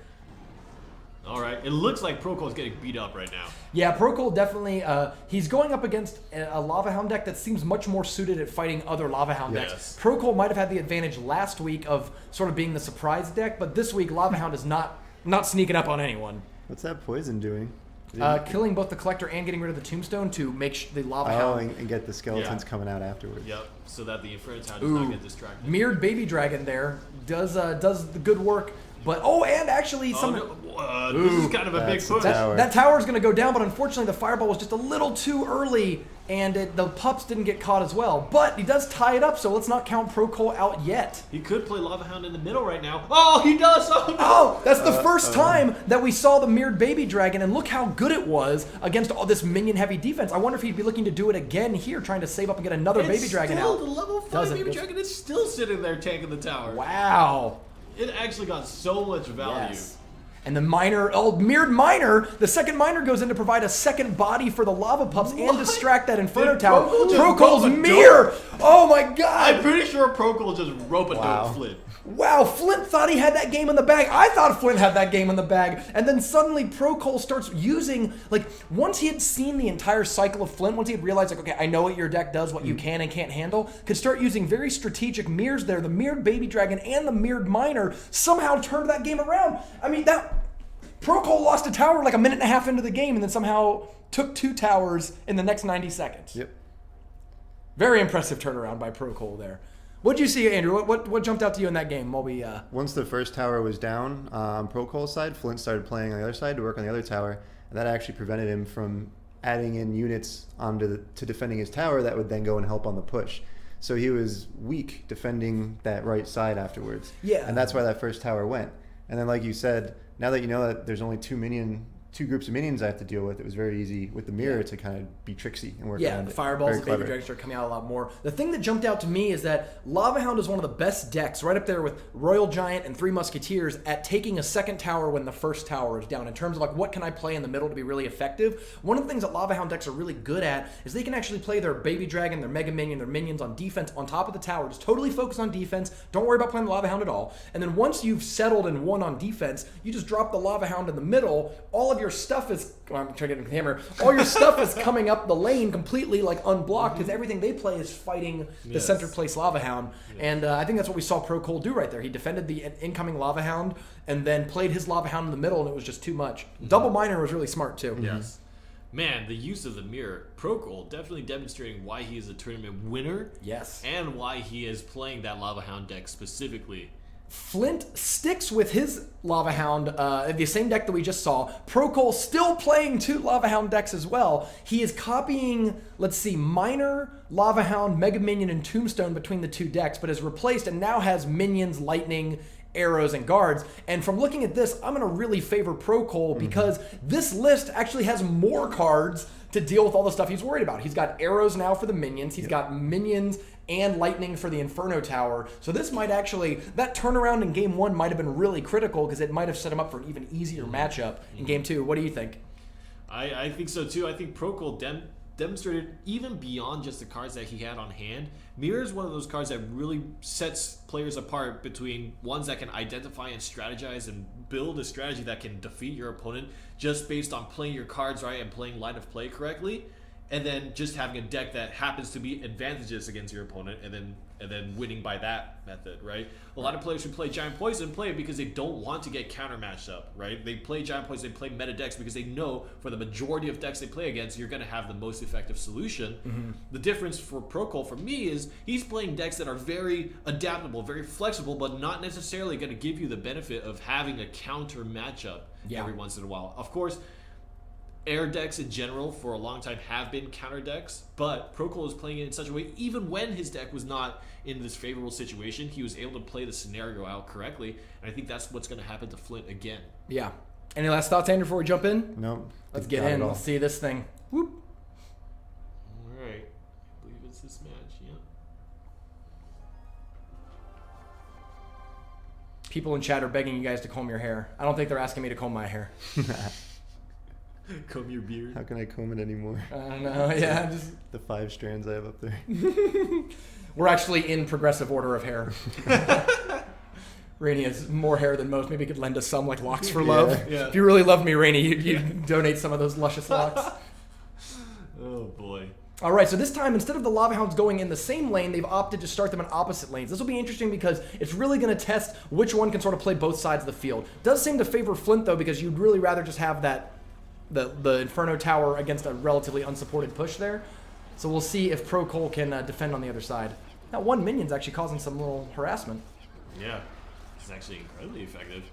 All right. It looks like Procol's getting beat up right now. Yeah, Procol definitely, he's going up against a Lava Hound deck that seems much more suited at fighting other Lava Hound decks. Yes. Procol might have had the advantage last week of sort of being the surprise deck, but this week Lava Hound is not sneaking up on anyone. What's that poison doing? Killing both the collector and getting rid of the Tombstone to make the Lava Oh, Hound. and get the skeletons Yeah. coming out afterwards. Yep. So that the Inferno Tower does Ooh, not get distracted. mirrored Baby Dragon there does the good work But, oh, and actually Oh, some... no. This is kind of a big That's the push. tower. That tower is going to go down, but unfortunately the fireball was just a little too early, and the pups didn't get caught as well. But he does tie it up, so let's not count Procol out yet. He could play Lava Hound in the middle right now. Oh, he does! Oh, no. Oh, that's the first time that we saw the mirrored baby dragon, and look how good it was against all this minion-heavy defense. I wonder if he'd be looking to do it again here, trying to save up and get another baby dragon out. The level 5 Doesn't. baby dragon is still sitting there tanking the tower. Wow. It actually got so much value. Yes. And the miner, mirrored miner, the second miner goes in to provide a second body for the lava pups and distract that Inferno Did tower. Procol just Procol's rope a mirror! Oh my god! I'm pretty sure Procol just rope a dope Flint. Wow, Flint thought he had that game in the bag. I thought Flint had that game in the bag. And then suddenly Procol starts using, like, once he had seen the entire cycle of Flint, once he had realized, like, okay, I know what your deck does, what you can and can't handle, could start using very strategic mirrors there. The mirrored baby dragon and the mirrored miner somehow turned that game around. I mean, Procol lost a tower like a minute and a half into the game and then somehow took 2 towers in the next 90 seconds. Yep. Very impressive turnaround by Procol there. What'd you see, Andrew? What jumped out to you in that game? While we Once the first tower was down on Procol's side, Flint started playing on the other side to work on the other tower, and that actually prevented him from adding in units to defending his tower that would then go and help on the push. So he was weak defending that right side afterwards. Yeah. And that's why that first tower went. And then, like you said, now that you know that there's only two groups of minions I have to deal with, it was very easy with the mirror to kind of be tricksy and work around the it. fireballs Very and baby clever. dragons start coming out a lot more. The thing that jumped out to me is that Lava Hound is one of the best decks, right up there with Royal Giant and Three Musketeers, at taking a second tower when the first tower is down. In terms of like what can I play in the middle to be really effective, one of the things that Lava Hound decks are really good at is they can actually play their baby dragon, their mega minion, their minions on defense on top of the tower. Just totally focus on defense. Don't worry about playing the Lava Hound at all. And then once you've settled and won on defense, you just drop the Lava Hound in the middle. All of your stuff is I'm trying to get the hammer. All your stuff is coming up the lane completely like unblocked because everything they play is fighting the center place Lava Hound. And I think that's what we saw Procol do right there. He defended the incoming Lava Hound and then played his Lava Hound in the middle, and it was just too much. Double Miner was really smart too. Yes. Man, the use of the mirror, Procol definitely demonstrating why he is a tournament winner. Yes. And why he is playing that Lava Hound deck specifically. Flint sticks with his Lava Hound, the same deck that we just saw. Procol still playing 2 Lava Hound decks as well. He is copying, let's see, Miner, Lava Hound, Mega Minion, and Tombstone between the 2 decks, but has replaced and now has Minions, Lightning, arrows, and guards. And from looking at this, I'm going to really favor Procol because this list actually has more cards to deal with all the stuff he's worried about. He's got arrows now for the minions. He's got minions and lightning for the Inferno Tower. So this might actually, that turnaround in Game 1 might have been really critical because it might have set him up for an even easier matchup in Game 2. What do you think? I think so too. I think Procol demonstrated even beyond just the cards that he had on hand. Mirror is one of those cards that really sets players apart between ones that can identify and strategize and build a strategy that can defeat your opponent just based on playing your cards right and playing line of play correctly, and then just having a deck that happens to be advantageous against your opponent and then winning by that method, right? A lot of players who play Giant Poison play it because they don't want to get counter matched up, right? They play Giant Poison, they play meta decks because they know for the majority of decks they play against, you're going to have the most effective solution. The difference for Procol for me is he's playing decks that are very adaptable, very flexible, but not necessarily going to give you the benefit of having a counter matchup every once in a while. Of course, air decks in general for a long time have been counter decks, but Procol is playing it in such a way, even when his deck was not in this favorable situation, he was able to play the scenario out correctly, and I think that's what's going to happen to Flint again. Yeah. Any last thoughts, Andrew, before we jump in? Nope. Let's get in. Let's see this thing. Whoop. All right. I believe it's this match, yeah. People in chat are begging you guys to comb your hair. I don't think they're asking me to comb my hair. Comb your beard. How can I comb it anymore? I don't know. Yeah, just... The 5 strands I have up there. We're actually in progressive order of hair. Rainey has more hair than most. Maybe you could lend us some, like locks for love. Yeah. If you really love me, Rainey, you donate some of those luscious locks. Oh boy. All right, so this time, instead of the Lava Hounds going in the same lane, they've opted to start them in opposite lanes. This will be interesting because it's really going to test which one can sort of play both sides of the field. Does seem to favor Flint, though, because you'd really rather just have that the Inferno Tower against a relatively unsupported push there. So we'll see if Procol can defend on the other side. That one minion's actually causing some little harassment. Yeah. is actually incredibly effective.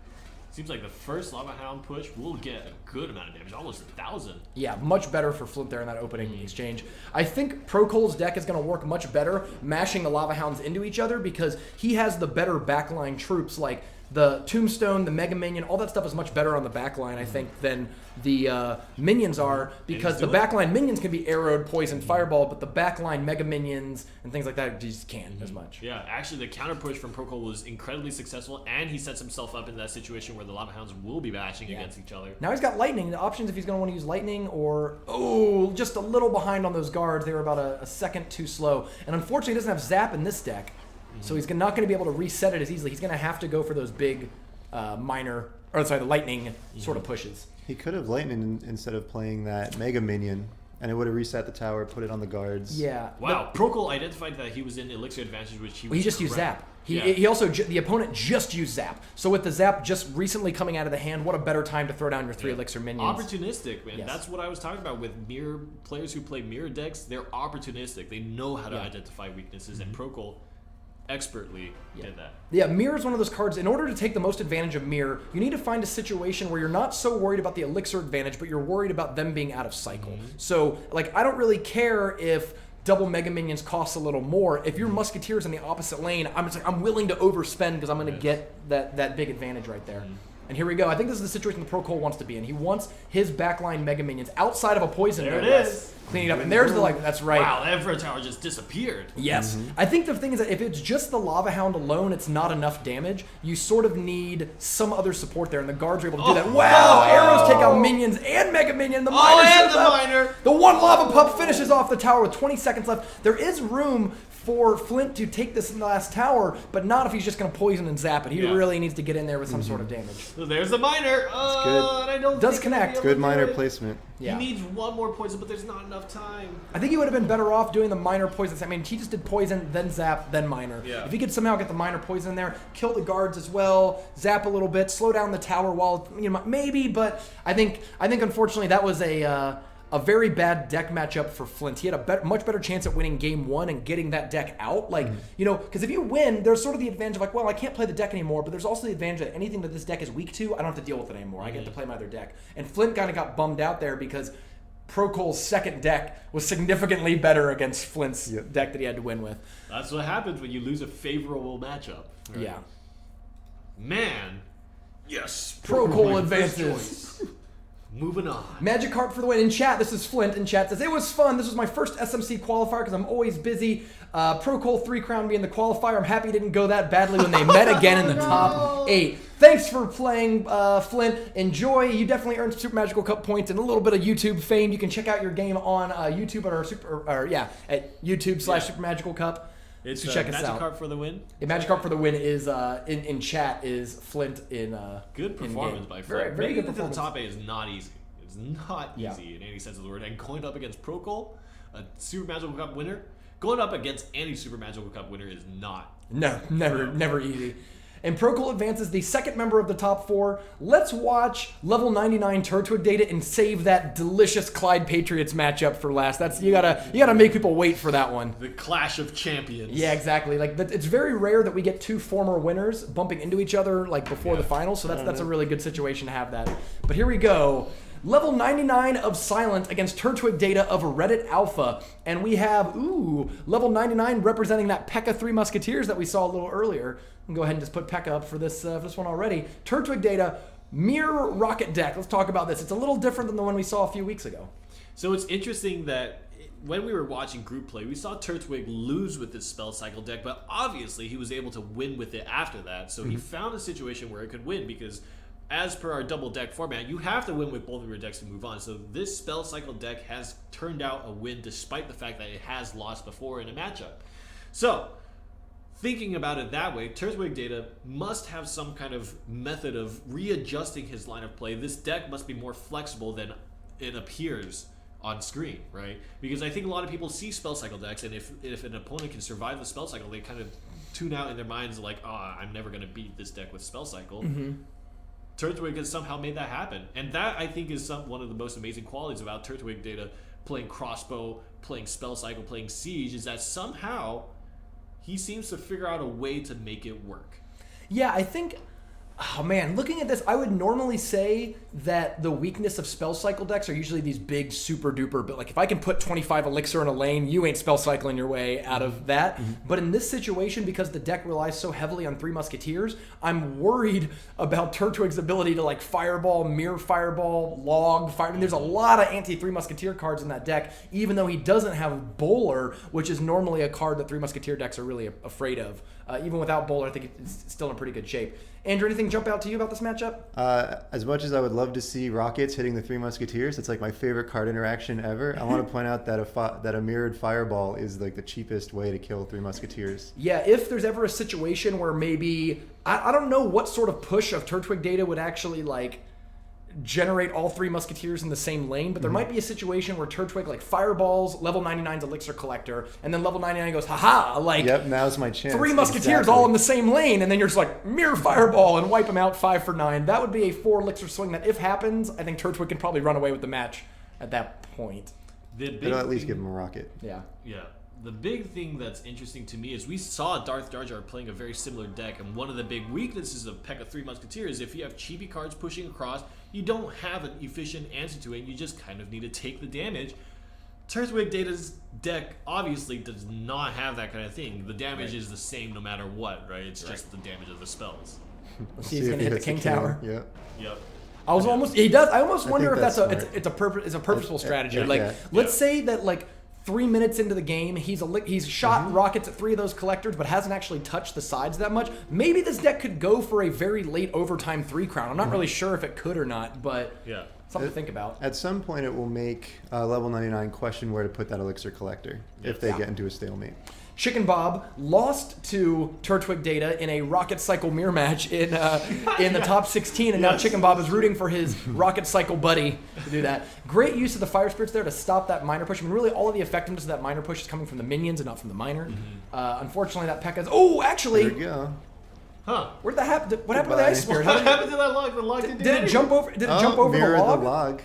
Seems like the first Lava Hound push will get a good amount of damage, almost 1,000. Yeah, much better for Flint there in that opening exchange. I think Procol's deck is going to work much better mashing the Lava Hounds into each other because he has the better backline troops like the Tombstone, the Mega Minion, all that stuff is much better on the backline, I think, than the minions are because the backline minions can be arrowed, poisoned, fireball, but the backline Mega Minions and things like that just can't as much. Yeah, actually the counter push from Procol was incredibly successful, and he sets himself up in that situation where the Lava Hounds will be bashing against each other. Now he's got Lightning. The options if he's going to want to use Lightning or, just a little behind on those guards. They were about a second too slow. And unfortunately he doesn't have Zap in this deck. So he's not going to be able to reset it as easily. He's going to have to go for those big the lightning sort of pushes. He could have lightning instead of playing that Mega Minion, and it would have reset the tower, put it on the guards. Yeah. Wow, Procol identified that he was in Elixir Advantage, which he just used Zap. He also, the opponent just used Zap. So with the Zap just recently coming out of the hand, what a better time to throw down your 3 Elixir minions. Opportunistic, man. Yes. That's what I was talking about with mirror players who play mirror decks. They're opportunistic. They know how to identify weaknesses, and Procol expertly did that. Yeah, Mirror is one of those cards. In order to take the most advantage of Mirror, you need to find a situation where you're not so worried about the Elixir advantage, but you're worried about them being out of cycle. So, like, I don't really care if double Mega Minions costs a little more. If your Musketeer's in the opposite lane, I'm willing to overspend because I'm going to get that big advantage right there. And here we go. I think this is the situation the Procol wants to be in. He wants his backline Mega Minions outside of a poison. There it is. Cleaning up. And there's the, that's right. Wow, the Emperor Tower just disappeared. Yes. I think the thing is that if it's just the Lava Hound alone, it's not enough damage. You sort of need some other support there, and the guards are able to do that. Wow! Arrows take out minions and Mega Minion. The miner shows up. The one Lava Pup finishes off the tower with 20 seconds left. There is room for Flint to take this in the last tower, but not if he's just going to poison and zap it. He really needs to get in there with some sort of damage. So there's the miner. Good. And I don't Does connect. Good miner placement. Yeah. He needs one more poison, but there's not enough time. I think he would have been better off doing the minor poison. I mean, he just did poison, then zap, then minor. Yeah. If he could somehow get the minor poison in there, kill the guards as well, zap a little bit, slow down the tower while, maybe, but I think unfortunately that was a very bad deck matchup for Flint. He had a much better chance at winning game 1 and getting that deck out. Like, because if you win, there's sort of the advantage of like, well, I can't play the deck anymore, but there's also the advantage that anything that this deck is weak to, I don't have to deal with it anymore. I get to play my other deck. And Flint kind of got bummed out there because Procol's second deck was significantly better against Flint's deck that he had to win with. That's what happens when you lose a favorable matchup. Right? Yeah. Man. Yes. Procol advances. Moving on. Magikarp for the win. In chat, this is Flint. In chat says, it was fun. This was my first SMC qualifier because I'm always busy. Procol 3-crowned me in the qualifier. I'm happy it didn't go that badly when they met again in the top 8. Thanks for playing, Flint. Enjoy. You definitely earned Super Magical Cup points and a little bit of YouTube fame. You can check out your game on YouTube at YouTube/Super Magical Cup. It's so check us out. Magikarp for the win. Magikarp for the win is in chat is Flint in good performance by Flint. Very good performance. performance. The top 8 is not easy. It's not easy in any sense of the word. And going up against Procol, a Super Magical Cup winner, going up against any Super Magical Cup winner is not. No, never easy. And Procol advances the second member of the top 4. Let's watch level 99 Turtwig data and save that delicious Clyde Patriots matchup for last. That's you gotta make people wait for that one. The Clash of Champions. Yeah, exactly. Like it's very rare that we get 2 former winners bumping into each other like before the finals. So that's a really good situation to have that. But here we go. Level 99 of Silent against Turtwig data of Reddit Alpha. And we have, level 99 representing that P.E.K.K.A. 3 Musketeers that we saw a little earlier. I'll go ahead and just put P.E.K.K.A. up for this one already. Turtwig data, Mirror Rocket deck. Let's talk about this. It's a little different than the one we saw a few weeks ago. So it's interesting that when we were watching group play, we saw Turtwig lose with this spell cycle deck, but obviously he was able to win with it after that. So he found a situation where it could win because as per our double deck format, you have to win with both of your decks to move on. So this spell cycle deck has turned out a win despite the fact that it has lost before in a matchup. So thinking about it that way, Turtwig data must have some kind of method of readjusting his line of play. This deck must be more flexible than it appears on screen, right? Because I think a lot of people see spell cycle decks, and if an opponent can survive the spell cycle, they kind of tune out in their minds like, I'm never going to beat this deck with spell cycle. Turtwig has somehow made that happen. And that, I think, is one of the most amazing qualities about Turtwig data playing crossbow, playing spell cycle, playing siege, is that somehow he seems to figure out a way to make it work. Yeah, I think. Oh man, looking at this, I would normally say that the weakness of spell cycle decks are usually these big super duper, but like if I can put 25 elixir in a lane, you ain't spell cycling your way out of that. But in this situation, because the deck relies so heavily on Three Musketeers, I'm worried about Turtwig's ability to like Fireball, Mirror Fireball, Log, Fire. I mean, there's a lot of anti-Three Musketeer cards in that deck, even though he doesn't have Bowler, which is normally a card that Three Musketeer decks are really afraid of. Even without Bowler, I think it's still in pretty good shape. Andrew, anything jump out to you about this matchup? As much as I would love to see Rockets hitting the Three Musketeers, it's like my favorite card interaction ever. I want to point out that a mirrored Fireball is like the cheapest way to kill Three Musketeers. Yeah, if there's ever a situation where maybe I don't know what sort of push of Turtwig data would actually like generate all Three Musketeers in the same lane, but there might be a situation where Turtwig like fireballs level 99's Elixir Collector, and then level 99 goes, haha, like Yep, now's my chance. Three Musketeers all in the same lane, and then you're just like mirror Fireball and wipe them out 5 for 9. That would be a 4 Elixir swing that if happens, I think Turtwig can probably run away with the match at that point. It'll at least give him a rocket. Yeah. Yeah. The big thing that's interesting to me is we saw Darth Jar Jar playing a very similar deck, and one of the big weaknesses of P.E.K.K.A. Three Musketeers, if you have chibi cards pushing across, you don't have an efficient answer to it, you just kind of need to take the damage. Turtwig Data's deck obviously does not have that kind of thing. The damage is the same no matter what, right? It's just the damage of the spells. Let's see if he's gonna hit the King Tower. Yep. Yep. I was almost. He does. I almost wonder if that's it's a purposeful strategy. yeah, Like, yeah. let's say that like 3 minutes into the game, he's shot rockets at 3 of those collectors, but hasn't actually touched the sides that much. Maybe this deck could go for a very late overtime 3 crown. I'm not really sure if it could or not, but Yeah. something to think about. At some point, it will make level 99 question where to put that Elixir Collector if they get into a stalemate. Chicken Bob lost to Turtwig Data in a Rocket Cycle mirror match in the top 16, and now Chicken Bob is rooting for his Rocket Cycle buddy to do that. Great use of the Fire Spirits there to stop that minor push. I mean, really, all of the effectiveness of that minor push is coming from the minions and not from the minor. Unfortunately, that P.E.K.K.A.'s... Oh, actually... There you go. Huh. Where'd that happen? What happened to the Ice Spirit? What happened to that log? The log didn't do Did it anything. jump over? Did it jump over the mirror log? the log.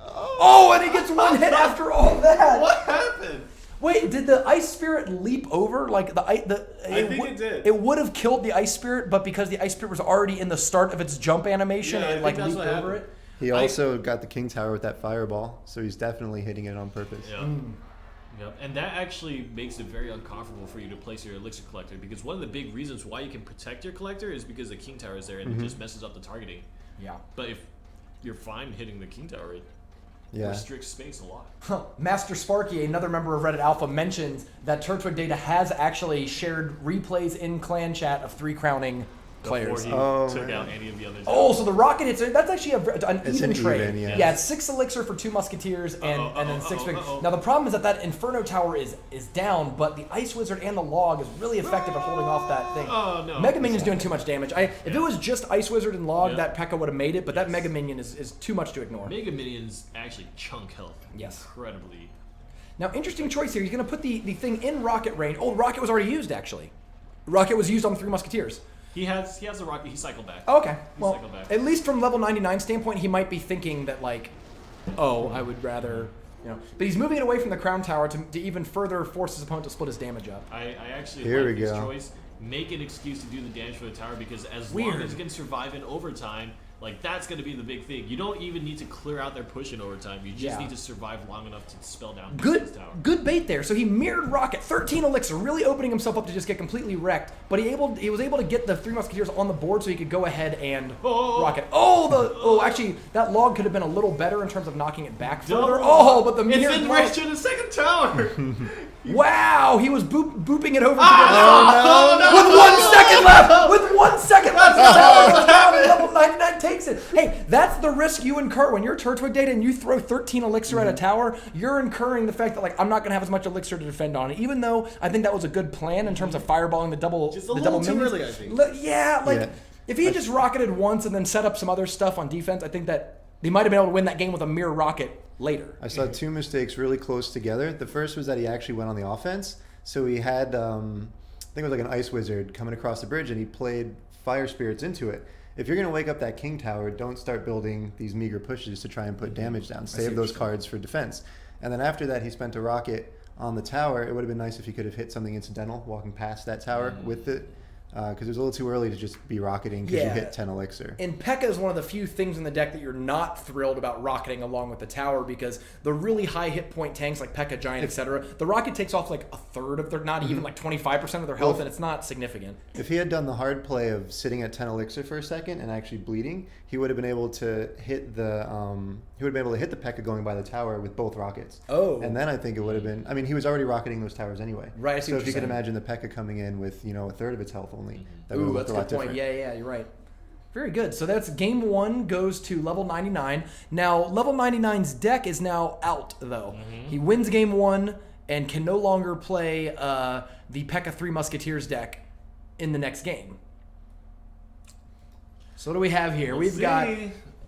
Oh, and he gets one hit after all that. What happened? Wait, did the Ice Spirit leap over? Like I think it did. It would have killed the Ice Spirit, but because the Ice Spirit was already in the start of its jump animation, Yeah, I it think like that's leaped what over happened. it. He also got the King Tower with that Fireball, so he's definitely hitting it on purpose. Yeah. Yep. And that actually makes it very uncomfortable for you to place your Elixir Collector, because one of the big reasons why you can protect your Collector is because the King Tower is there and it just messes up the targeting. Yeah. But if you're fine hitting the King Tower, it Yeah. restricts space a lot. Master Sparky, another member of Reddit Alpha, mentions that Turtwig Data has actually shared replays in clan chat of 3 crowning players. Before he took man. out any of the others. Oh, so the rocket hits. That's actually an It's even an trade. even, yeah. Yeah, it's 6 elixir for 2 musketeers and then 6 big. Now the problem is that Inferno Tower is down, but the Ice Wizard and the Log is really effective at holding off that thing. Oh, no. Mega Minion's doing too much damage. If it was just Ice Wizard and Log, that P.E.K.K.A. would have made it, but that Mega Minion is too much to ignore. Mega Minions actually chunk health. Yes. Incredibly. Now, interesting choice here. He's going to put the thing in Rocket range. Oh, Rocket was already used, actually. Rocket was used on the 3 Musketeers. He has a rocket. He cycled back. Oh, okay. He Well, cycled back. at least from level 99 standpoint, he might be thinking that, like, oh, I would rather, But he's moving it away from the Crown Tower to even further force his opponent to split his damage up. I actually Here like we this go. choice. Make an excuse to do the damage for the tower, because as long Weird. as you can survive in overtime, like that's going to be the big thing. You don't even need to clear out their push in overtime. You just need to survive long enough to spell down his tower. Good bait there. So he mirrored Rocket, 13 elixir, really opening himself up to just get completely wrecked. But he was able to get the 3 Musketeers on the board, so he could go ahead and Rocket. Actually, that Log could have been a little better in terms of knocking it back further. Oh, but the mirrored It's in Log. range to the second tower. Wow, he was booping it over to no. with 1 second left. With 1 second left, the tower goes down and level 99 takes it. Hey, that's the risk you incur when you're Turtwig Data and you throw 13 elixir at a tower. You're incurring the fact that like I'm not gonna have as much elixir to defend on it. Even though I think that was a good plan in terms of fireballing the double Just a the little double too minions. early, I think. Yeah. If he had just rocketed once and then set up some other stuff on defense, I think that they might have been able to win that game with a mirror rocket later. I saw 2 mistakes really close together. The first was that he actually went on the offense. So he had, I think it was like an Ice Wizard coming across the bridge, and he played Fire Spirits into it. If you're going to wake up that King Tower, don't start building these meager pushes to try and put damage down. Save those cards for defense. And then after that, he spent a rocket on the tower. It would have been nice if he could have hit something incidental walking past that tower with it. because it was a little too early to just be rocketing because you hit 10 elixir. And P.E.K.K.A is one of the few things in the deck that you're not thrilled about rocketing along with the tower, because the really high hit point tanks like P.E.K.K.A, Giant, etc., the rocket takes off like a third of their, not even like 25% of their health, and it's not significant. If he had done the hard play of sitting at 10 elixir for a second and actually bleeding, he would have been able to hit the P.E.K.K.A going by the tower with both rockets. Oh. And then I think it would have been, I mean, he was already rocketing those towers anyway. Right, I see so what if you you're could saying. imagine the P.E.K.K.A coming in with, a third of its health only. That would Ooh, have that's looked a a lot good point. different. Yeah, you're right. Very good. So that's game 1 goes to level 99. Now, level 99's deck is now out, though. He wins game 1 and can no longer play the P.E.K.K.A 3 Musketeers deck in the next game. So what do we have here? We've got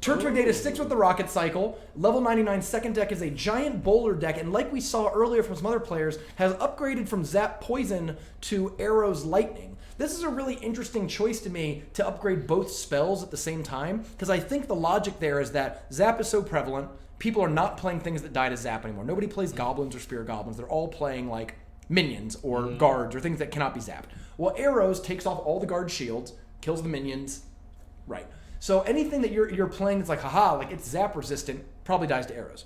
Twig Data sticks with the rocket cycle. Level 99's second deck is a giant bowler deck, and like we saw earlier from some other players, has upgraded from Zap Poison to Arrows Lightning. This is a really interesting choice to me to upgrade both spells at the same time, because I think the logic there is that Zap is so prevalent, people are not playing things that die to Zap anymore. Nobody plays Goblins or Spear Goblins. They're all playing like minions or guards or things that cannot be zapped. Well, Arrows takes off all the guard shields, kills the minions. Right. So anything that you're playing that's like, haha, like it's Zap resistant, probably dies to Arrows.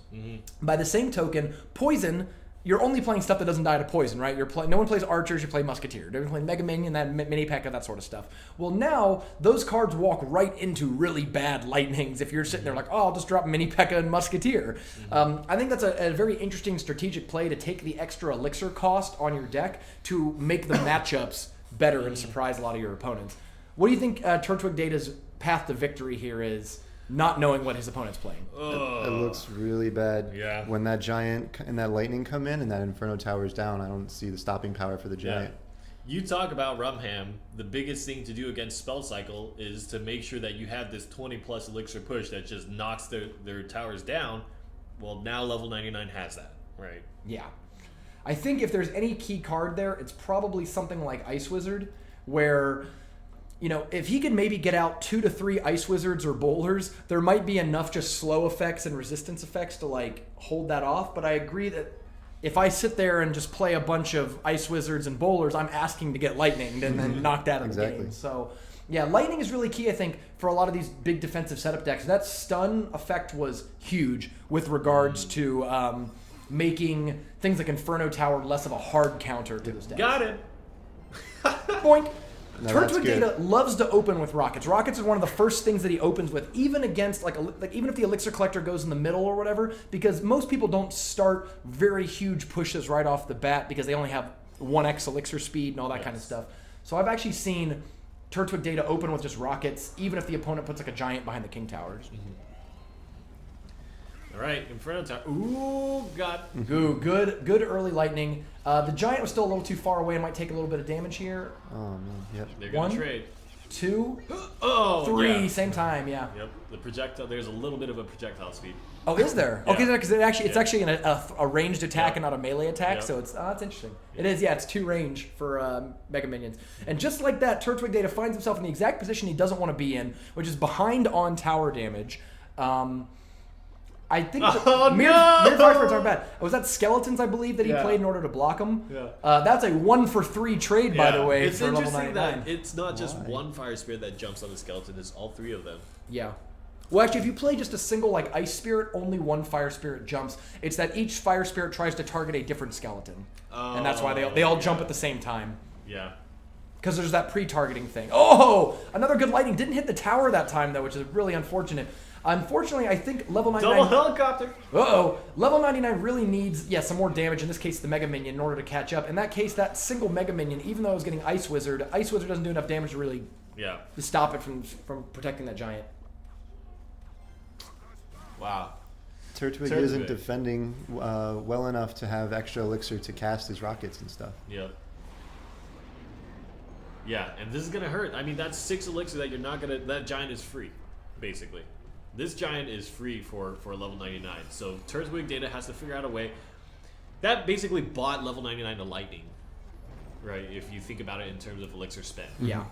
By the same token, Poison, you're only playing stuff that doesn't die to poison, right? No one plays archers, you play musketeer. They're playing Mega Minion, that mini P.E.K.K.A, that sort of stuff. Well, now those cards walk right into really bad lightnings if you're sitting there like, oh, I'll just drop mini P.E.K.K.A and musketeer. I think that's a very interesting strategic play to take the extra elixir cost on your deck to make the matchups better and surprise a lot of your opponents. What do you think Twig Data's path to victory here is, not knowing what his opponent's playing? It looks really bad. Yeah. When that giant and that lightning come in and that Inferno Tower's down, I don't see the stopping power for the giant. You talk about Rumham, the biggest thing to do against Spell Cycle is to make sure that you have this 20 plus elixir push that just knocks their towers down. Well, now level 99 has that, right? Yeah. I think if there's any key card there, it's probably something like Ice Wizard, where, if he could maybe get out 2 to 3 Ice Wizards or Bowlers, there might be enough just slow effects and resistance effects to like hold that off. But I agree that if I sit there and just play a bunch of Ice Wizards and Bowlers, I'm asking to get lightninged and then knocked out of the game. So yeah, lightning is really key, I think, for a lot of these big defensive setup decks. That stun effect was huge with regards to making things like Inferno Tower less of a hard counter to this deck. Got it. Boink. No, Twig Data loves to open with rockets. Rockets is one of the first things that he opens with, even against like even if the elixir collector goes in the middle or whatever, because most people don't start very huge pushes right off the bat because they only have 1x elixir speed and all that kind of stuff. So I've actually seen Twig Data open with just rockets, even if the opponent puts like a giant behind the king towers. All right, Inferno Tower. Ooh, Ooh, good early lightning. The giant was still a little too far away and might take a little bit of damage here. Oh, man. Yep. They're gonna 1, trade. 2, Oh, 3, yeah. same time, yeah. Yep. The projectile. There's a little bit of a projectile speed. Oh, is there? Yeah. Okay, because it's actually a ranged attack and not a melee attack, Yep. so that's interesting. It is, yeah, it's 2 range for Mega Minions. And just like that, Twig Data finds himself in the exact position he doesn't want to be in, which is behind on tower damage. I think mirrored fire spirits aren't bad. Was that skeletons, I believe, that he played in order to block them? Yeah. That's a 1 for 3 trade, by the way, It's for level interesting 99. that it's not just one fire spirit that jumps on the skeleton, it's all 3 of them. Yeah. Well, actually, if you play just a single like Ice Spirit, only 1 Fire Spirit jumps. It's that each Fire Spirit tries to target a different skeleton, and that's why they all jump at the same time. Yeah. Because there's that pre-targeting thing. Oh, another good lightning. Didn't hit the tower that time though, which is really unfortunate. Unfortunately, I think level 99... Double helicopter! Uh-oh. Level 99 really needs, some more damage, in this case the Mega Minion, in order to catch up. In that case, that single Mega Minion, even though it was getting Ice Wizard doesn't do enough damage to really to stop it from protecting that giant. Wow. Twig isn't defending well enough to have extra elixir to cast his rockets and stuff. Yep. Yeah, and this is going to hurt. I mean, that's 6 elixir that you're not going to... That giant is free, basically. This giant is free for level 99. So Twig Data has to figure out a way. That basically bought level 99 to lightning, right? If you think about it in terms of elixir spend. Yeah.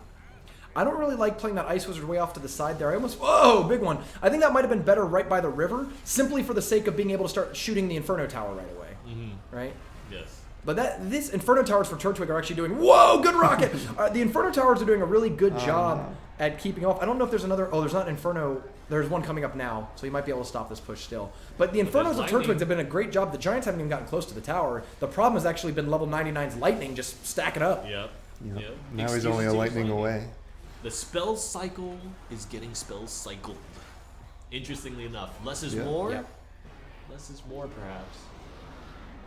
I don't really like playing that Ice Wizard way off to the side there. Whoa, big one. I think that might have been better right by the river, simply for the sake of being able to start shooting the Inferno Tower right away. Right? Yes. But this Inferno Towers for Twig are actually doing, whoa, good rocket! The Inferno Towers are doing a really good job at keeping off. I don't know if there's another, there's not Inferno, there's one coming up now, so you might be able to stop this push still. But the Infernos of Twigs have been a great job. The Giants haven't even gotten close to the tower. The problem has actually been level 99's Lightning just stacking up. Yep. Now he's only a lightning away. The spell cycle is getting spell cycled. Interestingly enough, less is more. Yep. Less is more, perhaps.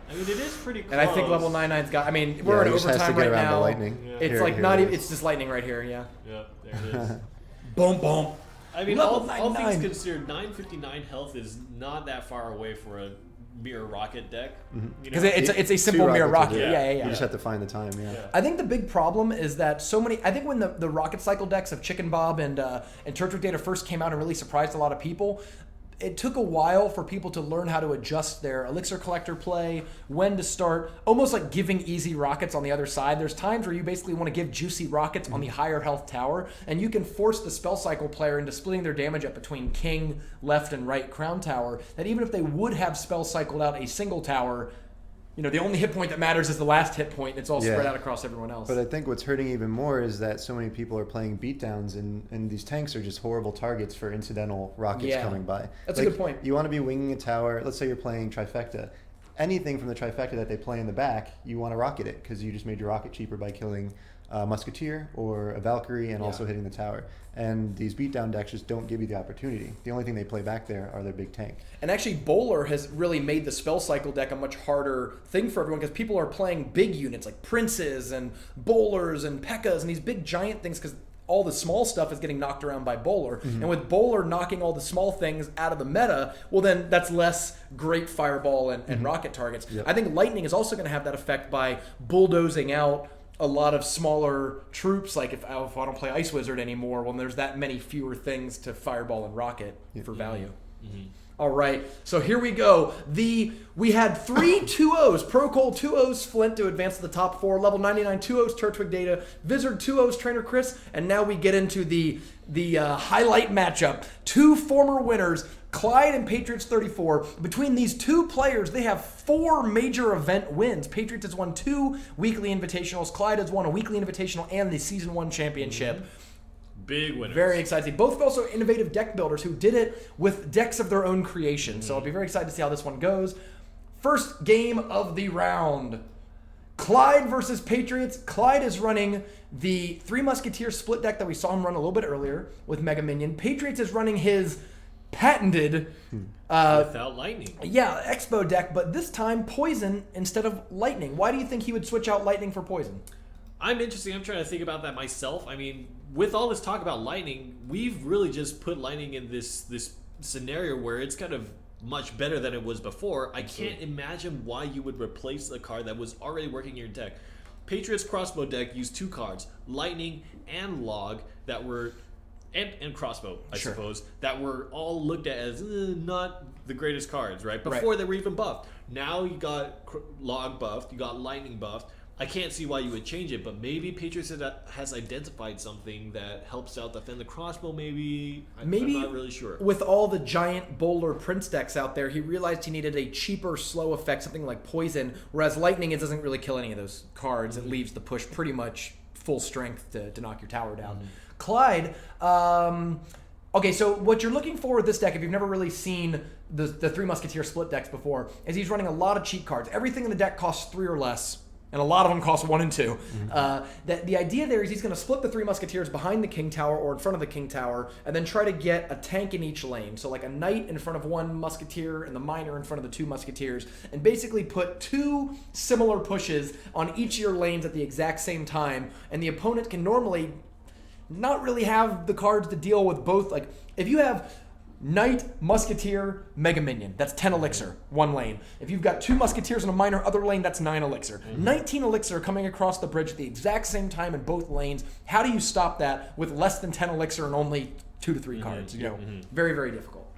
I mean, it is pretty close. And I think level 99's got. I mean, we're in overtime right now. Lightning. Yeah. It's here, like here not it even. is. It's just lightning right here. Yeah. Yep, there it is. Boom, boom. I mean, Level all things 99. considered, 959 health is not that far away for a mirror rocket deck. Because it's a simple mirror rocket. Yeah. You just have to find the time. Yeah. I think the big problem is that so many. I think when the rocket cycle decks of Chicken Bob and Turtwig Data first came out and really surprised a lot of people, it took a while for people to learn how to adjust their elixir collector play, when to start, almost like giving easy rockets on the other side. There's times where you basically want to give juicy rockets on the higher health tower, and you can force the spell cycle player into splitting their damage up between king, left, and right crown tower, that even if they would have spell cycled out a single tower, the only hit point that matters is the last hit point, and it's all spread out across everyone else. But I think what's hurting even more is that so many people are playing beatdowns, and these tanks are just horrible targets for incidental rockets coming by. That's a good point. You want to be winging a tower. Let's say you're playing Trifecta. Anything from the Trifecta that they play in the back, you want to rocket it, because you just made your rocket cheaper by killing a Musketeer or a Valkyrie and also hitting the tower. And these beatdown decks just don't give you the opportunity. The only thing they play back there are their big tank. And actually, Bowler has really made the spell cycle deck a much harder thing for everyone, because people are playing big units like Princes and Bowlers and P.E.K.K.A.s and these big giant things, because all the small stuff is getting knocked around by Bowler. And with Bowler knocking all the small things out of the meta, well, then that's less great fireball and rocket targets. I think Lightning is also going to have that effect by bulldozing out a lot of smaller troops. Like if I don't play Ice Wizard anymore, well, there's that many fewer things to fireball and rocket for value. All right, so here we go. We had 3 2-0s, Procol 2-0s, Flint to advance to the top 4, level 99 2-0s, Turtwig Data, Vizard 2-0s, Trainer Chris, and now we get into the highlight matchup. 2 former winners, Clyde and Patriots 34. Between these 2 players, they have 4 major event wins. Patriots has won 2 weekly invitationals. Clyde has won a weekly invitational and the Season 1 championship. Big winners. Very exciting. Both also innovative deck builders who did it with decks of their own creation. So I'll be very excited to see how this one goes. First game of the round. Clyde versus Patriots. Clyde is running the 3 Musketeer split deck that we saw him run a little bit earlier with Mega Minion. Patriots is running his patented without lightning. Yeah, Expo deck, but this time Poison instead of Lightning. Why do you think he would switch out Lightning for Poison? I'm interested. I'm trying to think about that myself. I mean, with all this talk about lightning, we've really just put lightning in this scenario where it's kind of much better than it was before. I can't imagine why you would replace a card that was already working in your deck. Patriots crossbow deck used 2 cards, lightning and log, that were and crossbow, I suppose, that were all looked at as not the greatest cards, right? Before they were even buffed. Now you got log buffed, you got lightning buffed. I can't see why you would change it, but maybe Patriots has identified something that helps out defend the crossbow. Maybe I'm not really sure. With all the giant Bowler Prince decks out there, he realized he needed a cheaper, slow effect, something like Poison. Whereas Lightning, it doesn't really kill any of those cards. It leaves the push pretty much full strength to knock your tower down. Clyde. Okay, so what you're looking for with this deck, if you've never really seen the 3 Musketeer split decks before, is he's running a lot of cheat cards. Everything in the deck costs 3 or less. And a lot of them cost 1 and 2. The idea there is he's going to split the 3 Musketeers behind the King Tower or in front of the King Tower, and then try to get a tank in each lane. So like a Knight in front of 1 Musketeer and the Miner in front of the 2 Musketeers, and basically put 2 similar pushes on each of your lanes at the exact same time. And the opponent can normally not really have the cards to deal with both. Like if you have Knight, Musketeer, Mega Minion. That's 10 elixir, 1 lane. If you've got 2 Musketeers in a Miner, other lane, that's 9 elixir. 19 elixir coming across the bridge at the exact same time in both lanes. How do you stop that with less than 10 elixir and only 2 to 3 cards? Very, very difficult.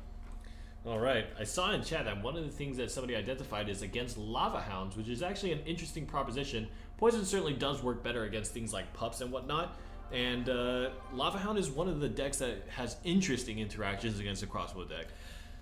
All right. I saw in chat that one of the things that somebody identified is against Lava Hounds, which is actually an interesting proposition. Poison certainly does work better against things like pups and whatnot. And Lava Hound is one of the decks that has interesting interactions against a crossbow deck.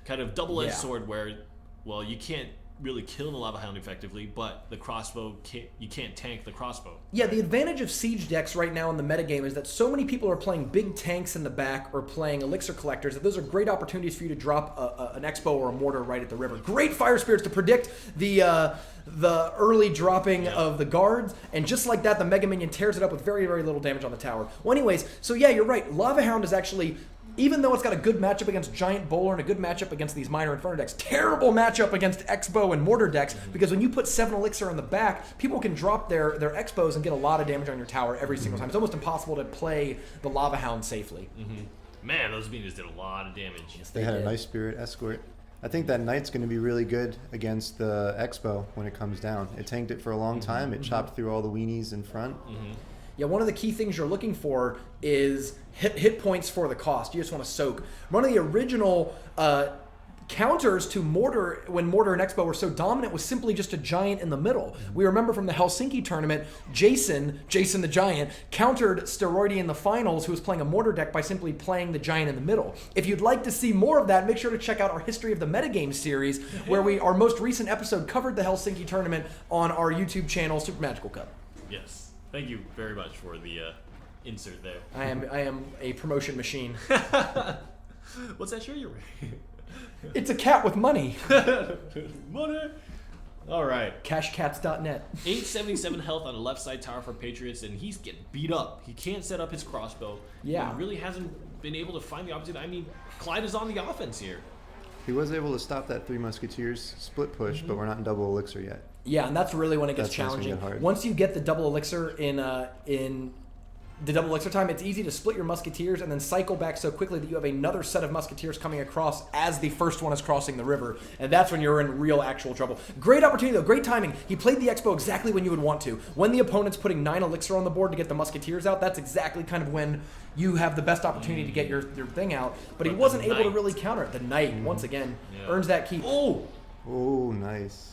Kind of double-edged sword where, well, you can't really killing the Lava Hound effectively, but the crossbow, you can't tank the crossbow. Yeah, the advantage of siege decks right now in the metagame is that so many people are playing big tanks in the back or playing elixir collectors that those are great opportunities for you to drop an Expo or a mortar right at the river. Great fire spirits to predict the early dropping of the guards, and just like that, the Mega Minion tears it up with very, very little damage on the tower. Well, anyways, so yeah, you're right. Lava Hound is actually, even though it's got a good matchup against Giant Bowler and a good matchup against these Minor Inferno decks, terrible matchup against Expo and Mortar decks, because when you put 7 Elixir in the back, people can drop their Expos and get a lot of damage on your tower every single time. It's almost impossible to play the Lava Hound safely. Man, those minions did a lot of damage. Yes, They had a nice Spirit Escort. I think that Knight's going to be really good against the Expo when it comes down. It tanked it for a long time. It chopped through all the weenies in front. Yeah, one of the key things you're looking for is hit points for the cost. You just want to soak. One of the original counters to Mortar, when Mortar and Expo were so dominant, was simply just a giant in the middle. We remember from the Helsinki tournament, Jason the Giant, countered Steroidy in the finals, who was playing a Mortar deck, by simply playing the giant in the middle. If you'd like to see more of that, make sure to check out our History of the Metagame series, where our most recent episode covered the Helsinki tournament on our YouTube channel, Super Magical Cup. Yes. Thank you very much for the insert there. I am a promotion machine. What's that shirt you're wearing? It's a cat with money. Money. All right. Cashcats.net. 877 health on the left side tower for Patriots, and he's getting beat up. He can't set up his crossbow. Yeah. He really hasn't been able to find the opposite. I mean, Clyde is on the offense here. He was able to stop that 3 Musketeers split push, but we're not in double elixir yet. Yeah, and that's really when it gets That's when it's gonna challenging. get hard. Once you get the double elixir in the double elixir time, it's easy to split your Musketeers and then cycle back so quickly that you have another set of Musketeers coming across as the first one is crossing the river, and that's when you're in real actual trouble. Great opportunity though, great timing. He played the Expo exactly when you would want to. When the opponent's putting 9 elixir on the board to get the Musketeers out, that's exactly kind of when you have the best opportunity to get your thing out, but he wasn't able to really counter it. The Knight, once again, earns that keep. Oh! Oh, nice.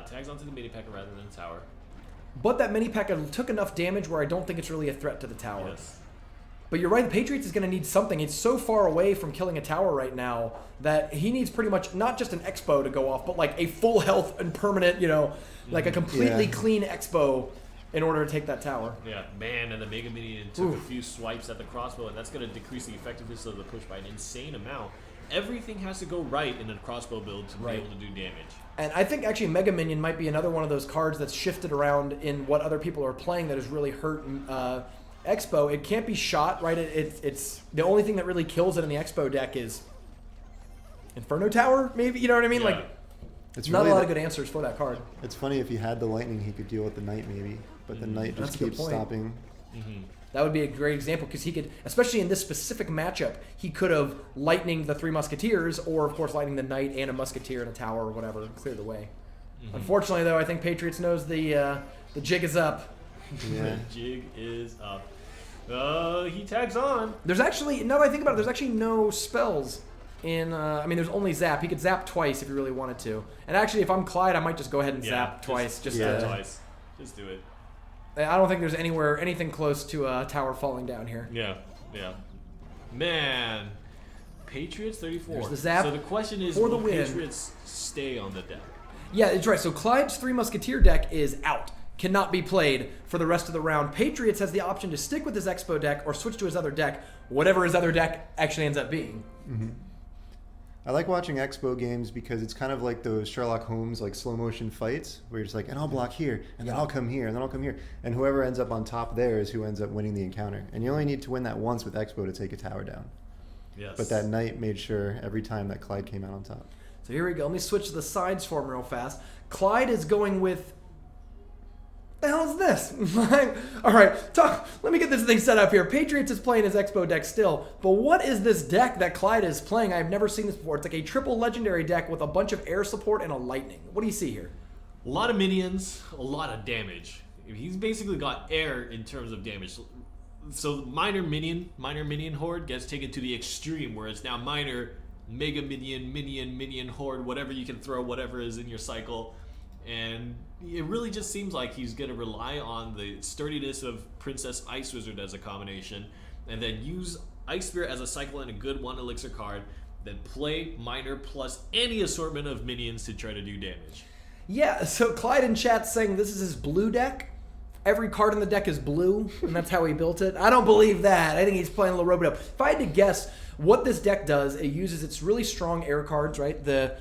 Tags onto the mini P.E.K.K.A rather than the tower. But that mini P.E.K.K.A took enough damage where I don't think it's really a threat to the tower. Yes. But you're right, the Patriots is going to need something. It's so far away from killing a tower right now that he needs pretty much not just an Expo to go off, but like a full health and permanent, like a completely clean Expo in order to take that tower. Yeah, man, and the Mega Minion took a few swipes at the crossbow, and that's going to decrease the effectiveness of the push by an insane amount. Everything has to go right in a crossbow build to be able to do damage. And I think actually Mega Minion might be another one of those cards that's shifted around in what other people are playing that has really hurt Expo. It can't be shot, right? It's the only thing that really kills it in the Expo deck is Inferno Tower, maybe? You know what I mean? Yeah. Like, It's not really a lot of good answers for that card. It's funny, if he had the lightning, he could deal with the Knight maybe, but the Knight That's just a good keeps point. stopping. That would be a great example because he could, especially in this specific matchup, he could have lightning the 3 Musketeers, or of course lightning the Knight and a Musketeer in a tower or whatever, clear the way. Unfortunately, though, I think Patriots knows the jig is up. Yeah. The jig is up. He tags on. There's actually, now that I think about it, there's actually no spells in, I mean, there's only zap. He could zap twice if he really wanted to. And actually, if I'm Clyde, I might just go ahead and zap twice. Just twice. Just do it. I don't think there's anything close to a tower falling down here. Yeah. Man. Patriots 34. There's the zap so the question is, for the will win. Patriots stay on the deck? Yeah, it's right. So Clyde's 3 Musketeer deck is out. Cannot be played for the rest of the round. Patriots has the option to stick with his Expo deck or switch to his other deck, whatever his other deck actually ends up being. I like watching Expo games because it's kind of like those Sherlock Holmes like slow motion fights where you're just like, and I'll block here, and then I'll come here, and then I'll come here. And whoever ends up on top there is who ends up winning the encounter. And you only need to win that once with Expo to take a tower down. Yes. But that Knight made sure every time that Clyde came out on top. So here we go. Let me switch to the sides for him real fast. Clyde is going with... The hell is this? All right, let me get this thing set up here. Patriots is playing his Expo deck still, but what is this deck that Clyde is playing? I've never seen this before. It's like a triple legendary deck with a bunch of air support and a lightning. What do you see here? A lot of minions, a lot of damage. He's basically got air in terms of damage. So minor minion horde gets taken to the extreme, where it's now minor, mega minion horde, whatever you can throw, whatever is in your cycle. And it really just seems like he's going to rely on the sturdiness of Princess Ice Wizard as a combination, and then use Ice Spirit as a cycle and a good 1 elixir card, then play minor plus any assortment of minions to try to do damage. Yeah, so Clyde in chat saying this is his blue deck. Every card in the deck is blue, and that's how he built it. I don't believe that. I think he's playing a little Robo-Dope. If I had to guess what this deck does, it uses its really strong air cards, right? The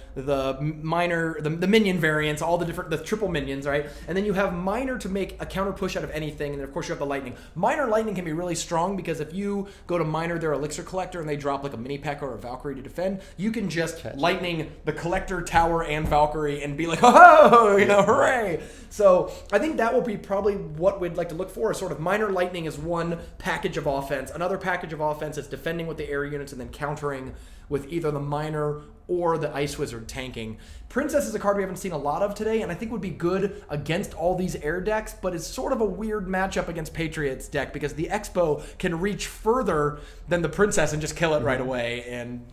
minor, the minion variants, all the triple minions, right? And then you have minor to make a counter push out of anything, and then of course you have the lightning. Minor lightning can be really strong because if you go to minor their elixir collector and they drop like a mini P.E.K.K.A. or a Valkyrie to defend, you can just lightning the collector, tower, and Valkyrie and be like, oh, hooray! So I think that will be probably what we'd like to look for. Is sort of minor lightning is one package of offense. Another package of offense is defending with the air units and then countering with either the minor or the Ice Wizard tanking. Princess is a card we haven't seen a lot of today, and I think would be good against all these air decks, but it's sort of a weird matchup against Patriots deck because the Expo can reach further than the Princess and just kill it right away. And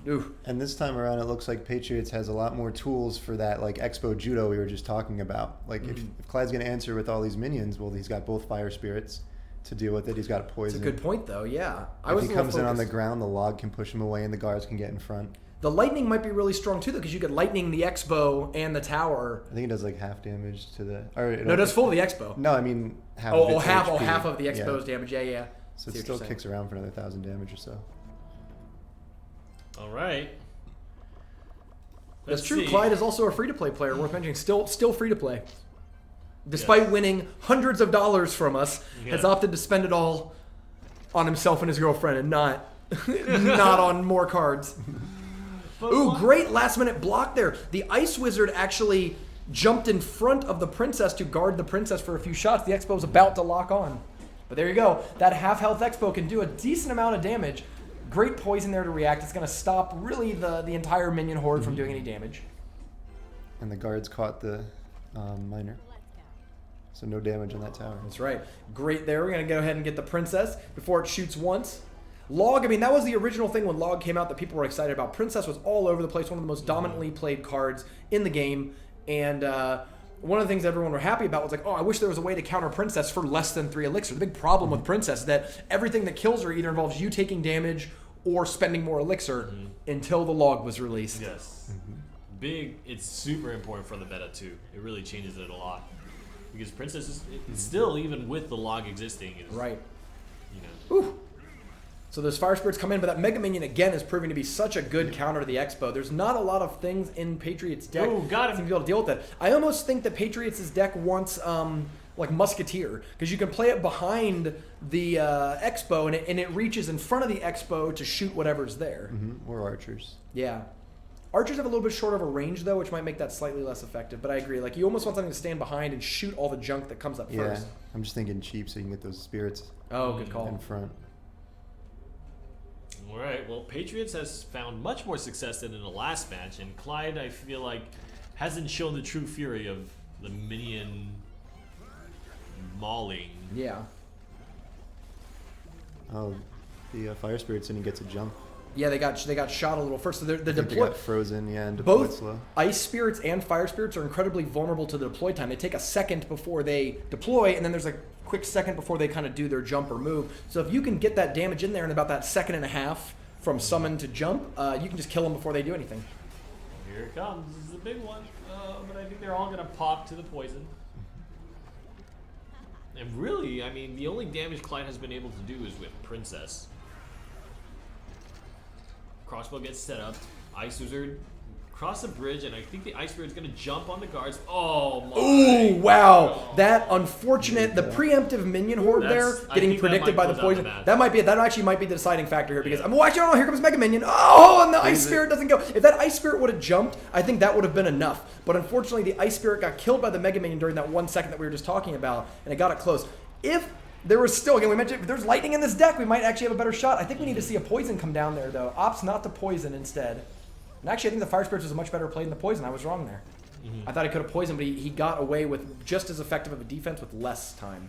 this time around, it looks like Patriots has a lot more tools for that, like Expo Judo we were just talking about. Like if Clyde's going to answer with all these minions, well, he's got both Fire Spirits to deal with it. He's got poison. It's a good point, though. Yeah, if he comes in on the ground, the log can push him away, and the guards can get in front. The lightning might be really strong too, though, because you could lightning the Expo and the tower. I think it does like half damage to the. No, it does full of the Expo. No, I mean half. Half of the Expo's damage. Yeah. So it still kicks around for another 1,000 damage or so. All right. That's true. Clyde is also a free-to-play player. Worth mentioning. Still free-to-play. Despite winning hundreds of dollars from us, has opted to spend it all on himself and his girlfriend, and not on more cards. Ooh, great last-minute block there. The Ice Wizard actually jumped in front of the Princess to guard the Princess for a few shots. The Expo's about to lock on. But there you go. That half-health Expo can do a decent amount of damage. Great poison there to react. It's going to stop, really, the entire minion horde from doing any damage. And the guards caught the miner. So no damage on that tower. That's right. Great there. We're going to go ahead and get the Princess before it shoots once. Log, I mean, that was the original thing when Log came out that people were excited about. Princess was all over the place, one of the most dominantly played cards in the game. And one of the things everyone were happy about was like, oh, I wish there was a way to counter Princess for less than 3 elixir. The big problem with Princess is that everything that kills her either involves you taking damage or spending more elixir until the Log was released. Yes. It's super important for the meta, too. It really changes it a lot. Because Princess is still, even with the Log existing, is, right. Ooh. So those Fire Spirits come in, but that Mega Minion, again, is proving to be such a good counter to the Expo. There's not a lot of things in Patriots' deck to be able to deal with that. I almost think that Patriots' deck wants, like, Musketeer, because you can play it behind the Expo, and it reaches in front of the Expo to shoot whatever's there. Or Archers. Yeah. Archers have a little bit short of a range, though, which might make that slightly less effective. But I agree. Like, you almost want something to stand behind and shoot all the junk that comes up first. I'm just thinking cheap so you can get those spirits good call. in front. All right. Well, Patriots has found much more success than in the last match. And Clyde, I feel like, hasn't shown the true fury of the minion mauling. Yeah. Oh, the Fire Spirits didn't get to jump. Yeah, they got shot a little first. So they got frozen, and deployed both slow. Ice Spirits and Fire Spirits are incredibly vulnerable to the deploy time. They take a second before they deploy, and then there's a quick second before they kind of do their jump or move. So if you can get that damage in there in about that second and a half from summon to jump, you can just kill them before they do anything. Here it comes. This is a big one. But I think they're all going to pop to the poison. And really, I mean, the only damage Clyde has been able to do is with Princess. Crossbow gets set up. Ice Wizard cross the bridge, and I think the Ice Spirit's going to jump on the guards. Oh, my. Ooh, wow. That unfortunate, the preemptive minion horde there getting predicted by the poison. That might be it. That actually might be the deciding factor here because, actually, here comes Mega Minion. Oh, and the Ice Spirit doesn't go. If that Ice Spirit would have jumped, I think that would have been enough. But unfortunately, the Ice Spirit got killed by the Mega Minion during that 1 second that we were just talking about, and it got it close. If there was still, again, we mentioned if there's lightning in this deck, we might actually have a better shot. I think we need to see a poison come down there, though. Opts not to poison instead. And actually, I think the Fire Spirits was a much better play than the poison. I was wrong there. I thought he could have poisoned, but he got away with just as effective of a defense with less time.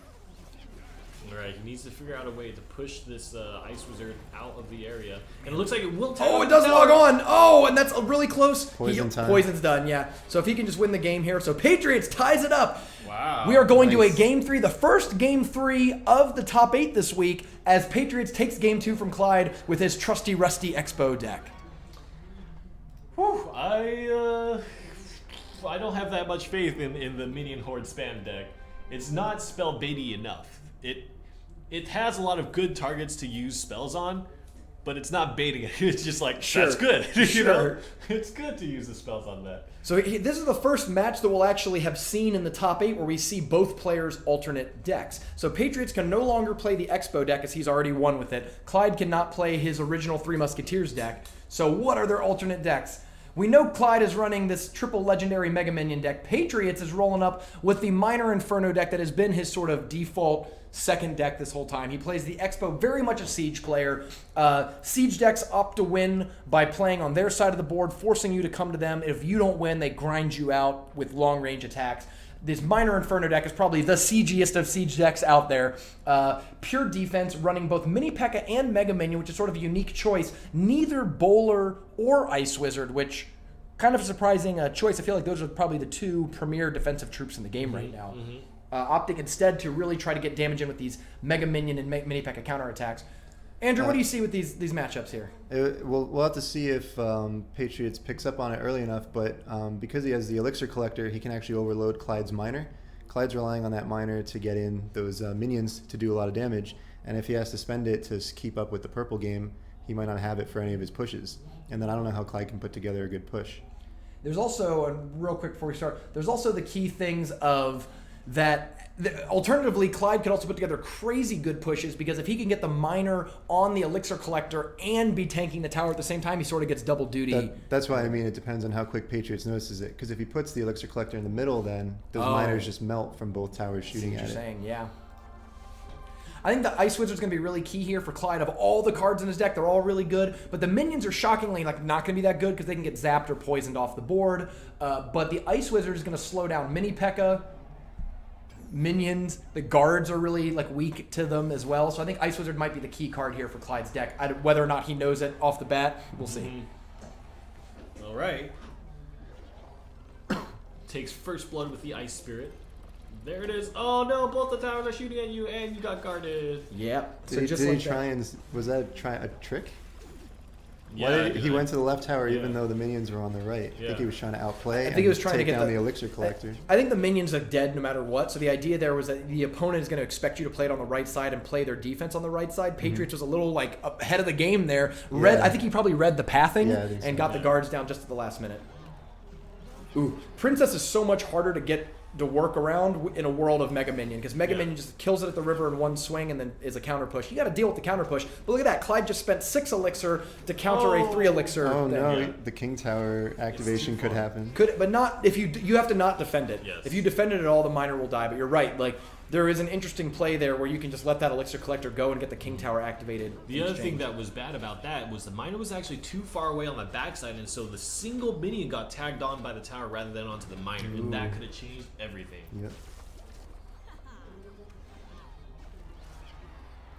All right, he needs to figure out a way to push this Ice Wizard out of the area. And it looks like it will take it does log on. Oh, and that's really close. Poison time. Poison's done, yeah. So if he can just win the game here. So Patriots ties it up. Wow. We are going to a Game 3, the first Game 3 of the top 8 this week, as Patriots takes Game 2 from Clyde with his trusty, rusty Expo deck. Whew, I don't have that much faith in the minion horde spam deck. It's not spell baity enough. It has a lot of good targets to use spells on, but it's not baiting it. It's just like, that's good. You know? It's good to use the spells on that. So this is the first match that we'll actually have seen in the top 8 where we see both players' alternate decks. So Patriots can no longer play the Expo deck as he's already won with it. Clyde cannot play his original Three Musketeers deck. So what are their alternate decks? We know Clyde is running this triple legendary Mega Minion deck. Patriots is rolling up with the Minor Inferno deck that has been his sort of default second deck this whole time. He plays the Expo, very much a Siege player. Siege decks opt to win by playing on their side of the board, forcing you to come to them. If you don't win, they grind you out with long-range attacks. This Minor Inferno deck is probably the siegiest of Siege decks out there. Pure defense, running both Mini P.E.K.K.A. and Mega Minion, which is sort of a unique choice. Neither Bowler or Ice Wizard, which kind of a surprising choice. I feel like those are probably the two premier defensive troops in the game right now. Opting instead to really try to get damage in with these Mega Minion and Mini P.E.K.K.A. counterattacks. Andrew, what do you see with these matchups here? We'll have to see if Patriots picks up on it early enough, but because he has the Elixir Collector, he can actually overload Clyde's Minor. Clyde's relying on that Minor to get in those minions to do a lot of damage, and if he has to spend it to keep up with the purple game, he might not have it for any of his pushes. And then I don't know how Clyde can put together a good push. There's also, real quick before we start, there's also the key things of that. Alternatively, Clyde could also put together crazy good pushes because if he can get the Minor on the Elixir Collector and be tanking the tower at the same time, he sort of gets double duty. That's why I mean it depends on how quick Patriots notices it. Because if he puts the Elixir Collector in the middle, then those Minors just melt from both towers shooting at it. Saying, yeah. I think the Ice Wizard's going to be really key here for Clyde. Of all the cards in his deck, they're all really good, but the minions are shockingly not going to be that good because they can get zapped or poisoned off the board. But the Ice Wizard is going to slow down Mini P.E.K.K.A. Minions. The guards are really weak to them as well. So I think Ice Wizard might be the key card here for Clyde's deck. Whether or not he knows it off the bat, we'll see. All right. Takes first blood with the Ice Spirit. There it is. Oh no, both the towers are shooting at you and you got guarded. Yep. Did he try and... Was that a trick? Yeah, he went to the left tower even though the minions were on the right. I think he was trying to outplay. I think he was trying to get down the Elixir Collector. I think the minions are dead no matter what. So the idea there was that the opponent is going to expect you to play it on the right side and play their defense on the right side. Patriots was a little ahead of the game there. I think he probably read the pathing and got the guards down just at the last minute. Ooh, Princess is so much harder to get to work around in a world of Mega Minion because Mega Minion just kills it at the river in one swing and then is a counter push. You got to deal with the counter push. But look at that, Clyde just spent 6 elixir to counter a 3 elixir. Oh no, the King Tower activation could happen. But not if you have to not defend it. Yes. If you defend it at all, the Minor will die. But you're right, there is an interesting play there where you can just let that Elixir Collector go and get the King Tower activated. The other thing that was bad about that was the Minor was actually too far away on the backside, and so the single minion got tagged on by the tower rather than onto the Minor, and that could have changed everything. Yep.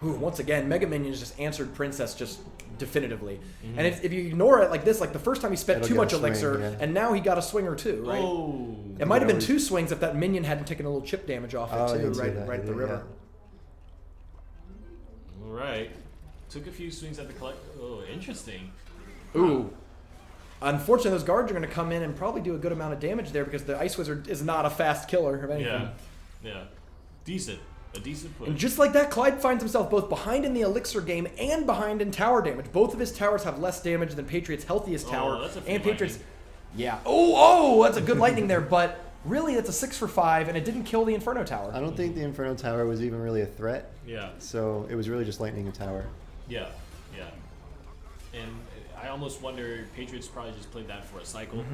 Ooh, once again, Mega Minions just answered Princess just definitively. And if you ignore it like this, the first time he spent too much elixir, and now he got a swing or two, right? Oh. It might have been 2 swings if that minion hadn't taken a little chip damage off it too, right at the river. All right. Took a few swings at the collect. Oh, interesting. Ooh. Unfortunately, those guards are going to come in and probably do a good amount of damage there because the Ice Wizard is not a fast killer of anything. Yeah. Decent. A decent push. And just like that, Clyde finds himself both behind in the elixir game and behind in tower damage. Both of his towers have less damage than Patriots' healthiest tower. That's a and Patriots. lightning. Yeah. Oh, that's a good lightning there, but really that's a 6 for 5, and it didn't kill the Inferno Tower. I don't think the Inferno Tower was even really a threat. Yeah. So it was really just lightning a tower. Yeah. And I almost wonder Patriots probably just played that for a cycle.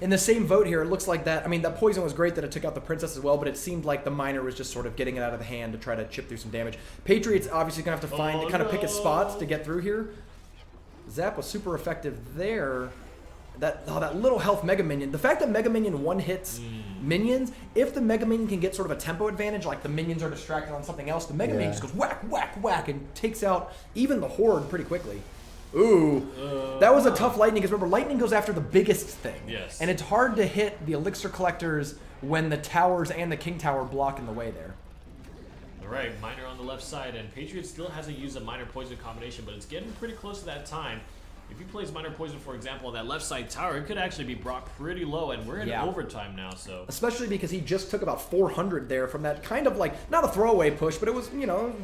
In the same vote here, it looks like that. I mean, that poison was great that it took out the Princess as well, but it seemed like the Minor was just sort of getting it out of the hand to try to chip through some damage. Patriots obviously going to have to kind of pick his spots to get through here. Zap was super effective there. That little health Mega Minion. The fact that Mega Minion one-hits minions, if the Mega Minion can get sort of a tempo advantage, like the minions are distracted on something else, the Mega Minion just goes whack, whack, whack, and takes out even the Horde pretty quickly. Ooh, that was a tough lightning, because remember, lightning goes after the biggest thing. Yes. And it's hard to hit the Elixir Collectors when the towers and the King Tower block in the way there. All right, Minor on the left side, and Patriots still hasn't used a Minor poison combination, but it's getting pretty close to that time. if he plays Minor Poison, for example, on that left side tower, it could actually be brought pretty low, and we're in overtime now, so. Especially because he just took about 400 there from that kind of like, not a throwaway push, but it was,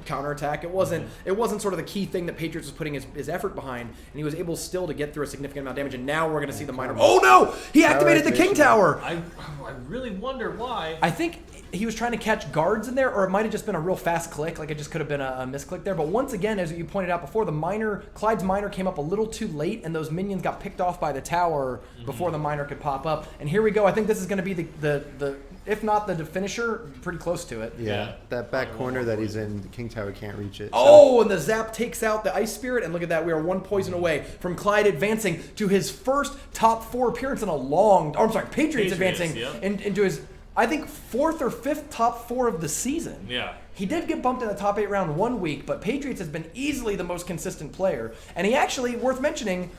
counterattack. It wasn't sort of the key thing that Patriots was putting his effort behind, and he was able still to get through a significant amount of damage, and now we're going to see the Minor... Oh no! He activated the King Tower! I really wonder why. I think he was trying to catch guards in there, or it might have just been a real fast click, like it just could have been a misclick there. But once again, as you pointed out before, Clyde's Minor came up a little too late, and those minions got picked off by the tower before the Minor could pop up. And here we go. I think this is going to be the if not the finisher, pretty close to it. Yeah, that back corner that he's in, the King Tower can't reach it. Oh, and the zap takes out the Ice Spirit, and look at that. We are one poison away from Clyde advancing to his first top 4 appearance in a long... Oh, I'm sorry, Patriots advancing into his... I think 4th or 5th top 4 of the season. Yeah. He did get bumped in the top 8 round 1 week, but Patriots has been easily the most consistent player. And he actually, worth mentioning,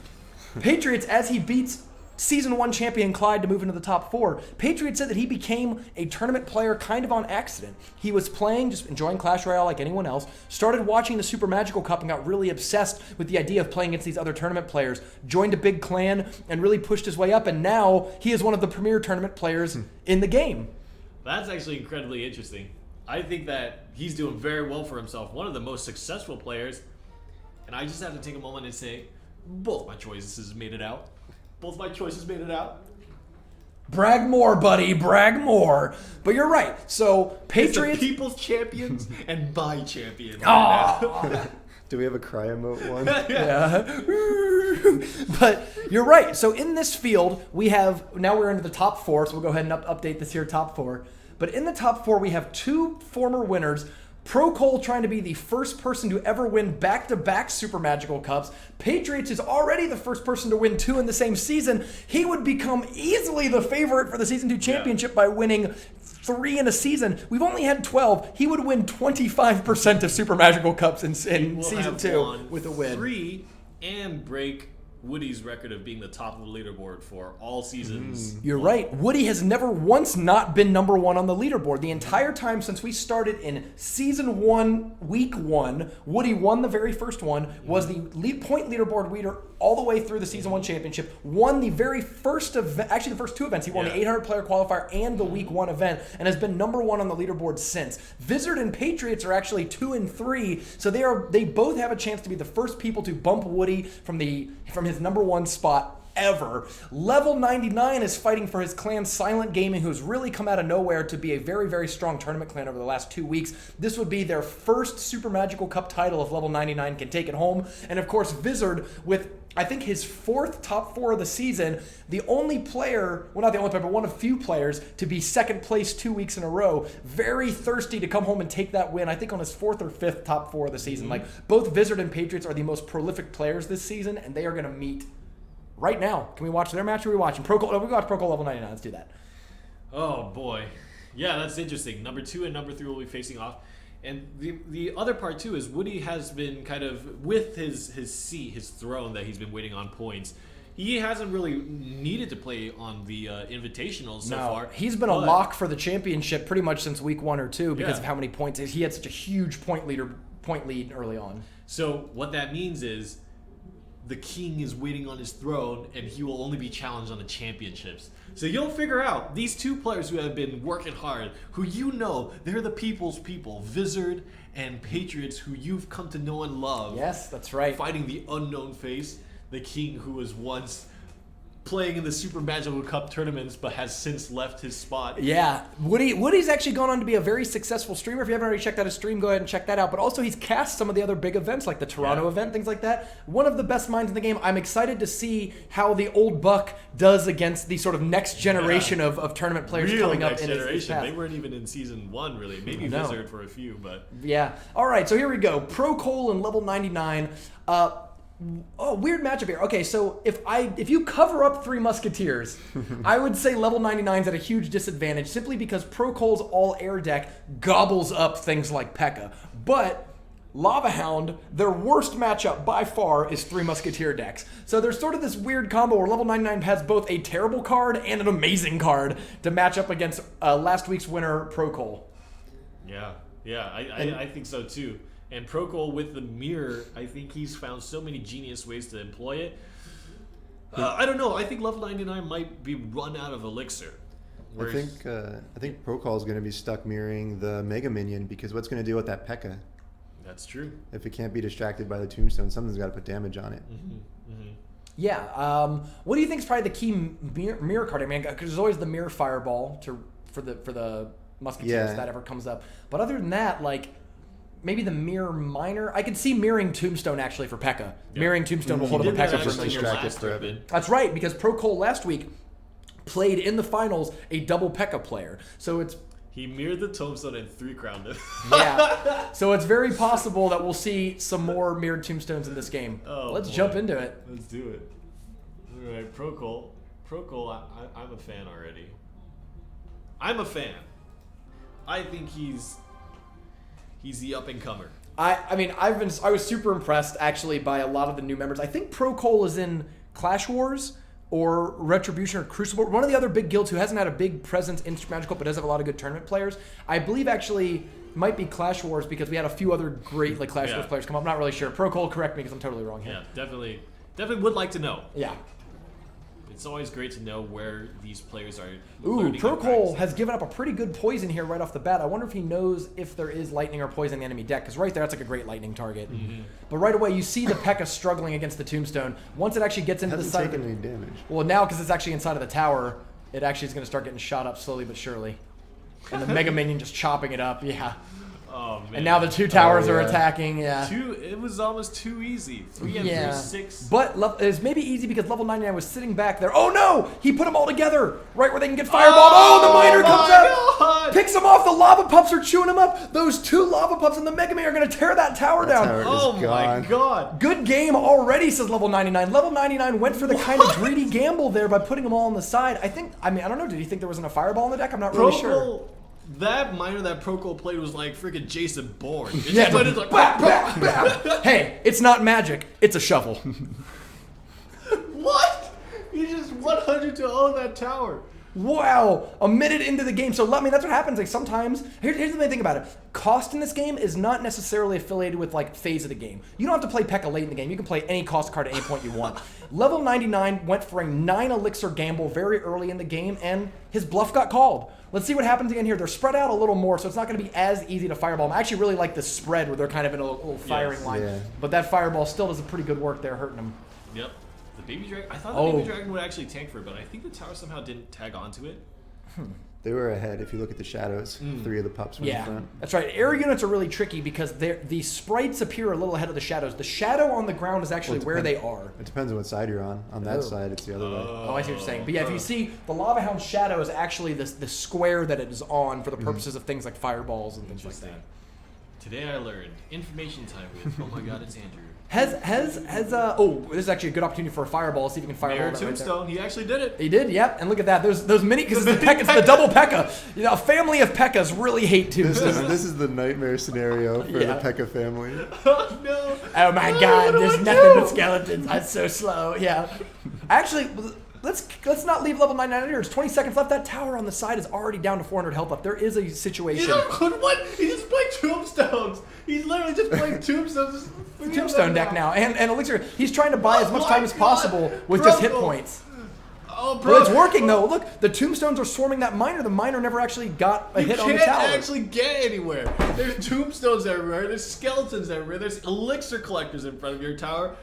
Patriots, as he beats Season 1 champion Clyde to move into the top 4, Patriots said that he became a tournament player kind of on accident. He was playing, just enjoying Clash Royale like anyone else, started watching the Super Magical Cup and got really obsessed with the idea of playing against these other tournament players, joined a big clan, and really pushed his way up, and now he is one of the premier tournament players in the game. That's actually incredibly interesting. I think that he's doing very well for himself, one of the most successful players, and I just have to take a moment and say, both my choices made it out. Both my choices made it out. Brag more, buddy. Brag more. But you're right. So, Patriots... It's the people's champions and my champion. Do we have a cry emote one? Yeah. But you're right. So, in this field, we have... Now we're into the top 4, so we'll go ahead and update this here top 4. But in the top 4, we have 2 former winners. Pro Cole trying to be the first person to ever win back-to-back Super Magical Cups. Patriots is already the first person to win 2 in the same season. He would become easily the favorite for the Season 2 championship by winning 3 in a season. We've only had 12. He would win 25% of Super Magical Cups in Season 2 with a win. 3 and break Woody's record of being the top of the leaderboard for all seasons. You're right. Woody has never once not been number 1 on the leaderboard. The entire time since we started in Season 1, Week 1, Woody won the very first one, was the point leaderboard leader all the way through the Season 1 championship, won the very first event, actually the first 2 events. He won the 800-player qualifier and the Week 1 event, and has been number 1 on the leaderboard since. Vizard and Patriots are actually 2 and 3, so they both have a chance to be the first people to bump Woody from his number 1 spot ever. Level 99 is fighting for his clan Silent Gaming, who's really come out of nowhere to be a very, very strong tournament clan over the last 2 weeks. This would be their first Super Magical Cup title if Level 99 can take it home. And of course, Vizard with, I think, his 4th top 4 of the season, the only player, well, not the only player, but one of few players to be second place 2 weeks in a row. Very thirsty to come home and take that win, I think on his 4th or 5th top 4 of the season. Like, both Vizard and Patriots are the most prolific players this season, and they are going to meet right now. Can we watch their match? Or are we watching Pro Cole? No, we watch Pro Cole Level 99. Let's do that. Oh, boy. Yeah, that's interesting. Number 2 and number 3 will be facing off. And the other part, too, is Woody has been kind of, with his seat, his throne that he's been waiting on points, he hasn't really needed to play on the Invitational so far. He's been a lock for the championship pretty much since week 1 or 2 because of how many points. He had such a huge point lead early on. So what that means is the king is waiting on his throne, and he will only be challenged on the championships. So you'll figure out these 2 players who have been working hard, who they're the people's people, Vizard and Patriots, who you've come to know and love. Yes, that's right. Fighting the unknown face, the king who was once playing in the Super Magical Cup tournaments but has since left his spot. Yeah, Woody's actually gone on to be a very successful streamer. If you haven't already checked out his stream, go ahead and check that out. But also he's cast some of the other big events like the Toronto event, things like that. One of the best minds in the game. I'm excited to see how the old buck does against the sort of next generation of tournament players coming up in his path. They weren't even in Season 1, really. Maybe Vizard for a few, but... Yeah. All right, so here we go. Pro Cole and Level 99. Oh, weird matchup here. Okay, so if you cover up 3 Musketeers, I would say Level 99's at a huge disadvantage simply because Pro Cole's all-air deck gobbles up things like P.E.K.K.A. But Lava Hound, their worst matchup by far is 3 Musketeer decks. So there's sort of this weird combo where Level 99 has both a terrible card and an amazing card to match up against last week's winner, Pro Cole. Yeah, I think so too. And Procol with the mirror, I think he's found so many genius ways to employ it. I don't know. I think level 99 might be run out of elixir. I think Procol is going to be stuck mirroring the Mega Minion because what's going to deal with that P.E.K.K.A? That's true. If it can't be distracted by the tombstone, something's got to put damage on it. Yeah. What do you think is probably the key mirror card? I mean, because there's always the mirror fireball for the musketeers if that ever comes up. But other than that, like maybe the mirror miner. I could see mirroring tombstone actually for P.E.K.K.A. Yep. Mirroring tombstone will hold up a P.E.K.K.A. for a million years. That's right, because Procol last week played in the finals a double P.E.K.K.A. player. So it's he mirrored the tombstone and 3-crowned it. Yeah. So it's very possible that we'll see some more mirrored tombstones in this game. Let's jump into it. Let's do it. All right, Procol, I'm a fan already. I'm a fan. I think he's the up and comer. I mean, I was super impressed actually by a lot of the new members. I think Procol is in Clash Wars or Retribution or Crucible. One of the other big guilds who hasn't had a big presence in Super Magical but does have a lot of good tournament players. I believe actually might be Clash Wars because we had a few other great like Clash Wars players come up. I'm not really sure. Procol, correct me because I'm totally wrong here. Yeah, definitely would like to know. Yeah. It's always great to know where these players are. Ooh, Procol has given up a pretty good poison here right off the bat. I wonder if he knows if there is lightning or poison in the enemy deck, because right there, that's like a great lightning target. But right away, you see the P.E.K.K.A. struggling against the tombstone. Once it actually gets into the side of any damage. Well, now because it's actually inside of the tower, it actually is going to start getting shot up slowly but surely. And the Mega Minion just chopping it up, yeah. Oh, man. And now the two towers are attacking, yeah. It was almost too easy. 3 and 6. But it was maybe easy because level 99 was sitting back there. Oh no! He put them all together right where they can get fireballed. Oh, the miner comes up! Picks them off. The lava pups are chewing them up. Those 2 lava pups and the Mega Man are going to tear that tower down. Oh my god. Good game already, says level 99. Level 99 went for the kind of greedy gamble there by putting them all on the side. I don't know. Did he think there wasn't a fireball in the deck? I'm not really sure. That miner that Procol played was like freaking Jason Bourne. It's like, bah, bah, bah. Hey, it's not magic. It's a shovel. What? You just 100 to own that tower. Wow, a minute into the game. So, I mean, that's what happens. Like, sometimes, here's the main thing about it. Cost in this game is not necessarily affiliated with, like, phase of the game. You don't have to play P.E.K.K.A. late in the game. You can play any cost card at any point you want. Level 99 went for a 9 elixir gamble very early in the game, and his bluff got called. Let's see what happens again here. They're spread out a little more, so it's not going to be as easy to fireball. I actually really like the spread where they're kind of in a little firing line. Yeah. But that fireball still does a pretty good work there, hurting them. Yep. The Baby Dragon, I thought the Baby Dragon would actually tank for it, but I think the tower somehow didn't tag onto it. They were ahead. If you look at the shadows, 3 of the pups were in front. That's right. Air units are really tricky because the sprites appear a little ahead of the shadows. The shadow on the ground is actually where they are. It depends on what side you're on. On that side, it's the other way. Oh, I see what you're saying. But yeah, if you see, the Lava Hound's shadow is actually the square that it is on for the purposes of things like fireballs and things like that. Today I learned information time with, oh my god, it's Andrew. This is actually a good opportunity for a fireball. See if you can fireball that tombstone. Right there. He actually did it. He did, yep. And look at that. There's many, because it's the double P.E.K.K.A. You know, a family of P.E.K.K.A.s really hate tombstones. This is the nightmare scenario for the P.E.K.K.A. family. Oh no. Oh my god, there's nothing but skeletons. I'm so slow. Yeah. Actually, let's not leave level 99 here. There's 20 seconds left. That tower on the side is already down to 400 health left. There is a situation. What? He just played tombstones. He's literally just playing tombstones. Tombstone deck now. And Elixir, he's trying to buy as much time as possible with just hit points. Oh, bro. Well, it's working though. Look, the tombstones are swarming that miner. The miner never actually got a hit on the tower. You can't actually get anywhere. There's tombstones everywhere. There's skeletons everywhere. There's elixir collectors in front of your tower.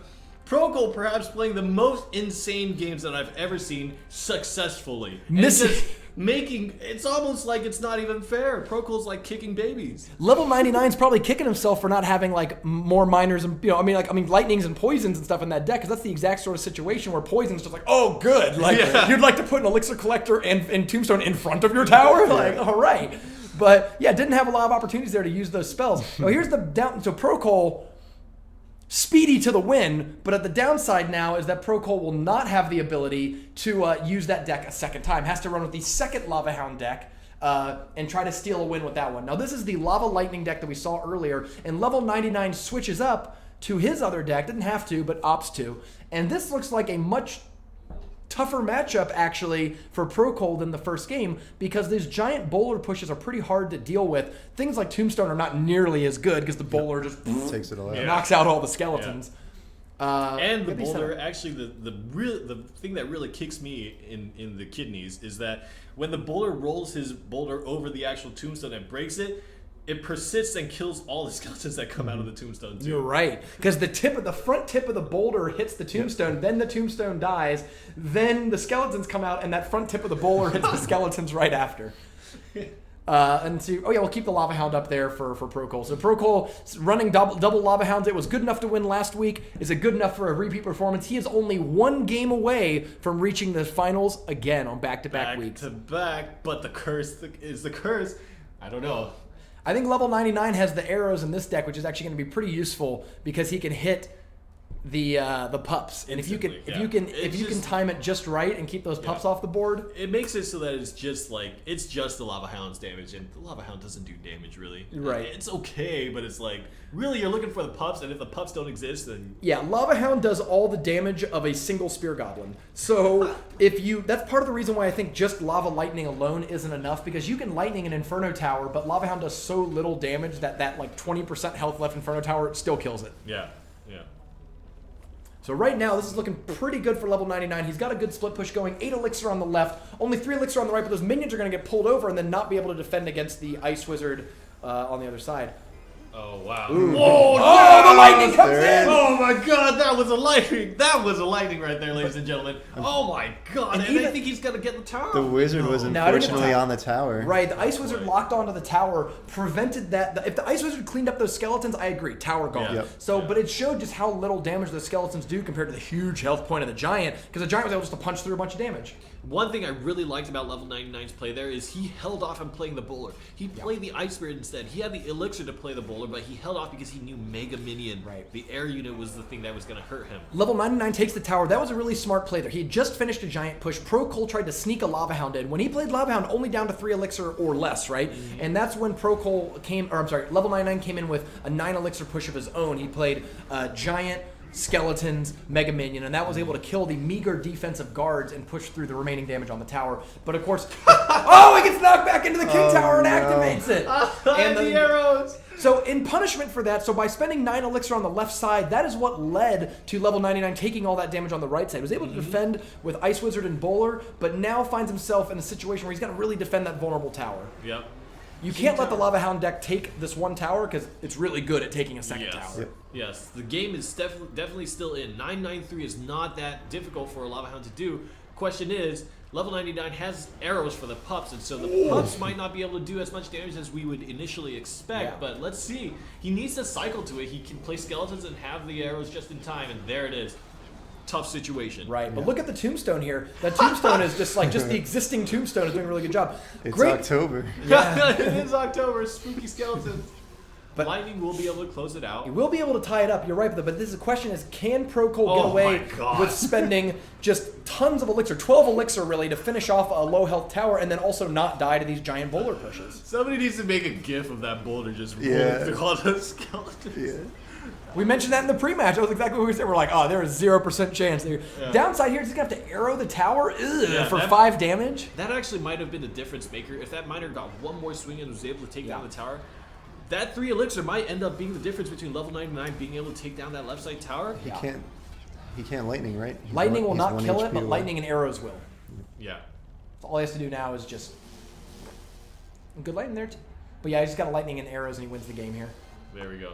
Procol perhaps playing the most insane games that I've ever seen successfully. It's almost like it's not even fair. Procol's like kicking babies. Level 99's probably kicking himself for not having like more miners and lightnings and poisons and stuff in that deck, because that's the exact sort of situation where poison's just like, oh good, you'd like to put an elixir collector and tombstone in front of your tower, like all right, but yeah, didn't have a lot of opportunities there to use those spells. Now here's the down. So Procol, speedy to the win, but at the downside now is that Procol will not have the ability to use that deck a second time. Has to run with the second Lava Hound deck and try to steal a win with that one. Now this is the Lava Lightning deck that we saw earlier, and level 99 switches up to his other deck. Didn't have to, but opts to. And this looks like a much tougher matchup actually for Procol than the first game because these giant bowler pushes are pretty hard to deal with. Things like Tombstone are not nearly as good because the bowler just Takes it all out. knocks out all the skeletons. And the boulder, actually, the thing that really kicks me in the kidneys is that when the bowler rolls his boulder over the actual tombstone and breaks it, it persists and kills all the skeletons that come out of the tombstone too. You're right, because the front tip of the boulder hits the tombstone, then the tombstone dies, then the skeletons come out, and that front tip of the boulder hits the skeletons right after. We'll keep the Lava Hound up there for Procol. So Procol running double Lava Hounds. It was good enough to win last week. Is it good enough for a repeat performance? He is only one game away from reaching the finals again on back-to-back weeks. Back-to-back, but the curse is the curse. I don't know. I think level 99 has the arrows in this deck, which is actually going to be pretty useful because he can hit the pups, and if you can time it just right and keep those pups off the board, it makes it so that it's just the Lava Hound's damage, and the Lava Hound doesn't do damage really. Right. It's okay, but it's like really you're looking for the pups, and if the pups don't exist, then Lava Hound does all the damage of a single Spear Goblin. So that's part of the reason why I think just Lava Lightning alone isn't enough, because you can Lightning an Inferno Tower, but Lava Hound does so little damage that like 20% health left Inferno Tower still kills it. Yeah. So right now, this is looking pretty good for level 99. He's got a good split push going. 8 Elixir on the left, only 3 Elixir on the right, but those minions are going to get pulled over and then not be able to defend against the Ice Wizard on the other side. Oh, wow. The lightning comes in! Oh, my God, that was a lightning. That was a lightning right there, ladies and gentlemen. Oh, my God. And I think he's going to get the tower. The wizard was unfortunately on the tower. Right, the Ice Wizard locked onto the tower, prevented that. If the Ice Wizard cleaned up those skeletons, I agree, tower gone. Yep. But it showed just how little damage the skeletons do compared to the huge health point of the Giant, because the Giant was able just to punch through a bunch of damage. One thing I really liked about level 99's play there is he held off on playing the bowler. He played the Ice Spirit instead. He had the Elixir to play the bowler, but he held off because he knew Mega Minion. Right. The air unit was the thing that was going to hurt him. Level 99 takes the tower. That was a really smart play there. He had just finished a Giant push. Procol tried to sneak a Lava Hound in. When he played Lava Hound, only down to 3 Elixir or less, right? Mm-hmm. And that's when level 99 came in with a 9 Elixir push of his own. He played Giant, Skeletons, Mega Minion, and that was able to kill the meager defensive guards and push through the remaining damage on the tower. But of course, he gets knocked back into the King Tower and activates it. And the arrows! So in punishment for that, by spending 9 Elixir on the left side, that is what led to level 99 taking all that damage on the right side. He was able to defend with Ice Wizard and Bowler, but now finds himself in a situation where he's got to really defend that vulnerable tower. Yep. You can't let the Lava Hound deck take this one tower because it's really good at taking a second tower. Yep. Yes, the game is definitely still in. 993 is not that difficult for a Lava Hound to do. Question is, level 99 has arrows for the pups, and so the pups might not be able to do as much damage as we would initially expect, but let's see. He needs to cycle to it. He can play skeletons and have the arrows just in time, and there it is. Tough situation. Right, but look at the tombstone here. That tombstone is just the existing tombstone is doing a really good job. It's October. Yeah. It is October. Spooky skeletons. But Lightning will be able to close it out. He will be able to tie it up. You're right, but this question is, can Procol get away with spending just tons of elixir, 12 elixir really, to finish off a low health tower and then also not die to these giant boulder pushes? Somebody needs to make a gif of that boulder just rolling through all those skeletons. Yeah. We mentioned that in the pre-match. That was exactly what we said. We're like, there is 0% chance. Downside here, he's going to have to arrow the tower for 5 damage. That actually might have been the difference maker. If that miner got one more swing and was able to take down the tower, that 3 elixir might end up being the difference between level 99 being able to take down that left side tower. He can't lightning, right? Lightning will not kill it, but lightning and arrows will. Yeah. So all he has to do now is just good lightning there too. But yeah, he's got a lightning and arrows and he wins the game here. There we go.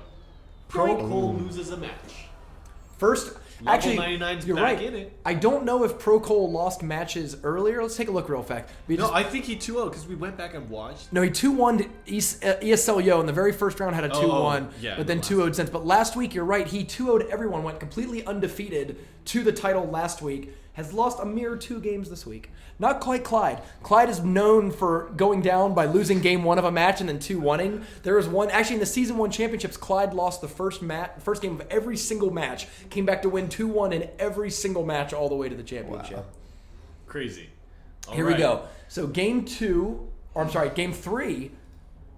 Procol loses a match. First, Level actually, 99's you're back right. in it. I don't know if Procol lost matches earlier. Let's take a look real fast. I think he 2-0 because we went back and watched. No, he 2-1'd ESL Yo in the very first round, had a 2-1, but then 2-0'd since. But last week, you're right, he 2-0'd everyone, went completely undefeated to the title last week. Has lost a mere 2 games this week. Not quite Clyde. Clyde is known for going down by losing game 1 of a match and then 2-1-ing. There was one, actually in the Season 1 championships, Clyde lost the first game of every single match, came back to win 2-1 in every single match all the way to the championship. Wow. Crazy. Here we go. So game 3,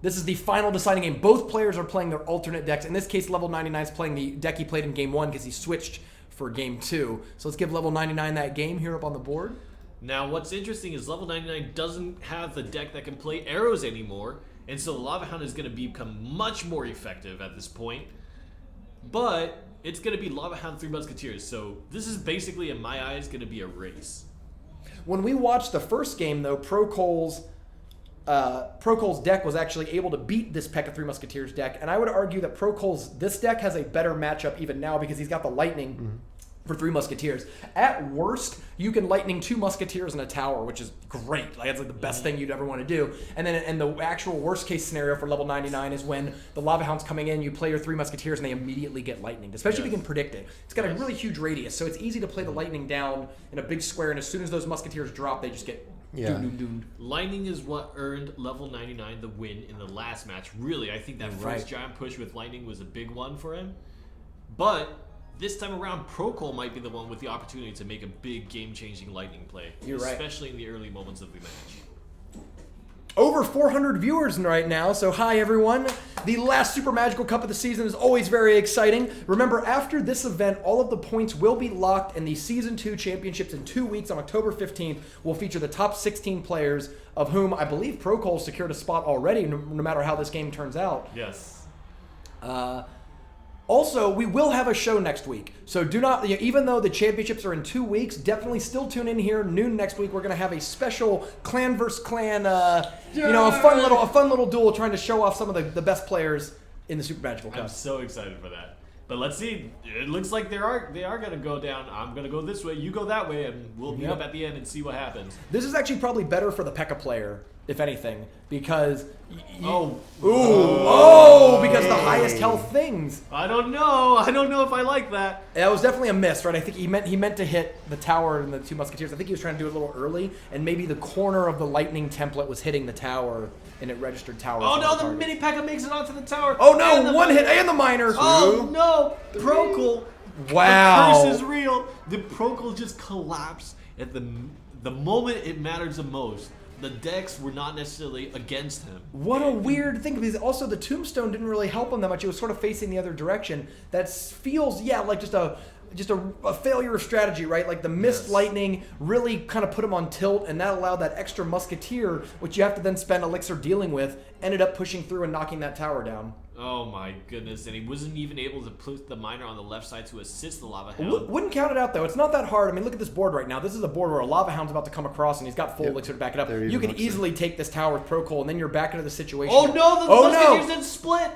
this is the final deciding game. Both players are playing their alternate decks. In this case, level 99 is playing the deck he played in game 1 because he switched for game 2. So let's give level 99 that game here up on the board. Now, what's interesting is level 99 doesn't have the deck that can play arrows anymore, and so the Lava Hound is going to become much more effective at this point. But it's going to be Lava Hound 3 Musketeers, so this is basically, in my eyes, going to be a race. When we watched the first game, though, Procol's deck was actually able to beat this P.E.K.K.A 3 Musketeers deck, and I would argue that this deck has a better matchup even now because he's got the Lightning for 3 Musketeers. At worst, you can Lightning 2 Musketeers in a tower, which is great. Like, it's like the best thing you'd ever want to do. And then and the actual worst case scenario for level 99 is when the Lava Hound's coming in, you play your 3 Musketeers, and they immediately get Lightning, especially if you can predict it. It's got a really huge radius, so it's easy to play the Lightning down in a big square, and as soon as those Musketeers drop, they just get doomed. Lightning is what earned level 99 the win in the last match. Really, I think that first giant push with Lightning was a big one for him. But this time around, Procol might be the one with the opportunity to make a big game-changing Lightning play. Especially in the early moments of the match. Over 400 viewers right now, so hi everyone. The last Super Magical Cup of the season is always very exciting. Remember, after this event, all of the points will be locked, and the Season 2 Championships in 2 weeks on October 15th will feature the top 16 players, of whom I believe Procol secured a spot already, no matter how this game turns out. Yes. Also, we will have a show next week. So do not, even though the championships are in 2 weeks, definitely still tune in here. Noon next week, we're going to have a special clan versus clan, a fun little duel trying to show off some of the best players in the Super Magical Cup. I'm so excited for that. But let's see. It looks like they are going to go down. I'm going to go this way. You go that way, and we'll meet up at the end and see what happens. This is actually probably better for the P.E.K.K.A player, if anything, because because the highest health things. I don't know if I like that. That was definitely a miss, right? I think he meant to hit the tower and the 2 Musketeers. I think he was trying to do it a little early, and maybe the corner of the Lightning template was hitting the tower, and it registered tower. Oh no, the mini P.E.K.K.A makes it onto the tower. Oh no, one hit and the miner. Oh no, Procol. Wow. The curse is real. The Procol just collapsed at the moment it matters the most. The decks were not necessarily against him. What a weird thing, because also the tombstone didn't really help him that much. It was sort of facing the other direction. That feels, like just a failure of strategy, right? Like the missed lightning really kind of put him on tilt, and that allowed that extra musketeer, which you have to then spend elixir dealing with, ended up pushing through and knocking that tower down. Oh my goodness, and he wasn't even able to put the miner on the left side to assist the Lava Hound. Wouldn't count it out, though. It's not that hard. I mean, look at this board right now. This is a board where a Lava Hound's about to come across, and he's got full elixir to back it up. You can easily take this tower with Procol, and then you're back into the situation. Oh no, the musketeers didn't split!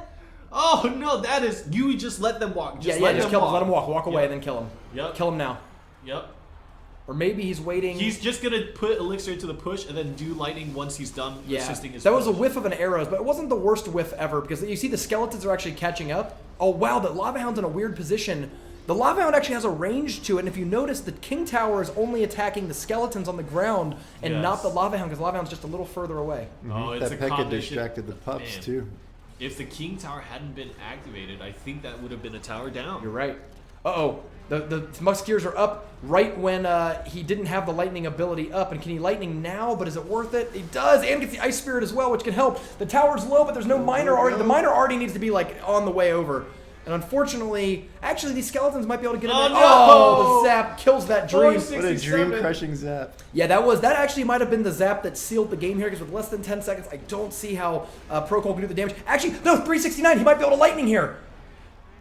Oh no, that is, you just let them walk. Just let him walk. Walk away, and then kill him. Yep. Kill him now. Yep. Or maybe he's waiting. He's just going to put elixir to the push and then do lightning once he's done assisting his That push. was a whiff of an arrows, but it wasn't the worst whiff ever, because you see the skeletons are actually catching up. Oh wow, the Lava Hound's in a weird position. The Lava Hound actually has a range to it, and if you notice, the King Tower is only attacking the skeletons on the ground and not the Lava Hound, because the Lava Hound's just a little further away. Oh, it's that P.E.K.K.A distracted the pups, too. If the King Tower hadn't been activated, I think that would have been a tower down. You're right. Uh-oh. The Musketeers are up right when he didn't have the lightning ability up. And can he lightning now? But is it worth it? He does, and gets the Ice Spirit as well, which can help. The tower's low, but there's no miner already. The miner already needs to be like on the way over. And unfortunately, actually, these skeletons might be able to get in there. No! Oh, the zap kills that dream. What a dream-crushing zap. Yeah, that actually might have been the zap that sealed the game here, because with less than 10 seconds, I don't see how Procol can do the damage. Actually, no, 369. He might be able to lightning here.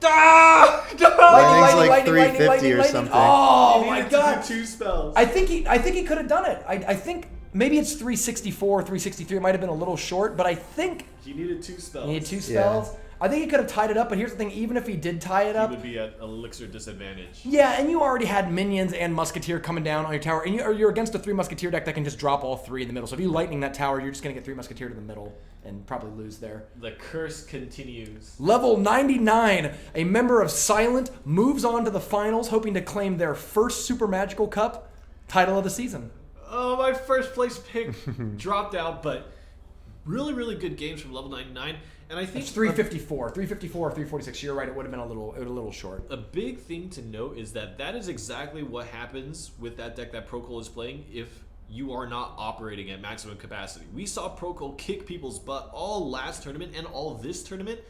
Ah! Lightning's like 350 or something. Oh my god! 2 spells. I think he could have done it. I think maybe it's 364, 363. It might have been a little short, but I think he needed 2 spells. He needed 2 spells. Yeah. I think he could have tied it up, but here's the thing, even if he did tie it up, he would be at elixir disadvantage. Yeah, and you already had minions and musketeer coming down on your tower, and you're against a 3 musketeer deck that can just drop all 3 in the middle. So if you lightning that tower, you're just going to get 3 musketeer to the middle and probably lose there. The curse continues. Level 99, a member of Silent moves on to the finals, hoping to claim their first Super Magical Cup title of the season. Oh, my first place pick dropped out, but really, really good games from level 99. And I think it's 354, 354 or 346. You're right. It would have been a little short. A big thing to note is that is exactly what happens with that deck that Procol is playing if you are not operating at maximum capacity. We saw Procol kick people's butt all last tournament and all this tournament,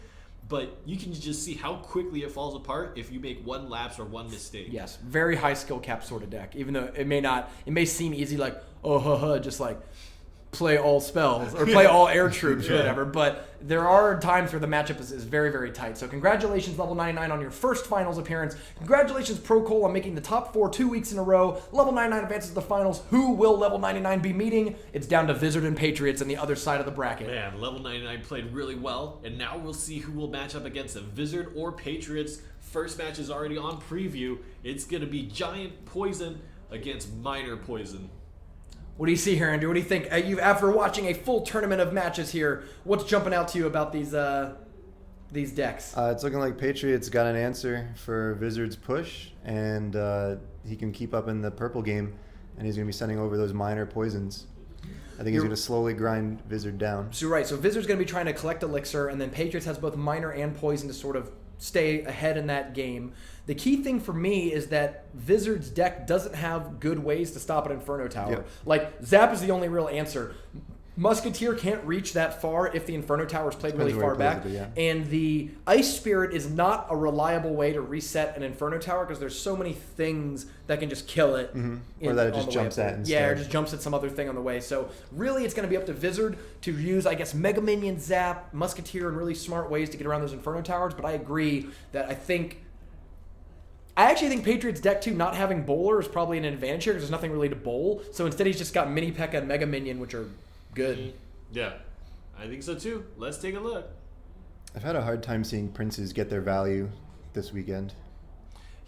but you can just see how quickly it falls apart if you make one lapse or one mistake. Yes, very high skill cap sort of deck. Even though it may seem easy, like just like play all spells or play all air troops or whatever. But there are times where the matchup is very, very tight. So congratulations, level 99, on your first finals appearance. Congratulations, Pro Cole, on making the top 4 2 weeks in a row. Level 99 advances to the finals. Who will level 99 be meeting? It's down to Vizard and Patriots on the other side of the bracket. Man, level 99 played really well, and now we'll see who will match up against them, Vizard or Patriots. First match is already on preview. It's going to be Giant Poison against Minor Poison. What do you see here, Andrew? What do you think? After watching a full tournament of matches here, what's jumping out to you about these decks? It's looking like Patriots got an answer for Vizard's push, and he can keep up in the purple game, and he's going to be sending over those minor poisons. I think he's going to slowly grind Vizard down. So you're right. So Vizard's going to be trying to collect elixir, and then Patriots has both minor and poison to sort of stay ahead in that game. The key thing for me is that Vizard's deck doesn't have good ways to stop an Inferno Tower. Yep. Like, Zap is the only real answer. Musketeer can't reach that far if the Inferno Tower is played really far back. And the Ice Spirit is not a reliable way to reset an Inferno Tower because there's so many things that can just kill it. Or that it just jumps at instead. Yeah, or just jumps at some other thing on the way. So really it's going to be up to Vizard to use, I guess, Mega Minion, Zap, Musketeer, and really smart ways to get around those Inferno Towers. But I agree that I actually think Patriots deck 2 not having Bowler is probably an advantage here because there's nothing really to bowl. So instead he's just got Mini P.E.K.K.A and Mega Minion, which are good. Yeah, I think so too. Let's take a look. I've had a hard time seeing Princes get their value this weekend.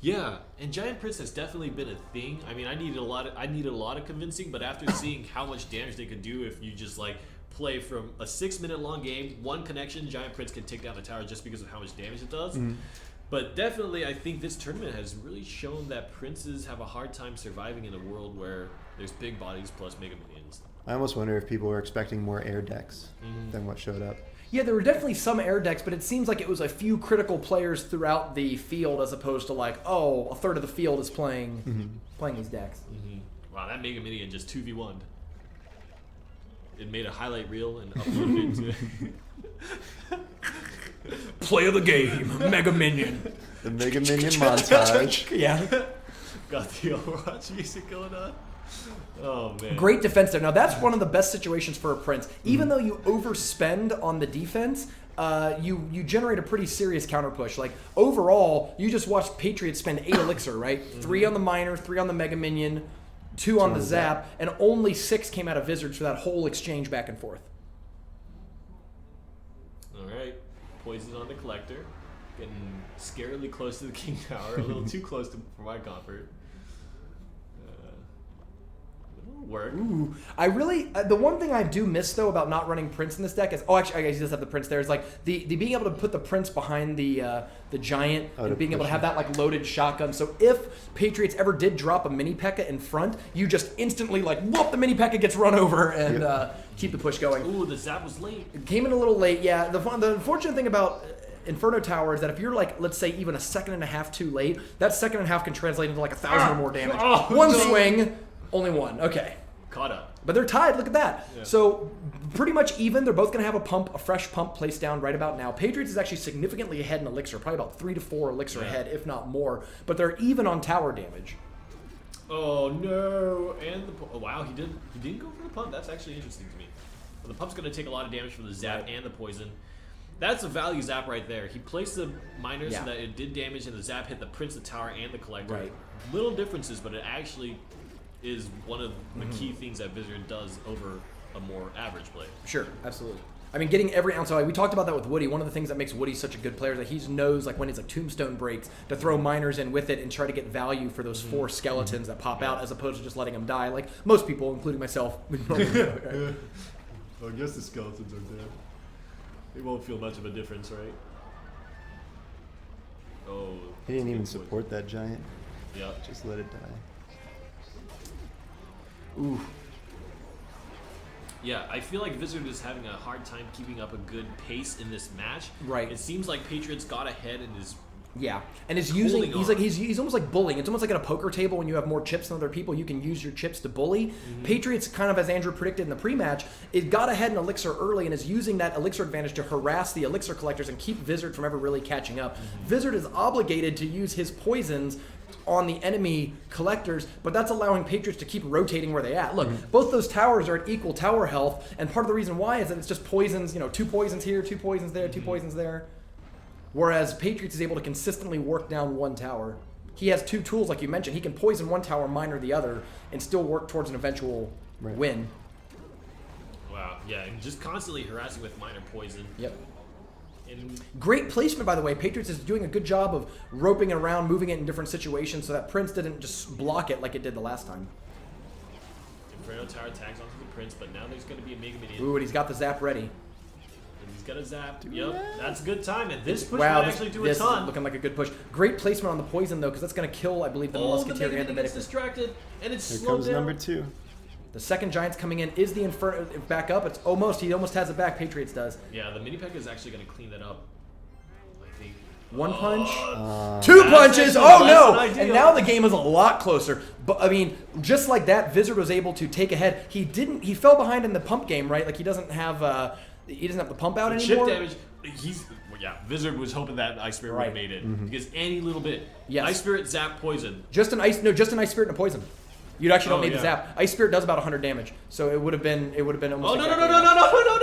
Yeah, and Giant Prince has definitely been a thing. I mean, I needed a lot of convincing, but after seeing how much damage they could do if you just like play from a 6-minute long game, one connection, Giant Prince can take down the tower just because of how much damage it does. But definitely, I think this tournament has really shown that Princes have a hard time surviving in a world where there's big bodies plus Mega Minions. I almost wonder if people were expecting more air decks than what showed up. Yeah, there were definitely some air decks, but it seems like it was a few critical players throughout the field as opposed to like, a third of the field is playing these decks. Wow, that Mega Minion just 2v1'd. It made a highlight reel and uploaded it to... Play of the game, Mega Minion. The Mega Minion montage. Yeah. Got the Overwatch music going on. Oh, man. Great defense there. Now, that's one of the best situations for a Prince. Even though you overspend on the defense, you generate a pretty serious counter push. Like, overall, you just watched Patriots spend 8 elixir, right? 3 on the Minor, 3 on the Mega Minion, 2 on the Zap, and only 6 came out of Vizards for that whole exchange back and forth. All right. Poison on the Collector. Getting scarily close to the King Tower. A little too close for my comfort. It'll work. Ooh. I really... the one thing I do miss, though, about not running Prince in this deck is... Oh, actually, I guess he does have the Prince there. Is like the being able to put the Prince behind the Giant and being able to have that like loaded shotgun. So if Patriots ever did drop a Mini P.E.K.K.A in front, you just instantly like, whoop, the Mini P.E.K.K.A gets run over and keep the push going. Ooh, the Zap was late. It came in a little late, yeah. The unfortunate thing about Inferno Tower is that if you're like, let's say, even a second and a half too late, that second and a half can translate into like 1,000 or more damage. One swing, only one. Okay. Caught up. But they're tied. Look at that. Yeah. So pretty much even. They're both going to have a fresh pump placed down right about now. Patriots is actually significantly ahead in elixir, probably about 3 to 4 elixir ahead, if not more. But they're even on tower damage. Oh no! And wow, he didn't go for the pump. That's actually interesting to me. But the pump's going to take a lot of damage from the Zap and the poison. That's a value Zap right there. He placed the Minor so that it did damage, and the Zap hit the Prince, the Tower, and the Collector. Right. Little differences, but it actually is one of the key things that Vizard does over a more average play. Sure, absolutely. I mean, getting every ounce. We talked about that with Woody. One of the things that makes Woody such a good player is that he knows, like when his Tombstone breaks, to throw Minors in with it and try to get value for those 4 skeletons that pop out, as opposed to just letting them die, like most people, including myself. I guess the skeletons are dead. It won't feel much of a difference, right? Oh. He didn't even support that Giant. Yeah. Just let it die. Ooh. Yeah, I feel like Vizard is having a hard time keeping up a good pace in this match. Right. It seems like Patriots got ahead and is Yeah, and he's almost like bullying. It's almost like at a poker table when you have more chips than other people, you can use your chips to bully. Patriots, kind of as Andrew predicted in the pre-match, it got ahead in Elixir early and is using that Elixir advantage to harass the Elixir collectors and keep Vizard from ever really catching up. Vizard is obligated to use his poisons on the enemy collectors, but that's allowing Patriots to keep rotating where they at. Look, both those towers are at equal tower health, and part of the reason why is that it's just poisons, 2 poisons here, 2 poisons there, 2 poisons there. Whereas Patriots is able to consistently work down one tower. He has 2 tools, like you mentioned. He can poison one tower, minor the other, and still work towards an eventual win. Wow, yeah, and just constantly harassing with minor poison. Yep. Great placement, by the way. Patriots is doing a good job of roping it around, moving it in different situations so that Prince didn't just block it like it did the last time. Inferno Tower tags onto the Prince, but now there's going to be a Mega Minion. Ooh, and he's got the zap ready. He's got a zap. Yep, that's a good time. And this push might actually do a ton. Is looking like a good push. Great placement on the poison, though, because that's going to kill, I believe, the Musketeer and the Medic. Gets distracted, and it's Here slowed comes down. number 2. The second Giant's coming in. Is the Inferno back up? He almost has it back. Patriots does. Yeah, the Mini P.E.K.K.A is actually going to clean that up. I think. 1 punch. 2 punches. Oh, no. And now the game is a lot closer. But, I mean, just like that, Vizard was able to take ahead. He fell behind in the pump game, right? Like, he doesn't have the pump out anymore. Chip damage. Vizard was hoping that Ice Spirit would have made it because any little bit. Yes. Ice Spirit, zap, poison. Just an Ice Spirit and a poison. You actually don't need the zap. Ice Spirit does about 100 damage, so it would have been almost. Oh no!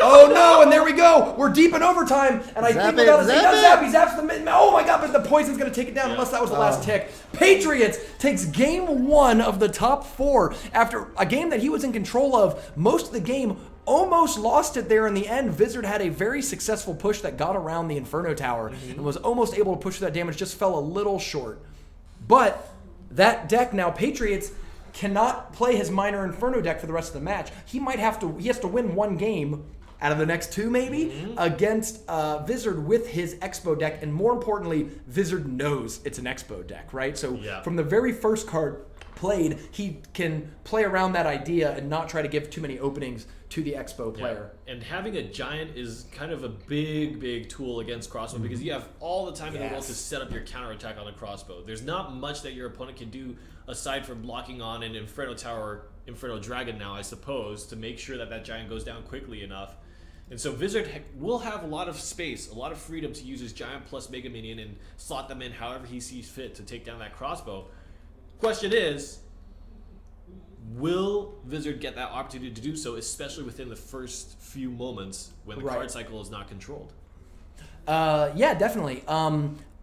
Oh no! And there we go. We're deep in overtime, and I think he does zap. He zaps the. Oh my god! But the poison's gonna take it down unless that was the last tick. Patriots takes game 1 of the top 4 after a game that he was in control of most of the game. Almost lost it there in the end. Vizard had a very successful push that got around the Inferno Tower and was almost able to push that damage. Just fell a little short. But that deck now, Patriots cannot play his minor Inferno deck for the rest of the match. He has to win 1 game out of the next 2 maybe against Vizard with his Expo deck, and more importantly, Vizard knows it's an Expo deck, right? So from the very first card played, he can play around that idea and not try to give too many openings to the Expo player. Yeah. And having a Giant is kind of a big tool against crossbow because you have all the time in the world to set up your counterattack on the crossbow. There's not much that your opponent can do aside from blocking on an Inferno Tower, Inferno Dragon now, I suppose, to make sure that that Giant goes down quickly enough. And so Vizard will have a lot of space, a lot of freedom to use his Giant plus Mega Minion and slot them in however he sees fit to take down that crossbow. Question is, will Vizard get that opportunity to do so, especially within the first few moments when the card cycle is not controlled? Yeah, definitely.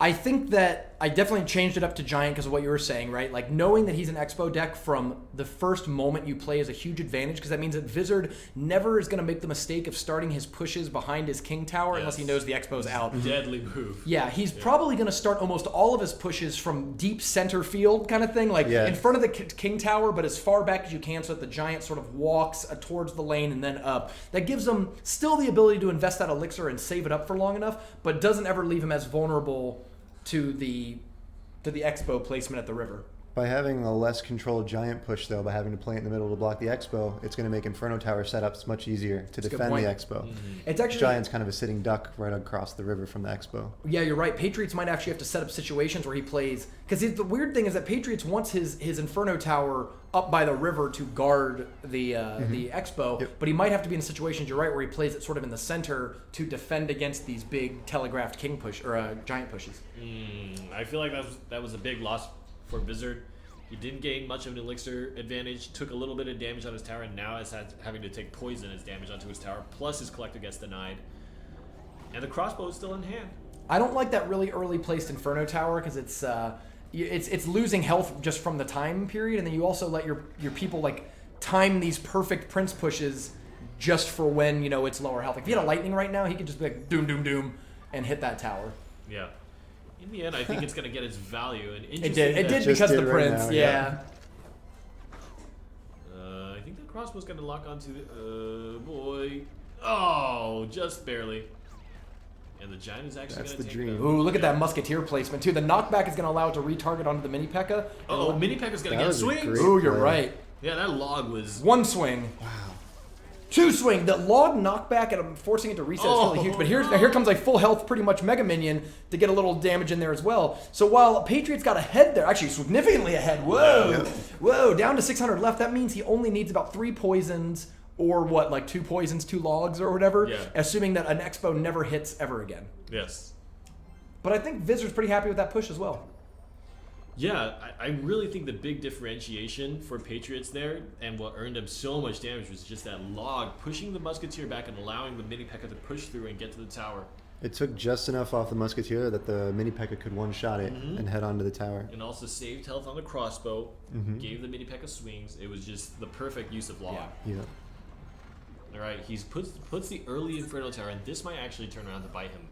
I think that I definitely changed it up to Giant because of what you were saying, right? Like, knowing that he's an Expo deck from the first moment you play is a huge advantage because that means that Vizard never is going to make the mistake of starting his pushes behind his King Tower unless he knows the Expo's out. Deadly move. Yeah, he's probably going to start almost all of his pushes from deep center field kind of thing, like in front of the King Tower, but as far back as you can so that the Giant sort of walks towards the lane and then up. That gives him still the ability to invest that elixir and save it up for long enough, but doesn't ever leave him as vulnerable to the Expo placement at the river. By having a less controlled Giant push, though, by having to play it in the middle to block the Expo, it's going to make Inferno Tower setups much easier to defend the Expo. It's actually Giant's kind of a sitting duck right across the river from the Expo. Yeah, you're right. Patriots might actually have to set up situations where he plays, because the weird thing is that Patriots wants his Inferno Tower up by the river to guard the Expo, but he might have to be in situations, you're right, where he plays it sort of in the center to defend against these big telegraphed King push or Giant pushes. I feel like that was a big loss for Vizard. He didn't gain much of an elixir advantage, took a little bit of damage on his tower, and now is having to take poison as damage onto his tower, plus his collector gets denied. And the crossbow is still in hand. I don't like that really early placed Inferno Tower because it's losing health just from the time period, and then you also let your people like time these perfect Prince pushes just for when it's lower health. Like, if he had a lightning right now, he could just be like doom doom doom and hit that tower. Yeah. In the end, I think it's going to get its value. And it did because of the Prince, now, yeah. I think the crossbow's going to lock onto the... boy. Oh, just barely. And the Giant is actually going to take it. Ooh, look at that Musketeer placement, too. The knockback is going to allow it to retarget onto the Mini P.E.K.K.A. Oh, Mini P.E.K.K.A.'s going to get swings. Ooh, you're right. Yeah, that log was... One swing. Wow. 2 swing. The log knockback and I'm forcing it to reset is really huge. But here comes a full health, pretty much Mega Minion to get a little damage in there as well. So while Patriots got ahead there, actually significantly ahead. Whoa, down to 600 left. That means he only needs about 3 poisons or what, like 2 poisons, 2 logs or whatever. Yeah. Assuming that an Expo never hits ever again. Yes. But I think Vizard's pretty happy with that push as well. Yeah, I really think the big differentiation for Patriots there and what earned them so much damage was just that log pushing the Musketeer back and allowing the Mini P.E.K.K.A. to push through and get to the tower. It took just enough off the Musketeer that the Mini P.E.K.K.A. could one-shot it and head onto the tower. And also saved health on the crossbow, gave the Mini P.E.K.K.A. swings. It was just the perfect use of log. Yeah. All right, he puts the early Inferno Tower, and this might actually turn around to bite him.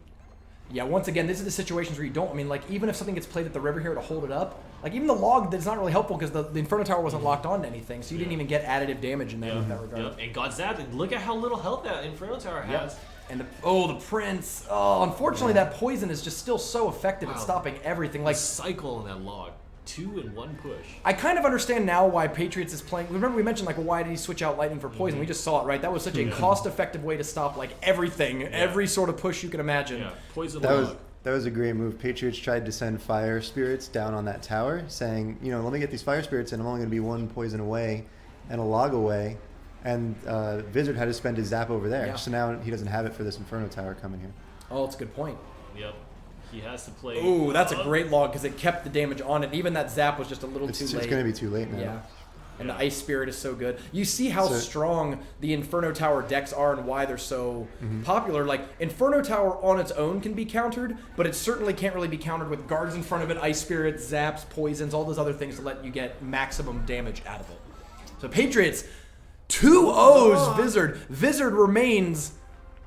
Yeah, once again, this is the situations where you don't. I mean, like, even if something gets played at the river here to hold it up, like, even the log, that's not really helpful because the Inferno Tower wasn't locked on to anything, so you didn't even get additive damage in there in that regard. And got zapped, and look at how little health that Inferno Tower has. And the Prince. Oh, unfortunately, that poison is just still so effective at stopping everything. Like, the cycle in that log. 2 in 1 push. I kind of understand now why Patriots is playing. Remember we mentioned, like, well, why did he switch out Lightning for poison? We just saw it, right? That was such a cost-effective way to stop, like, everything, every sort of push you can imagine. Yeah, poison log. That was a great move. Patriots tried to send fire spirits down on that tower, saying, let me get these fire spirits, and I'm only going to be 1 poison away and a log away. And Vizard had to spend his zap over there, so now he doesn't have it for this Inferno Tower coming here. Oh, that's a good point. Yep. He has to play. Ooh, that's a great log because it kept the damage on it. Even that zap was just a little too late. It's going to be too late now. Yeah. And the Ice Spirit is so good. You see how strong the Inferno Tower decks are and why they're so popular. Like, Inferno Tower on its own can be countered, but it certainly can't really be countered with guards in front of it, Ice Spirit, zaps, poisons, all those other things to let you get maximum damage out of it. So Patriots, 2 O's Vizard. Vizard remains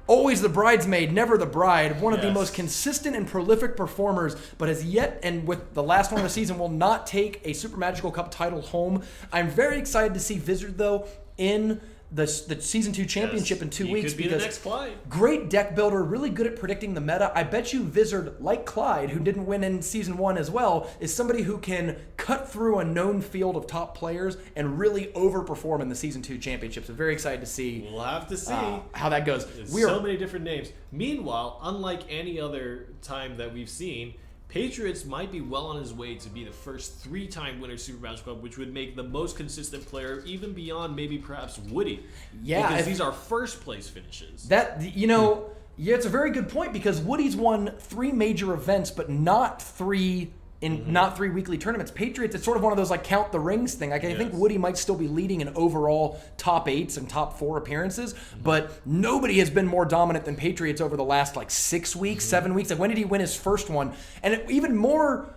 always the bridesmaid, never the bride. One of the most consistent and prolific performers, but has yet, and with the last one of the season, will not take a Super Magical Cup title home. I'm very excited to see Vizard, though, in the Season 2 championship in 2 weeks. Could be because the next Clyde. Great deck builder, really good at predicting the meta. I bet you Vizard, like Clyde, who didn't win in Season 1 as well, is somebody who can cut through a known field of top players and really overperform in the Season 2 championship. So very excited to see. We'll have to see how that goes. There's so many different names. Meanwhile, unlike any other time that we've seen, Patriots might be well on his way to be the first 3-time winner of Super Magical Cup, which would make the most consistent player even beyond maybe perhaps Woody. Yeah. Because these are first place finishes. It's a very good point because Woody's won 3 major events, but not 3 weekly tournaments. Patriots, it's sort of one of those like count the rings thing. Like I think Woody might still be leading in overall top 8s and top 4 appearances, but nobody has been more dominant than Patriots over the last like 6 weeks, 7 weeks. Like when did he win his first one? And even more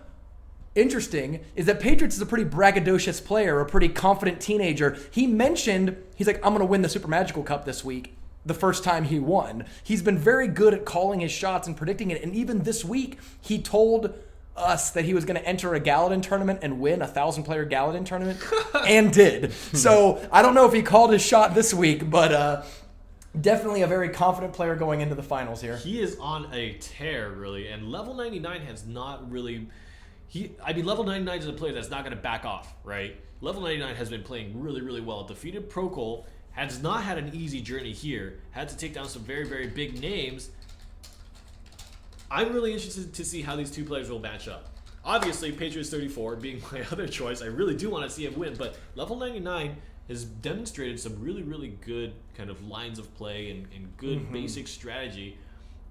interesting is that Patriots is a pretty braggadocious player, a pretty confident teenager. He mentioned, he's like, I'm going to win the Super Magical Cup this week. The first time he won. He's been very good at calling his shots and predicting it. And even this week, he told us that he was going to enter a Galadin tournament and win a 1,000-player Galadin tournament, and did. So I don't know if he called his shot this week, but definitely a very confident player going into the finals here. He is on a tear, really, and level 99 has not really... level 99 is a player that's not going to back off, right? Level 99 has been playing really, really well. Defeated Procol, has not had an easy journey here, had to take down some very, very big names. I'm really interested to see how these 2 players will match up. Obviously, Patriots 34 being my other choice, I really do want to see him win, but level 99 has demonstrated some really, really good kind of lines of play and good basic strategy.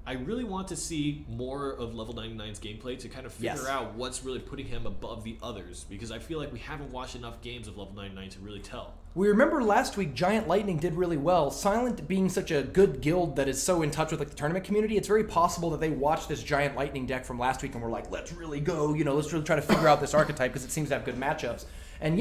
I really want to see more of level 99's gameplay to kind of figure out what's really putting him above the others, because I feel like we haven't watched enough games of level 99 to really tell. We remember last week Giant Lightning did really well. Silent being such a good guild that is so in touch with like the tournament community, it's very possible that they watched this Giant Lightning deck from last week and were like, let's really go, let's really try to figure out this archetype because it seems to have good matchups. And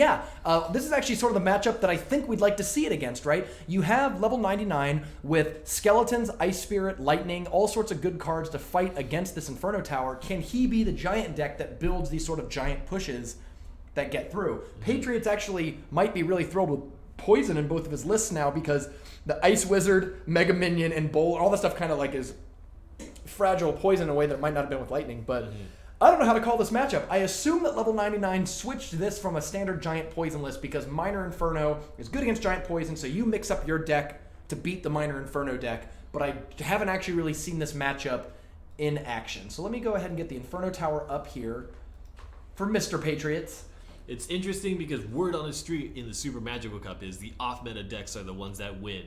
this is actually sort of the matchup that I think we'd like to see it against, right? You have level 99 with Skeletons, Ice Spirit, Lightning, all sorts of good cards to fight against this Inferno Tower. Can he be the giant deck that builds these sort of giant pushes that get through? Patriots actually might be really thrilled with poison in both of his lists now because the Ice Wizard, Mega Minion, and Bowl, all that stuff kind of like is fragile poison in a way that it might not have been with Lightning, but I don't know how to call this matchup. I assume that level 99 switched this from a standard giant poison list because Minor Inferno is good against giant poison, so you mix up your deck to beat the Minor Inferno deck, but I haven't actually really seen this matchup in action. So let me go ahead and get the Inferno Tower up here for Mr. Patriots. It's interesting because word on the street in the Super Magical Cup is the off-meta decks are the ones that win.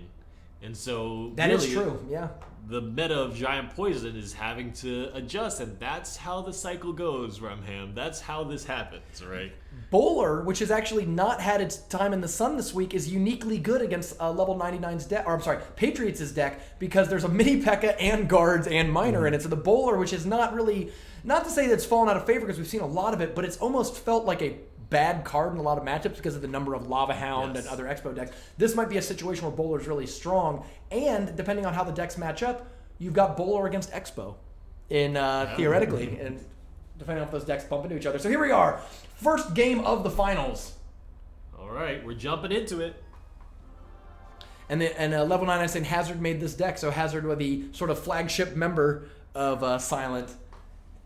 And so That is true, yeah. The meta of Giant Poison is having to adjust, and that's how the cycle goes, Rumham. That's how this happens, right? Bowler, which has actually not had its time in the sun this week, is uniquely good against level 99's deck, or I'm sorry, Patriots' deck, because there's a mini P.E.K.K.A. and guards and Minor in it. So the Bowler, which is not really, not to say that it's fallen out of favor because we've seen a lot of it, but it's almost felt like a bad card in a lot of matchups because of the number of Lava Hound and other Expo decks. This might be a situation where Bowler's really strong, and depending on how the decks match up, you've got Bowler against Expo in theoretically, and depending on if those decks bump into each other. So here we are, first game of the finals. All right, we're jumping into it. And level 9 saying Hazard made this deck, so Hazard, with the sort of flagship member of Silent,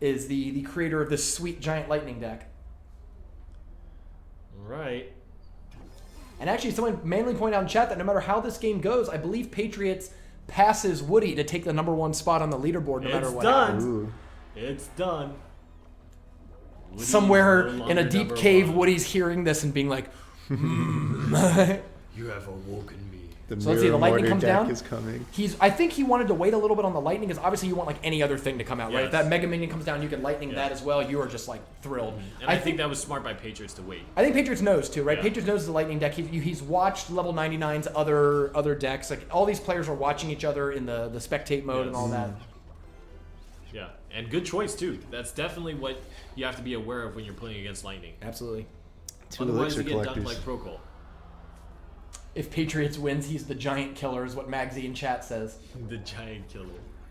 is the creator of this sweet giant lightning deck. Right. And actually, someone Manley pointed out in chat that no matter how this game goes, I believe Patriots passes Woody to take the #1 spot on the leaderboard no matter what happens. Ooh. It's done. Woody's Somewhere no in a longer deep number cave, one. Woody's hearing this and being like, You have awoken me. The So let's see, the lightning Mirror comes deck down. is coming. I think he wanted to wait a little bit on the lightning because obviously you want like any other thing to come out, right? If Yes. that Mega Minion comes down, you can lightning Yeah. that as well. You are just like thrilled. And I think that was smart by Patriots to wait. I think Patriots knows too, right? Yeah. Patriots knows the lightning deck. He's watched level 99's other decks. Like all these players are watching each other in the spectate mode and all that. Yeah, and good choice too. That's definitely what you have to be aware of when you're playing against Lightning. Absolutely. Two Otherwise, elixir you get dunked collectors. like Procol. If Patriots wins, he's the giant killer, is what Magsy in chat says. The giant killer.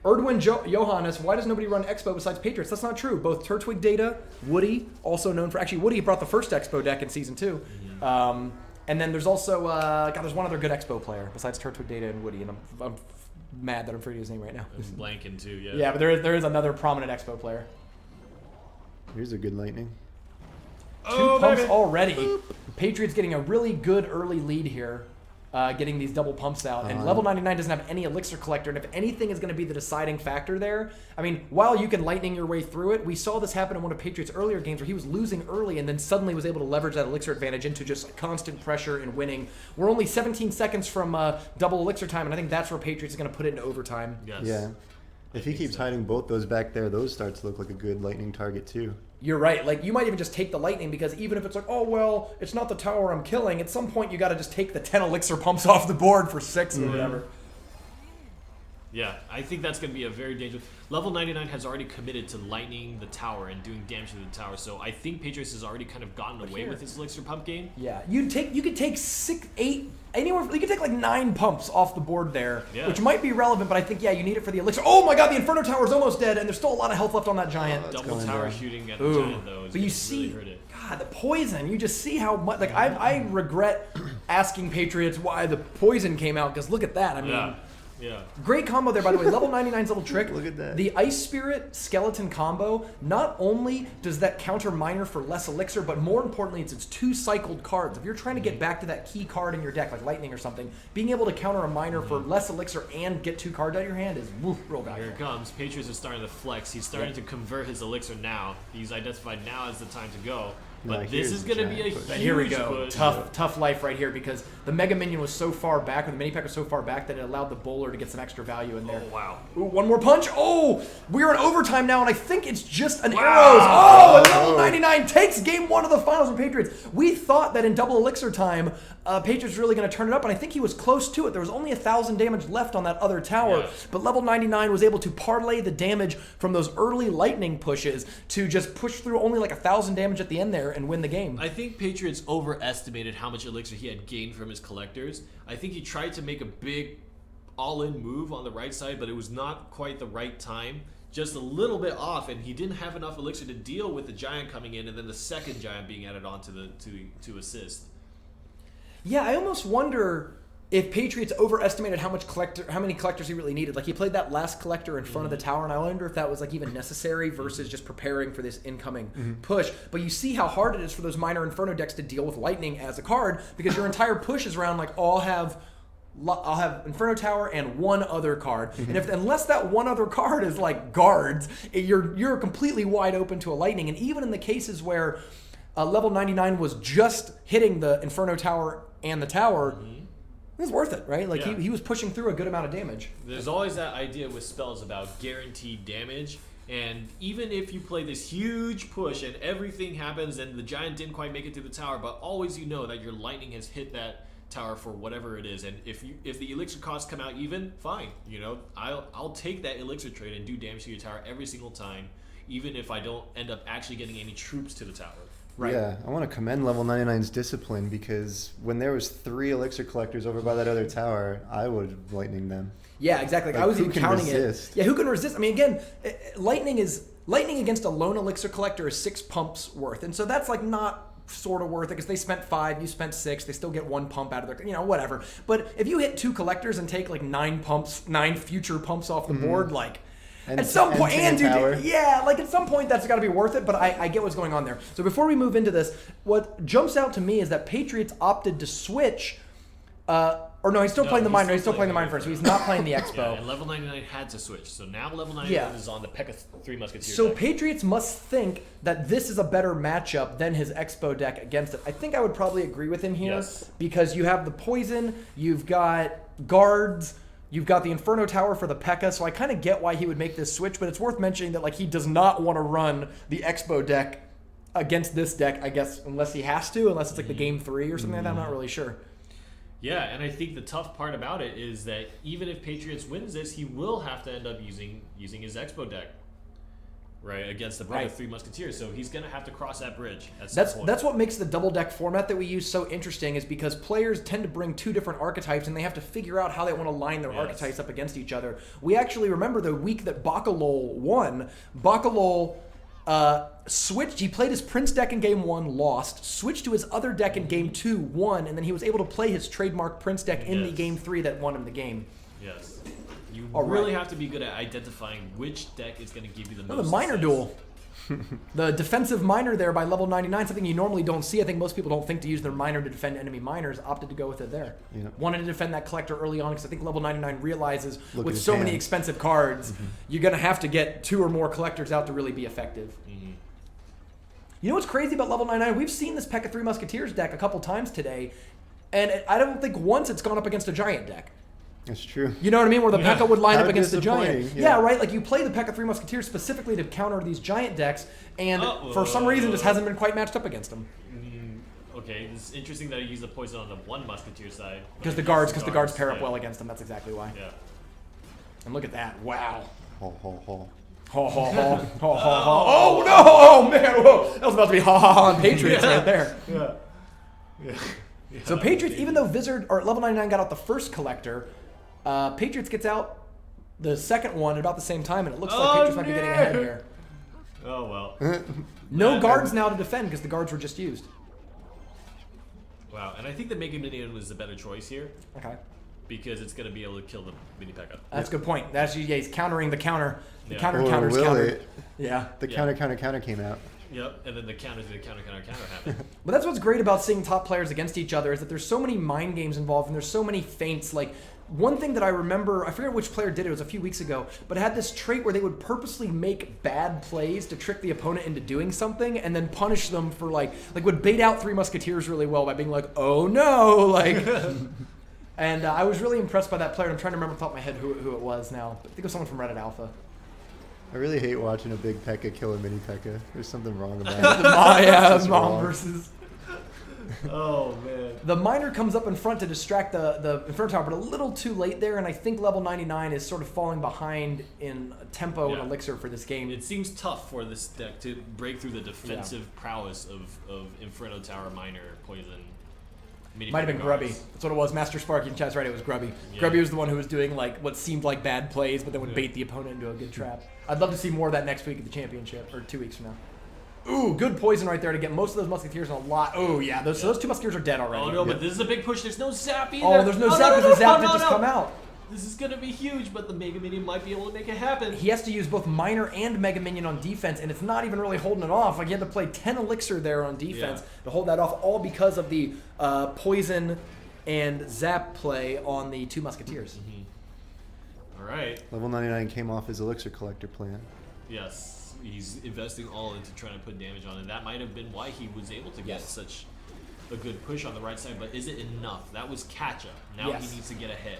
Erdwin Johannes, why does nobody run Expo besides Patriots? That's not true. Both Twig Data, Woody, also known for... Actually, Woody brought the first Expo deck in Season 2. And then there's also... there's one other good Expo player besides Twig Data and Woody, and I'm mad that I'm forgetting his name right now. I'm blanking too, yeah. Yeah, but there is another prominent Expo player. Here's a good lightning. Two pumps already. Patriots getting a really good early lead here, getting these double pumps out. And level 99 doesn't have any elixir collector, and if anything is going to be the deciding factor there, I mean, while you can lightning your way through it, we saw this happen in one of Patriots' earlier games where he was losing early and then suddenly was able to leverage that elixir advantage into just constant pressure and winning. We're only 17 seconds from double elixir time, and I think that's where Patriots is going to put it into overtime. Yes. Yeah. If he keeps hiding both those back there, those start to look like a good lightning target too. You're right. Like, you might even just take the lightning because even if it's like, oh, well, it's not the tower I'm killing, at some point you got to just take the 10 elixir pumps off the board for 6 or whatever. Yeah, I think that's going to be a very dangerous... Level 99 has already committed to lightning the tower and doing damage to the tower, so I think Patriots has already kind of gotten away with his elixir pump game. Yeah, you could take 6, 8, anywhere. You could take like 9 pumps off the board there, which might be relevant. But I think you need it for the elixir. Oh my God, the Inferno Tower is almost dead, and there's still a lot of health left on that giant. Double tower shooting at the giant though is but you gonna see, really hurt it. God, the poison. You just see how much. Like I regret asking Patriots why the poison came out because look at that. I mean. Yeah. Great combo there, by the way. Level 99's little trick. Look at that. The Ice Spirit Skeleton combo, not only does that counter Minor for less elixir, but more importantly, it's 2 cycled cards. If you're trying to get back to that key card in your deck, like Lightning or something, being able to counter a Minor for less elixir and get 2 cards out of your hand is real Here valuable. it comes. Patriots are starting to flex. He's starting to convert his elixir now. He's identified now as the time to go. But this here's is the going to be a giant push. huge Here we go. push. Tough life right here because the Mega Minion was so far back, or the Mini Pack was so far back that it allowed the Bowler to get some extra value in there. Oh, wow. Ooh, one more punch. Oh, we're in overtime now, and I think it's just an arrows. Oh, and level 99 takes game 1 of the finals from Patriots. We thought that in double elixir time, Patriots were really going to turn it up, and I think he was close to it. There was only 1,000 damage left on that other tower, but level 99 was able to parlay the damage from those early lightning pushes to just push through only like 1,000 damage at the end there and win the game. I think Patriots overestimated how much elixir he had gained from his collectors. I think he tried to make a big all-in move on the right side, but it was not quite the right time. Just a little bit off, and he didn't have enough elixir to deal with the giant coming in, and then the second giant being added on to assist. Yeah, I almost wonder if Patriots overestimated how many collectors he really needed. Like, he played that last collector in front of the tower, and I wonder if that was like even necessary versus just preparing for this incoming push. But you see how hard it is for those Minor Inferno decks to deal with Lightning as a card, because your entire push is around like, oh, I'll have I'll have Inferno Tower and one other card. And unless that one other card is like guards, you're completely wide open to a lightning. And even in the cases where level 99 was just hitting the Inferno Tower and the tower, it was worth it, right? Like he was pushing through a good amount of damage. There's always that idea with spells about guaranteed damage. And even if you play this huge push and everything happens and the giant didn't quite make it to the tower, but always you know that your lightning has hit that tower for whatever it is, and if the elixir costs come out even, fine. You know, I'll take that elixir trade and do damage to your tower every single time, even if I don't end up actually getting any troops to the tower. Right. Yeah, I want to commend level 99's discipline, because when there was 3 elixir collectors over by that other tower, I would lightning them. Yeah, exactly. Like, I was who even can counting resist? it. Yeah, who can resist? I mean, again, lightning against a lone elixir collector is 6 pumps worth, and so that's like not sort of worth it because they spent 5, you spent 6, they still get 1 pump out of their, whatever. But if you hit 2 collectors and take like 9 future pumps off the board, like And at some point, tower. at some point that's got to be worth it. But I get what's going on there. So before we move into this, what jumps out to me is that Patriots opted to switch. Or no, he's still playing the minor. He's still playing the minor first, so he's not playing the expo. Yeah, and level 99 had to switch. So now level 99 is on the P.E.K.K.A. 3 Musketeers So deck. Patriots must think that this is a better matchup than his expo deck against it. I think I would probably agree with him here because you have the poison, you've got guards, you've got the Inferno Tower for the P.E.K.K.A. So I kind of get why he would make this switch, but it's worth mentioning that like he does not want to run the expo deck against this deck, I guess, unless he has to, unless it's like the game 3 or something like that. I'm not really sure. Yeah, and I think the tough part about it is that even if Patriots wins this, he will have to end up using his Expo deck, right, against the Brother 3 Musketeers. So he's going to have to cross that bridge at some point. That's what makes the double deck format that we use so interesting, is because players tend to bring 2 different archetypes and they have to figure out how they want to line their archetypes up against each other. We actually remember the week that bakalo won. bakalo switched. He played his Prince deck in game 1, lost. Switched to his other deck in game 2, won, and then he was able to play his trademark Prince deck in the game 3 that won him the game. Yes. You really have to be good at identifying which deck is going to give you the most. The minor success. duel. The defensive minor there by level 99, something you normally don't see. I think most people don't think to use their minor to defend enemy miners. Opted to go with it there. Yeah. Wanted to defend that collector early on because I think level 99 realizes Look with at his so many hand. expensive cards, you're going to have to get 2 or more collectors out to really be effective. You know what's crazy about level 99? We've seen this P.E.K.K.A. 3 Musketeers deck a couple times today, and I don't think once it's gone up against a giant deck. That's true. You know what I mean? Where the P.E.K.K.A. would line How up against the giant. disappointing, Yeah, yeah. right? Like you play the P.E.K.K.A. 3 Musketeers specifically to counter these giant decks, and for some reason just hasn't been quite matched up against them. Okay, it's interesting that he used the poison on the 1 Musketeer side. Because the guards pair up well against them. That's exactly why. Yeah. And look at that. Wow. Ho, ho, ho. Ha ha ha ha ha ha. Oh no! Oh man! Whoa! That was about to be ha ha ha on Patriots right there. Yeah. So Patriots, even though Vizard or level 99 got out the first collector, Patriots gets out the second one at about the same time, and it looks like Patriots might be getting ahead here. Oh well. No guards now to defend because the guards were just used. Wow, and I think the Mega Minion was the better choice here Okay. because it's going to be able to kill the Mini P.E.K.K.A. That's a good point. That's he's countering the counter. The counter Or counters will counter. it? Yeah. The counter came out. Yep, and then the counter happened. But that's what's great about seeing top players against each other is that there's so many mind games involved and there's so many feints. Like one thing that I remember, I forget which player did it was a few weeks ago, but it had this trait where they would purposely make bad plays to trick the opponent into doing something and then punish them for like would bait out 3 Musketeers really well by being like, oh no, like. And I was really impressed by that player. I'm trying to remember off the top of my head who it was now. I think it was someone from Reddit Alpha. I really hate watching a big P.E.K.K.A. kill a mini P.E.K.K.A. There's something wrong about it. The wrong. mom versus. Oh man. The miner comes up in front to distract the Inferno Tower, but a little too late there, and I think level 99 is sort of falling behind in tempo and elixir for this game. It seems tough for this deck to break through the defensive prowess of Inferno Tower, Miner, Poison. Might have been Grubby. That's what it was. Master Sparky in chat's right. It was Grubby. Yeah. Grubby was the one who was doing like what seemed like bad plays, but then would bait the opponent into a good trap. I'd love to see more of that next week at the championship, or 2 weeks from now. Ooh, good poison right there to get most of those Musketeers and a lot. Oh yeah, those 2 Musketeers are dead already. Oh no, but this is a big push. There's no zap either. Oh, there's no zap because the zap did just come out. This is going to be huge, but the Mega Minion might be able to make it happen. He has to use both Miner and Mega Minion on defense, and it's not even really holding it off. Like, he had to play 10 Elixir there on defense to hold that off, all because of the poison and Zap play on the two Musketeers. All right. Level 99 came off his Elixir Collector plan. Yes, he's investing all into trying to put damage on it. That might have been why he was able to get such a good push on the right side, but is it enough? That was catch-up. Now he needs to get ahead.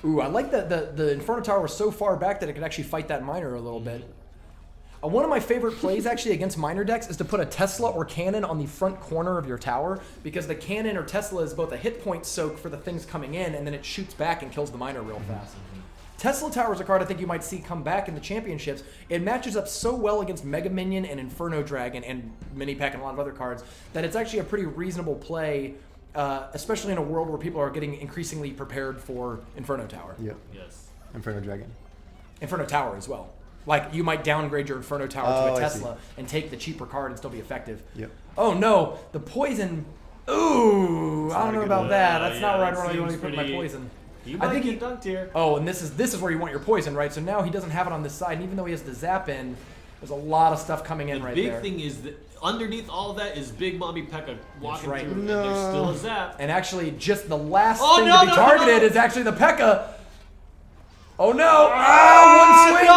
Ooh, I like that the Inferno Tower was so far back that it could actually fight that Miner a little bit. One of my favorite plays actually against Miner decks is to put a Tesla or cannon on the front corner of your tower, because the cannon or Tesla is both a hit point soak for the things coming in, and then it shoots back and kills the Miner real fast. Tesla Tower is a card I think you might see come back in the championships. It matches up so well against Mega Minion and Inferno Dragon and Mini Pack and a lot of other cards that it's actually a pretty reasonable play, especially in a world where people are getting increasingly prepared for Inferno Tower. Yep. Yes. Inferno Dragon. Inferno Tower as well. Like, you might downgrade your Inferno Tower to a I Tesla and take the cheaper card and still be effective. Yep. Oh no, the poison. Ooh, I don't know about that. That's not where I'd really want to put my poison. You might get dunked here. Oh, and this is where you want your poison, right? So now he doesn't have it on this side, and even though he has the zap in, there's a lot of stuff coming in right there. The big thing is that underneath all of that is Big Mommy P.E.K.K.A. walking right. through, and there's still a zap. And actually, just the last thing to be targeted is actually the P.E.K.K.A. Oh no! One swing!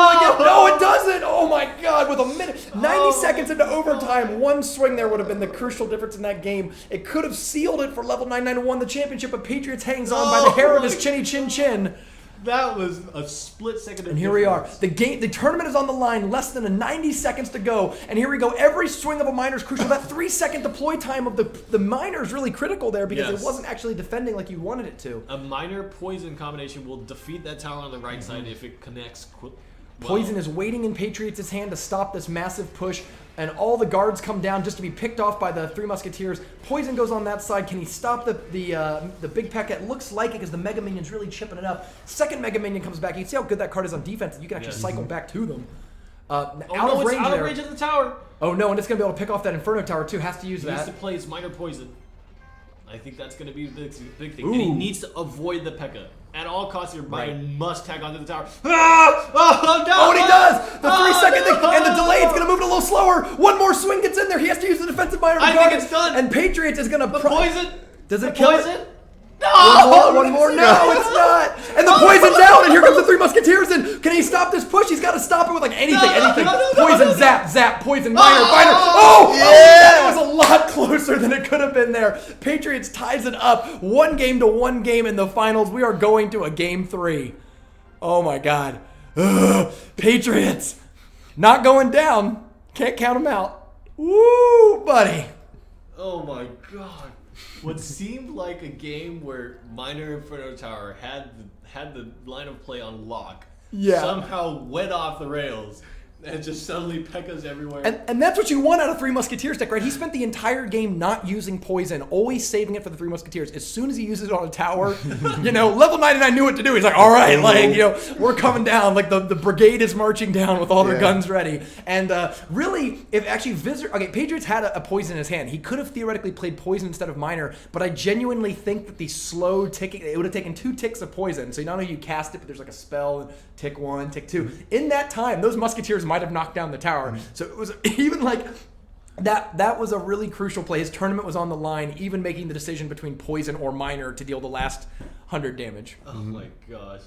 No, it doesn't! Oh my god, with a minute, 90 seconds into overtime, one swing there would have been the crucial difference in that game. It could have sealed it for level 99 and won the championship, but Patriots hangs on by the hair of his chinny chin chin. That was a split second. And here we are. The tournament is on the line, less than 90 seconds to go. And here we go. Every swing of a Miner is crucial. That 3-second deploy time of the Miner is really critical there because it wasn't actually defending like you wanted it to. A Miner poison combination will defeat that tower on the right side if it connects. Poison is waiting in Patriots' hand to stop this massive push, and all the guards come down just to be picked off by the three Musketeers. Poison goes on that side. Can he stop the big P.E.K.K.A.? It looks like it because the Mega Minion's really chipping it up. Second Mega Minion comes back. You can see how good that card is on defense. You can actually cycle back to them. Out of range of the tower. Oh no, and it's going to be able to pick off that Inferno Tower too. Has to use that. He needs to play his Miner poison. I think that's going to be the big thing. Ooh. And he needs to avoid the P.E.K.K.A. At all costs, your Miner must tag onto the tower. Ah! Oh, no! Oh, and he does! The 3-second thing, and the delay, it's going to move it a little slower. One more swing gets in there. He has to use the defensive Miner. I think it's done. And Patriots is going to... poison? Does it kill it? No! One more. No, it's not. And the poison's out, and here comes the three Musketeers. And can he stop this push? He's got to stop it with like anything. Poison, zap, poison, Miner. Oh! Yeah! That was a lot closer than it could have been there. Patriots ties it up 1-1 in the finals. We are going to a game 3. Oh my God. Ugh. Patriots. Not going down. Can't count them out. Woo, buddy. Oh my God. What seemed like a game where Miner Inferno Tower had the line of play on lock somehow went off the rails. And just suddenly P.E.K.K.A.'s everywhere. And that's what you want out of Three Musketeers deck, right? He spent the entire game not using poison, always saving it for the Three Musketeers. As soon as he uses it on a tower, level 99 knew what to do. He's like, all right, we're coming down. Like the brigade is marching down with all their guns ready. And really, if actually Vizard, Patriots had a poison in his hand. He could have theoretically played poison instead of Miner, but I genuinely think that the slow ticking, it would have taken 2 ticks of poison. So not only you cast it, but there's like a spell, tick 1, tick 2. In that time, those Musketeers might have knocked down the tower. So it was even like that was a really crucial play. His tournament was on the line, even making the decision between poison or Miner to deal the last 100 damage. Oh my gosh.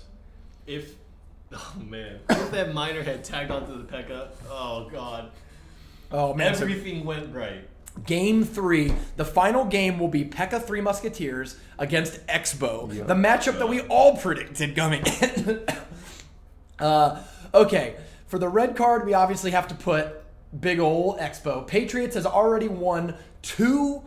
If that Miner had tagged onto the P.E.K.K.A., oh God. Oh man. Everything went right. Game 3, the final game will be P.E.K.K.A. Three Musketeers against Expo. The matchup that we all predicted coming in. Okay. For the red card, we obviously have to put big ol' Expo. Patriots has already won 2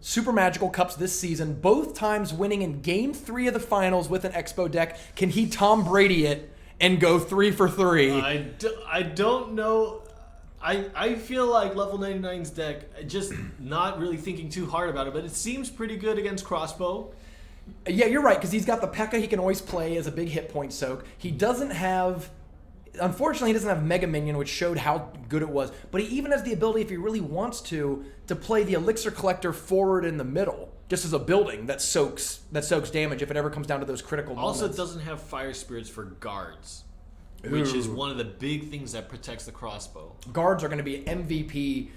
Super Magical Cups this season, both times winning in Game 3 of the finals with an Expo deck. Can he Tom Brady it and go 3 for 3? I don't know. I feel like level 99's deck, just not really thinking too hard about it, but it seems pretty good against Crossbow. Yeah, you're right, because he's got the P.E.K.K.A. he can always play as a big hit point soak. He doesn't have... Unfortunately, he doesn't have Mega Minion, which showed how good it was. But he even has the ability, if he really wants to play the Elixir Collector forward in the middle, just as a building that soaks damage if it ever comes down to those critical moments. Also, doesn't have Fire Spirits for guards, which is one of the big things that protects the crossbow. Guards are going to be MVP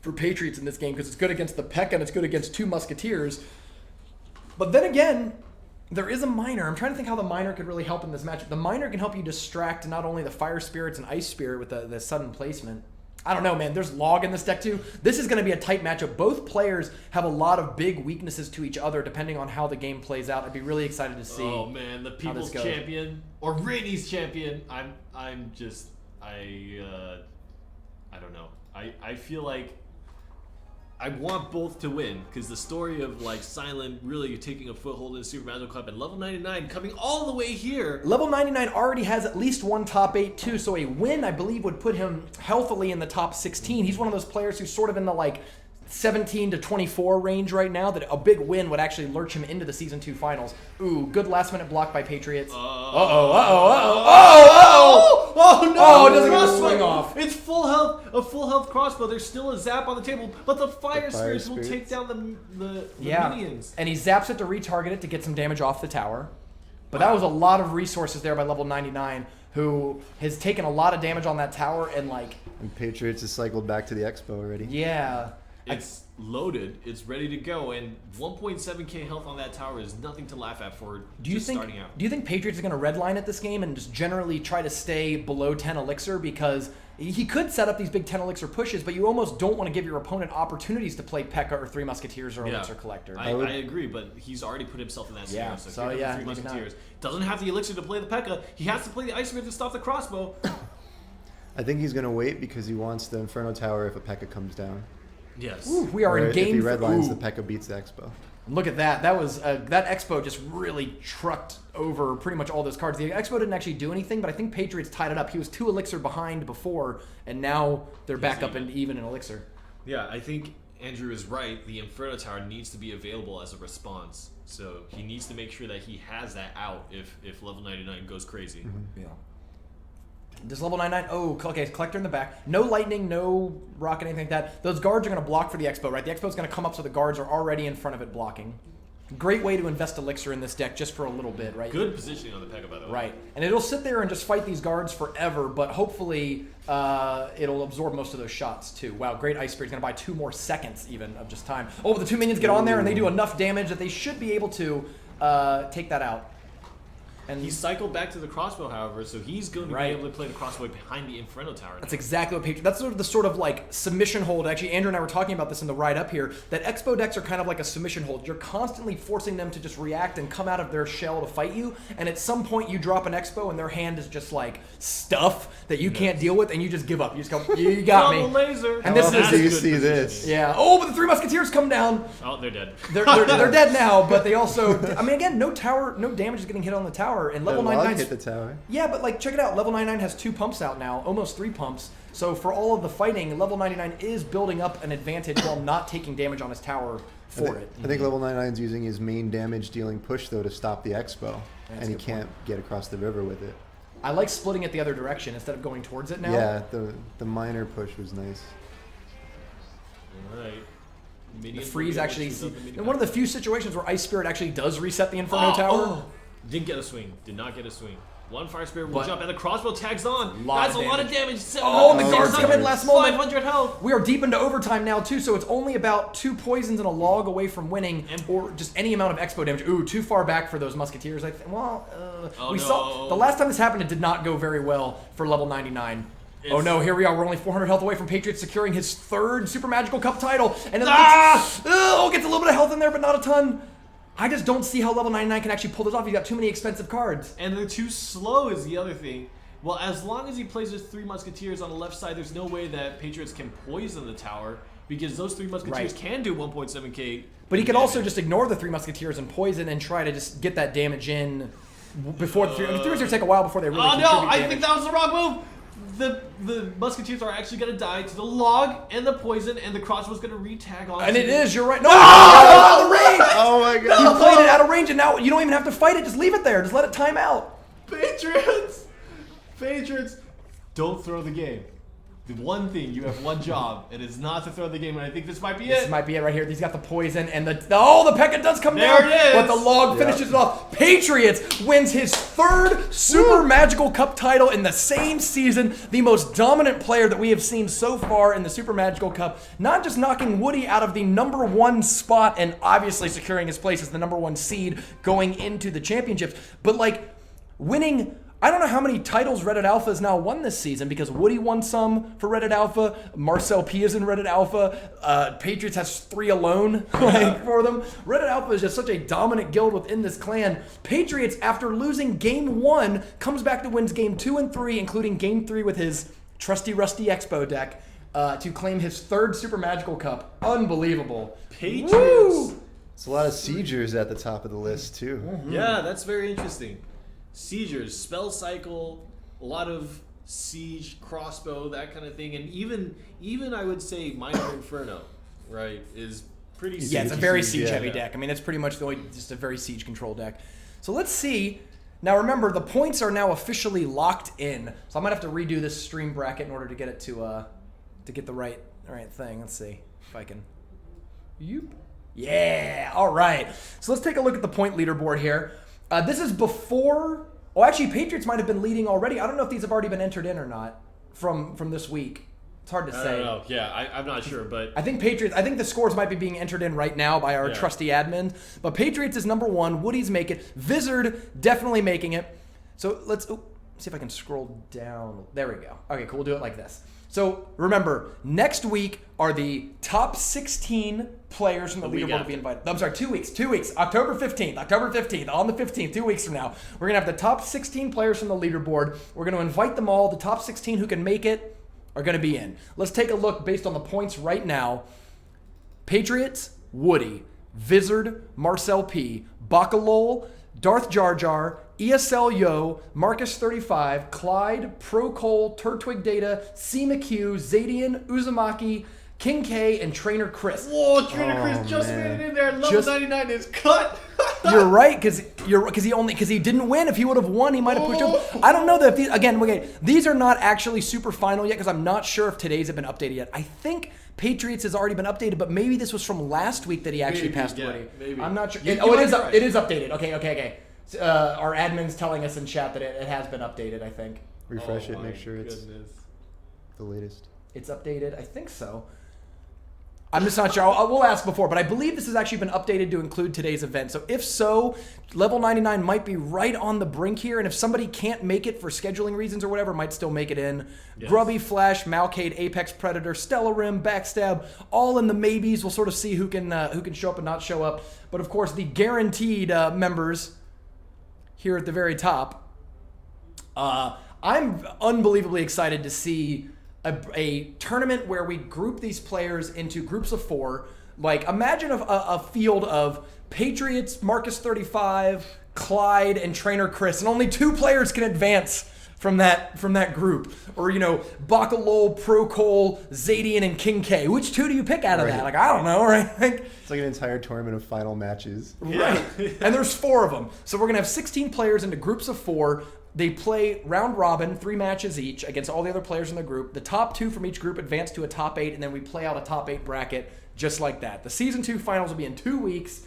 for Patriots in this game because it's good against the P.E.K.K.A. and it's good against 2 Musketeers. But then again, there is a miner. I'm trying to think how the miner could really help in this matchup. The miner can help you distract not only the fire spirits and ice spirit with the sudden placement. I don't know, man. There's log in this deck too. This is going to be a tight matchup. Both players have a lot of big weaknesses to each other depending on how the game plays out. I'd be really excited to see. Oh man, the people's champion or Rainey's champion. I don't know. I feel like I want both to win because the story of like Silent really taking a foothold in the Super Magical Cup and level 99 coming all the way here. Level 99 already has at least one top 8 too, so a win I believe would put him healthily in the top 16. He's one of those players who's sort of in the like 17 to 24 range right now, that a big win would actually lurch him into the Season 2 finals. Ooh, good last minute block by Patriots. Oh no! Oh, it doesn't get the swing off. It's a full health crossbow. There's still a zap on the table, but the fire spirits will take down the minions. And he zaps it to retarget it to get some damage off the tower. But that was a lot of resources there by level 99, who has taken a lot of damage on that tower and like... And Patriots has cycled back to the expo already. Yeah. It's loaded, it's ready to go, and 1.7k health on that tower is nothing to laugh at for starting out. Do you think Patriots is going to redline at this game and just generally try to stay below 10 elixir? Because he could set up these big 10 elixir pushes, but you almost don't want to give your opponent opportunities to play P.E.K.K.A. or Three Musketeers or Elixir Collector. I agree, but he's already put himself in that scenario. So Three Musketeers doesn't have the elixir to play the P.E.K.K.A. He has to play the Ice Spirit to stop the crossbow. I think he's going to wait because he wants the Inferno Tower if a P.E.K.K.A. comes down. Yes. Ooh, we are in game. If he redlines, the P.E.K.K.A. beats the Expo. Look at that. That was that Expo just really trucked over pretty much all those cards. The Expo didn't actually do anything, but I think Patriots tied it up. He was 2 elixir behind before, and now they're back up and even in elixir. Yeah, I think Andrew is right. The Inferno Tower needs to be available as a response. So he needs to make sure that he has that out if level 99 goes crazy. Mm-hmm. Yeah. Does level 99... Oh, okay, Collector in the back. No lightning, no rocket, anything like that. Those guards are going to block for the Expo, right? The Expo is going to come up so the guards are already in front of it blocking. Great way to invest Elixir in this deck just for a little bit, right? Good positioning on the P.E.K.K.A. by the way. Right. And it'll sit there and just fight these guards forever, but hopefully it'll absorb most of those shots too. Wow, great Ice Spirit. He's going to buy 2 more seconds even of just time. Oh, but the 2 minions get on there and they do enough damage that they should be able to take that out. And he cycled back to the crossbow, however, so he's going to be able to play the crossbow behind the Inferno Tower. That's exactly what Patriots... That's the sort of like submission hold. Actually, Andrew and I were talking about this in the ride up here, that Expo decks are kind of like a submission hold. You're constantly forcing them to just react and come out of their shell to fight you, and at some point you drop an Expo and their hand is just like stuff that you can't deal with, and you just give up. You just go, you got me. Laser. And this is... Do you see this? Yeah. Oh, but the 3 Musketeers come down. Oh, they're dead. They're dead now, but they also... I mean, again, no damage is getting hit on the tower, and level 99... hit the tower. Yeah, but like check it out. Level 99 has 2 pumps out now, almost 3 pumps. So for all of the fighting, level 99 is building up an advantage while not taking damage on his tower for it. I think level 99 is using his main damage dealing push though to stop the Expo, and he can't get across the river with it. I like splitting it the other direction instead of going towards it now. Yeah, the minor push was nice. All right. The freeze actually, in one of the few situations where Ice Spirit actually does reset the Inferno Tower. Didn't get a swing. Did not get a swing. 1 Fire Spirit will jump, and the crossbow tags on. That's a lot of damage. Oh, the guards come in last moment. 500 health. We are deep into overtime now, too, so it's only about 2 poisons and a log away from winning, or just any amount of Expo damage. Ooh, too far back for those Musketeers. Saw the last time this happened, it did not go very well for level 99. Oh no, here we are. We're only 400 health away from Patriots securing his 3rd Super Magical Cup title. And it gets a little bit of health in there, but not a ton. I just don't see how level 99 can actually pull this off. He's got too many expensive cards. And they're too slow is the other thing. Well, as long as he plays his 3 Musketeers on the left side, there's no way that Patriots can poison the tower because those 3 Musketeers can do 1.7k. But he could also just ignore the 3 Musketeers and poison and try to just get that damage in before the 3 Musketeers take a while before they really contribute damage. I think that was the wrong move. The Musketeers are actually going to die to the log and the poison, and the crossbow's going to re-tag on. And it is, you're right. No! Out of range! Oh my god. You played it out of range, and now you don't even have to fight it. Just leave it there. Just let it time out. Patriots! Don't throw the game. the one thing, you have one job. It is not to throw the game, and I think this might be This it. might be it right here. He's got the poison, and the Pekka does come There down. it is. But the log finishes it off. Patriots wins his third Super Magical Cup title in the same season. The most dominant player that we have seen so far in the Super Magical Cup. Not just knocking Woody out of the number 1 spot and obviously securing his place as the number 1 seed going into the championships, but like winning. I don't know how many titles Reddit Alpha has now won this season because Woody won some for Reddit Alpha. Marcel P is in Reddit Alpha. Patriots has 3 alone for them. Reddit Alpha is just such a dominant guild within this clan. Patriots, after losing game 1, comes back to wins game 2 and 3, including game 3 with his trusty rusty Expo deck to claim his 3rd Super Magical Cup. Unbelievable. Patriots. Woo! It's a lot of siegers at the top of the list too. Yeah, that's very interesting. Siegers, spell cycle, a lot of siege, crossbow, that kind of thing, and even I would say Minor Inferno, right, is pretty. Yeah, it's a very siege, siege-heavy yeah. deck. I mean, it's pretty much just a very siege-control deck. So let's see. Now, remember, the points are now officially locked in. So I might have to redo this stream bracket in order to get it to get the right thing. Let's see if I can. Yoop. Yeah. All right. So let's take a look at the point leaderboard here. This is before. Oh, actually, Patriots might have been leading already. I don't know if these have already been entered in or not from this week. It's hard to say. I don't know. Yeah, I'm not sure, but I think the scores might be being entered in right now by our trusty admin. But Patriots is number 1. Woody's making it. Vizard definitely making it. So let's see if I can scroll down. There we go. Okay, cool. We'll do it like this. So remember, next week are the top 16 players from the leaderboard to be invited. I'm sorry, 2 weeks. 2 weeks. October 15th. On the 15th, 2 weeks from now. We're going to have the top 16 players from the leaderboard. We're going to invite them all. The top 16 who can make it are going to be in. Let's take a look based on the points right now. Patriots, Woody, Vizard, Marcel P, Bakalo, Darth Jar Jar, ESL Yo, Marcus 35, Clyde, Pro Cole, Twig Data, C McHugh, Zadian, Uzumaki, King K, and Trainer Chris. whoa, Trainer Chris just made it in there. Level 99 is cut. You're right, because he didn't win. If he would have won, he might have pushed him. I don't know that if these are not actually super final yet because I'm not sure if today's have been updated yet. I think Patriots has already been updated, but maybe this was from last week that he actually passed Woody. Maybe. I'm not sure. You It is. might be right. It is updated. Okay. Our admin's telling us in chat that it has been updated. I think Refresh it, my make sure it's goodness. the latest. it's updated. I think so. I'm just not sure. We'll ask before, but I believe this has actually been updated to include today's event. So if so, level 99 might be right on the brink here, and if somebody can't make it for scheduling reasons or whatever, might still make it in. Yes. Grubby, Flash, Malcade, Apex Predator, Stellarim, Backstab, all in the maybes. We'll sort of see who can show up and not show up. But of course, the guaranteed members here at the very top. I'm unbelievably excited to see a tournament where we group these players into groups of 4. Like, imagine a field of Patriots, Marcus 35, Clyde, and Trainer Chris, and only 2 players can advance from that group. Or, Bakalo, Pro Cole, Zadian, and King K. Which 2 do you pick out of that? Like, I don't know, right? It's like an entire tournament of final matches. Right. And there's 4 of them. So we're going to have 16 players into groups of 4. They play round robin, 3 matches each against all the other players in the group. The top 2 from each group advance to a top 8, and then we play out a top 8 bracket just like that. The Season 2 finals will be in 2 weeks.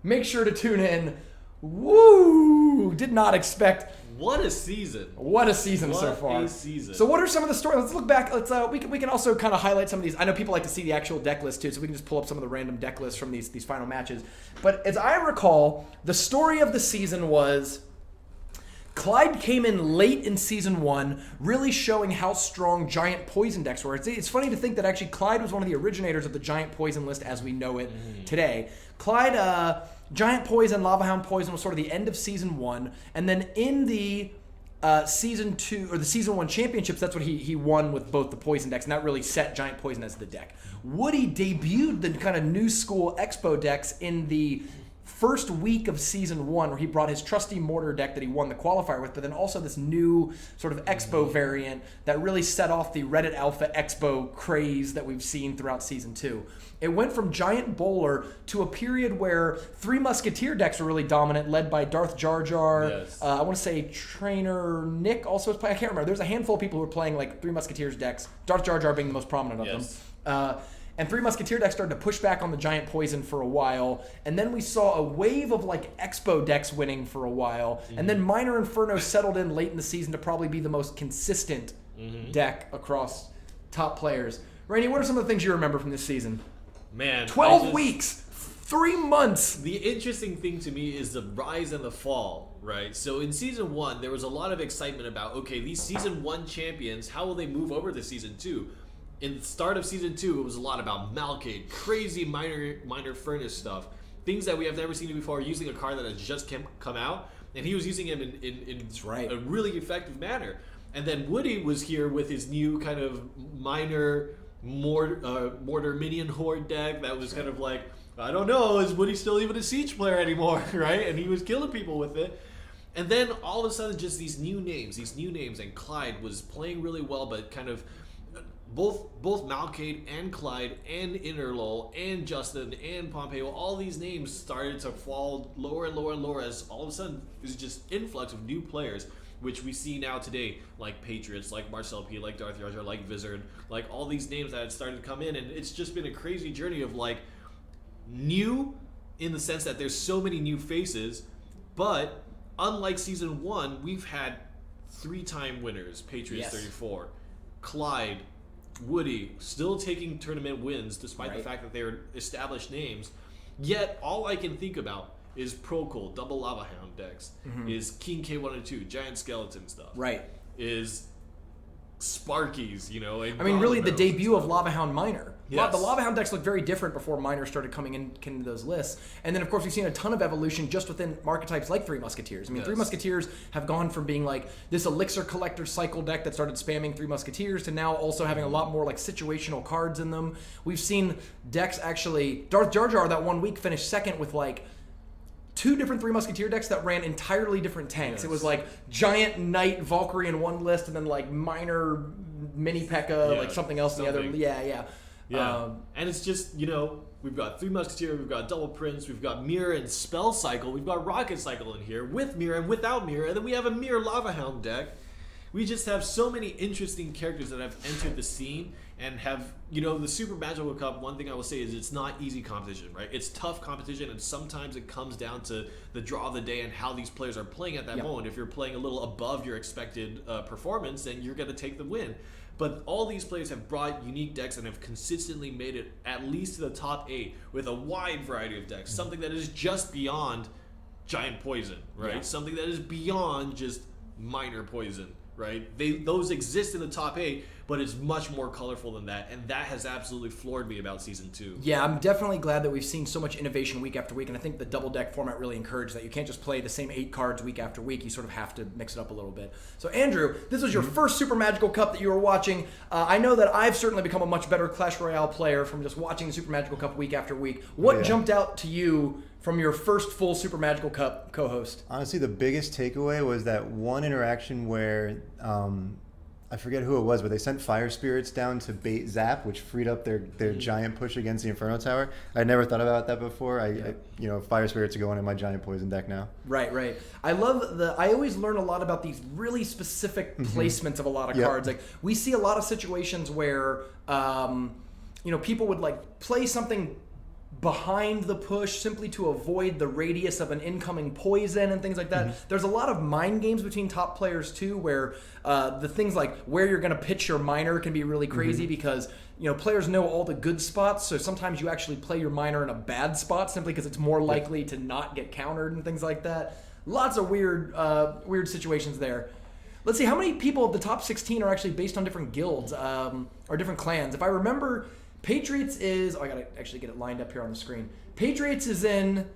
Make sure to tune in. Woo! Did not expect. What a season. What a season so far. What a season. So what are some of the stories? Let's look back. We can also kind of highlight some of these. I know people like to see the actual deck list too, so we can just pull up some of the random deck lists from these final matches. But as I recall, the story of the season was Clyde came in late in Season 1, really showing how strong Giant Poison decks were. It's funny to think that actually Clyde was one of the originators of the Giant Poison list as we know it today. Clyde, Giant Poison, Lava Hound Poison was sort of the end of Season 1, and then in the Season 2, or the Season 1 championships, that's what he won with both the Poison decks, and that really set Giant Poison as the deck. Woody debuted the kind of new school Expo decks in the first week of Season 1 where he brought his trusty mortar deck that he won the qualifier with, but then also this new sort of Expo variant that really set off the Reddit Alpha Expo craze that we've seen throughout Season 2. It went from Giant Bowler to a period where Three Musketeer decks were really dominant, led by Darth Jar Jar. Yes. I want to say Trainer Nick also was playing. I can't remember. There's a handful of people who were playing like Three Musketeers decks, Darth Jar Jar being the most prominent of them. And Three Musketeer decks started to push back on the Giant Poison for a while, and then we saw a wave of like Expo decks winning for a while, and then Minor Inferno settled in late in the season to probably be the most consistent deck across top players. Rainey, what are some of the things you remember from this season? Man, 12 weeks, 3 months. The interesting thing to me is the rise and the fall, right? So in Season 1, there was a lot of excitement about, okay, these Season 1 champions, how will they move over to Season 2? In the start of Season 2, it was a lot about Malcade, crazy minor furnace stuff, things that we have never seen before, using a card that has just come out, and he was using him in a really effective manner. And then Woody was here with his new kind of minor mortar minion horde deck that was kind of like, I don't know, is Woody still even a Siege player anymore, right? And he was killing people with it. And then all of a sudden, just these new names, and Clyde was playing really well, but kind of both Malcade and Clyde and Interlol and Justin and Pompeo, all these names started to fall lower and lower and lower as all of a sudden there's just influx of new players, which we see now today, like Patriots, like Marcel P, like Darth Jar, like Vizard, like all these names that had started to come in, and it's just been a crazy journey of like new in the sense that there's so many new faces, but unlike Season 1, we've had 3-time winners, Patriots 34, Clyde, Woody still taking tournament wins despite the fact that they're established names. Yet all I can think about is Procol, double Lava Hound decks, is King K1 and 2, giant skeleton stuff. Right. Is Sparkies, you know. I mean, really, the debut of Lava Hound Minor. Yes. The Lava Hound decks looked very different before Minor started coming into those lists. And then, of course, we've seen a ton of evolution just within archetypes like Three Musketeers. I mean, Three Musketeers have gone from being like this elixir collector cycle deck that started spamming Three Musketeers to now also having a lot more like situational cards in them. We've seen decks actually... Darth Jar Jar that 1 week finished second with like 2 different Three Musketeer decks that ran entirely different tanks. It was like Giant Knight Valkyrie in one list and then like Minor Mini P.E.K.K.A, like something else in the other. Yeah. And it's just, you know, we've got Three Musketeer, we've got Double Prince, we've got Mirror and Spell Cycle, we've got Rocket Cycle in here, with Mirror and without Mirror, and then we have a Mirror Lava Hound deck. We just have so many interesting characters that have entered the scene and have, you know, the Super Magical Cup, one thing I will say is it's not easy competition, right? It's tough competition, and sometimes it comes down to the draw of the day and how these players are playing at that moment. If you're playing a little above your expected performance, then you're going to take the win. But all these players have brought unique decks and have consistently made it at least to the top 8 with a wide variety of decks. Something that is just beyond Giant Poison, right? Something that is beyond just minor poison, right? Those exist in the top 8, but it's much more colorful than that, and that has absolutely floored me about Season 2. Yeah, I'm definitely glad that we've seen so much innovation week after week, and I think the double deck format really encouraged that. You can't just play the same 8 cards week after week. You sort of have to mix it up a little bit. So Andrew, this was your first Super Magical Cup that you were watching. I know that I've certainly become a much better Clash Royale player from just watching the Super Magical Cup week after week. What jumped out to you from your first full Super Magical Cup co-host? Honestly, the biggest takeaway was that one interaction where I forget who it was, but they sent Fire Spirits down to bait Zap, which freed up their giant push against the Inferno Tower. I'd never thought about that before. I Fire Spirits are going in my giant poison deck now. Right. I always learn a lot about these really specific placements of a lot of cards. Like we see a lot of situations where people would like play something behind the push simply to avoid the radius of an incoming poison and things like that. There's a lot of mind games between top players too, where the things like where you're going to pitch your minor can be really crazy because players know all the good spots, so sometimes you actually play your minor in a bad spot simply because it's more likely to not get countered and things like that. Lots of weird situations there. Let's see, how many people of the top 16 are actually based on different guilds or different clans? If I remember, Patriots is... I gotta actually get it lined up here on the screen. Patriots is in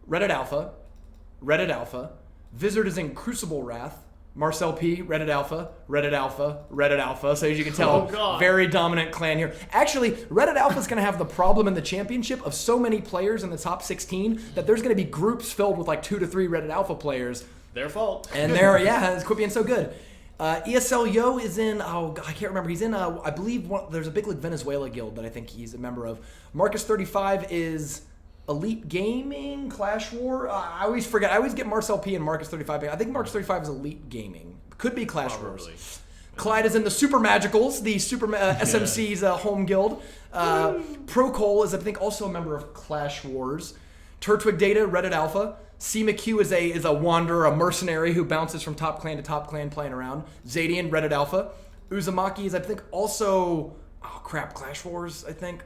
Reddit Alpha. Vizard is in Crucible Wrath. Marcel P, Reddit Alpha, Reddit Alpha, Reddit Alpha. So as you can tell, Oh, God. very dominant clan here. Actually, Reddit Alpha is going to have the problem in the championship of so many players in the top 16 that there's going to be groups filled with like 2 to 3 Reddit Alpha players. Their fault. And they're, it's quit being so good. ESL Yo is in, I can't remember. He's in, I believe, there's a big league Venezuela guild that I think he's a member of. Marcus 35 is Elite Gaming, Clash War. I always forget. I always get Marcel P and Marcus 35. I think Marcus 35 is Elite Gaming. Could be Clash Probably. Wars. Clyde is in the Super Magicals, the Super SMC's home guild. Procol is, I think, also a member of Clash Wars. Twig Data, Reddit Alpha. C McHugh is a wanderer, a mercenary who bounces from top clan to top clan playing around. Zadian, Reddit Alpha. Uzumaki is, I think, also Clash Wars, I think.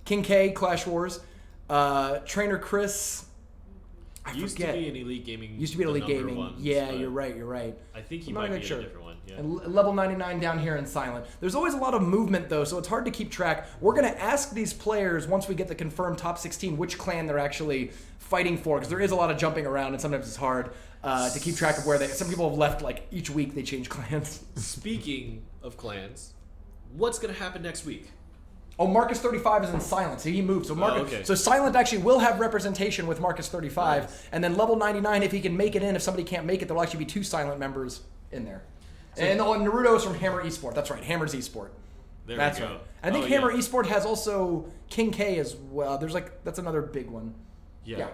King K, Clash Wars. Trainer Chris, I Used forget. to be an Elite Gaming. Used to be an Elite the number Gaming. ones, Yeah, but you're right. I think he I'm not might even be sure. in a different one. Yeah. And level 99 down here in Silent. There's always a lot of movement, though, so it's hard to keep track. We're going to ask these players, once we get the confirmed top 16, which clan they're actually fighting for, because there is a lot of jumping around, and sometimes it's hard to keep track of where they... Some people have left, like, each week they change clans. Speaking of clans, what's going to happen next week? Oh, Marcus 35 is in Silent, so he moved. So okay. So Silent actually will have representation with Marcus 35, Nice. and then level 99, if he can make it in, if somebody can't make it, there'll actually be 2 Silent members in there. And Naruto is from Hammer Esport. That's right, Hammer's Esport. That's we go. right. I think Hammer Esport has also King K as well. That's another big one. Yeah.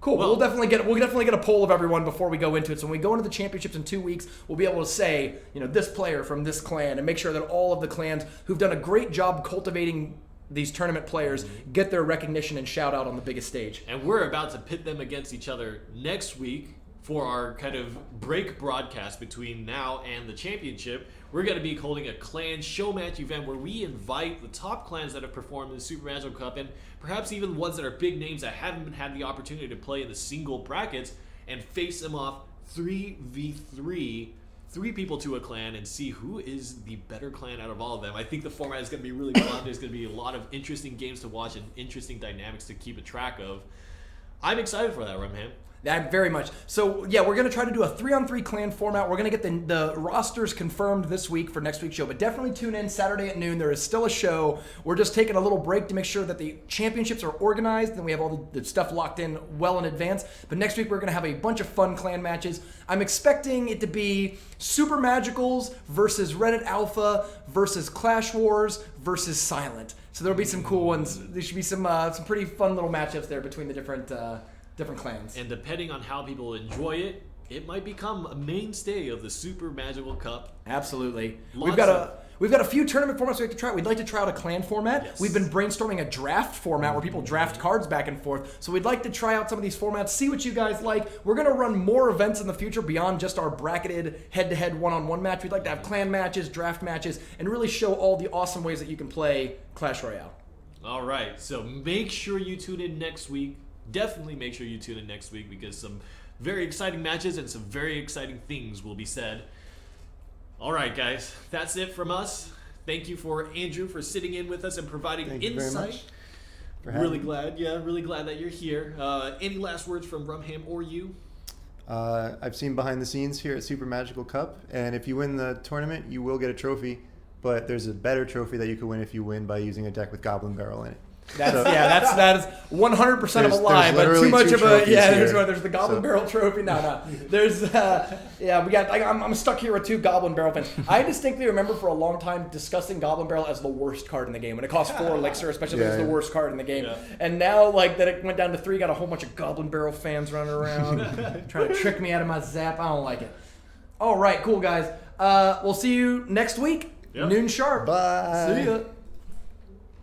Cool. Well- We'll definitely get a poll of everyone before we go into it. So when we go into the championships in 2 weeks, we'll be able to say, this player from this clan, and make sure that all of the clans who've done a great job cultivating these tournament players get their recognition and shout out on the biggest stage. And we're about to pit them against each other next week for our kind of break broadcast between now and the championship. We're going to be holding a clan show match event where we invite the top clans that have performed in the Super Magical Cup, and perhaps even ones that are big names that haven't had the opportunity to play in the single brackets, and face them off 3v3, 3 people to a clan, and see who is the better clan out of all of them. I think the format is going to be really fun. There's going to be a lot of interesting games to watch and interesting dynamics to keep a track of. I'm excited for that, Rumham. That very much. So yeah, we're gonna try to do a 3-on-3 clan format. We're gonna get the rosters confirmed this week for next week's show. But definitely tune in Saturday at noon. There is still a show. We're just taking a little break to make sure that the championships are organized and we have all the stuff locked in well in advance. But next week we're gonna have a bunch of fun clan matches. I'm expecting it to be Super Magicals versus Reddit Alpha versus Clash Wars versus Silent. So there'll be some cool ones. There should be some pretty fun little matchups there between the different clans. And depending on how people enjoy it, it might become a mainstay of the Super Magical Cup. Absolutely. Lots We've got a few tournament formats we have to try. We'd like to try out a clan format. Yes. We've been brainstorming a draft format where people draft cards back and forth. So we'd like to try out some of these formats, see what you guys like. We're going to run more events in the future beyond just our bracketed head-to-head one-on-one match. We'd like to have clan matches, draft matches, and really show all the awesome ways that you can play Clash Royale. All right, so make sure you tune in next week. Definitely make sure you tune in next week because some very exciting matches and some very exciting things will be said. All right, guys, that's it from us. Thank you for Andrew for sitting in with us and providing Thank you very insight. much for having me. Really glad that you're here. Any last words from Rumham or you? I've seen behind the scenes here at Super Magical Cup, and if you win the tournament, you will get a trophy. But there's a better trophy that you could win if you win by using a deck with Goblin Barrel in it. That is 100% of a lie, but too much of a there's the Goblin Barrel trophy. No. There's we got. I'm stuck here with 2 Goblin Barrel fans. I distinctly remember for a long time discussing Goblin Barrel as the worst card in the game when it costs 4 elixir, especially if it's the worst card in the game. Yeah. And now that it went down to 3, got a whole bunch of Goblin Barrel fans running around trying to trick me out of my zap. I don't like it. All right, cool guys. We'll see you next week. Yep. Noon sharp. Bye. See ya.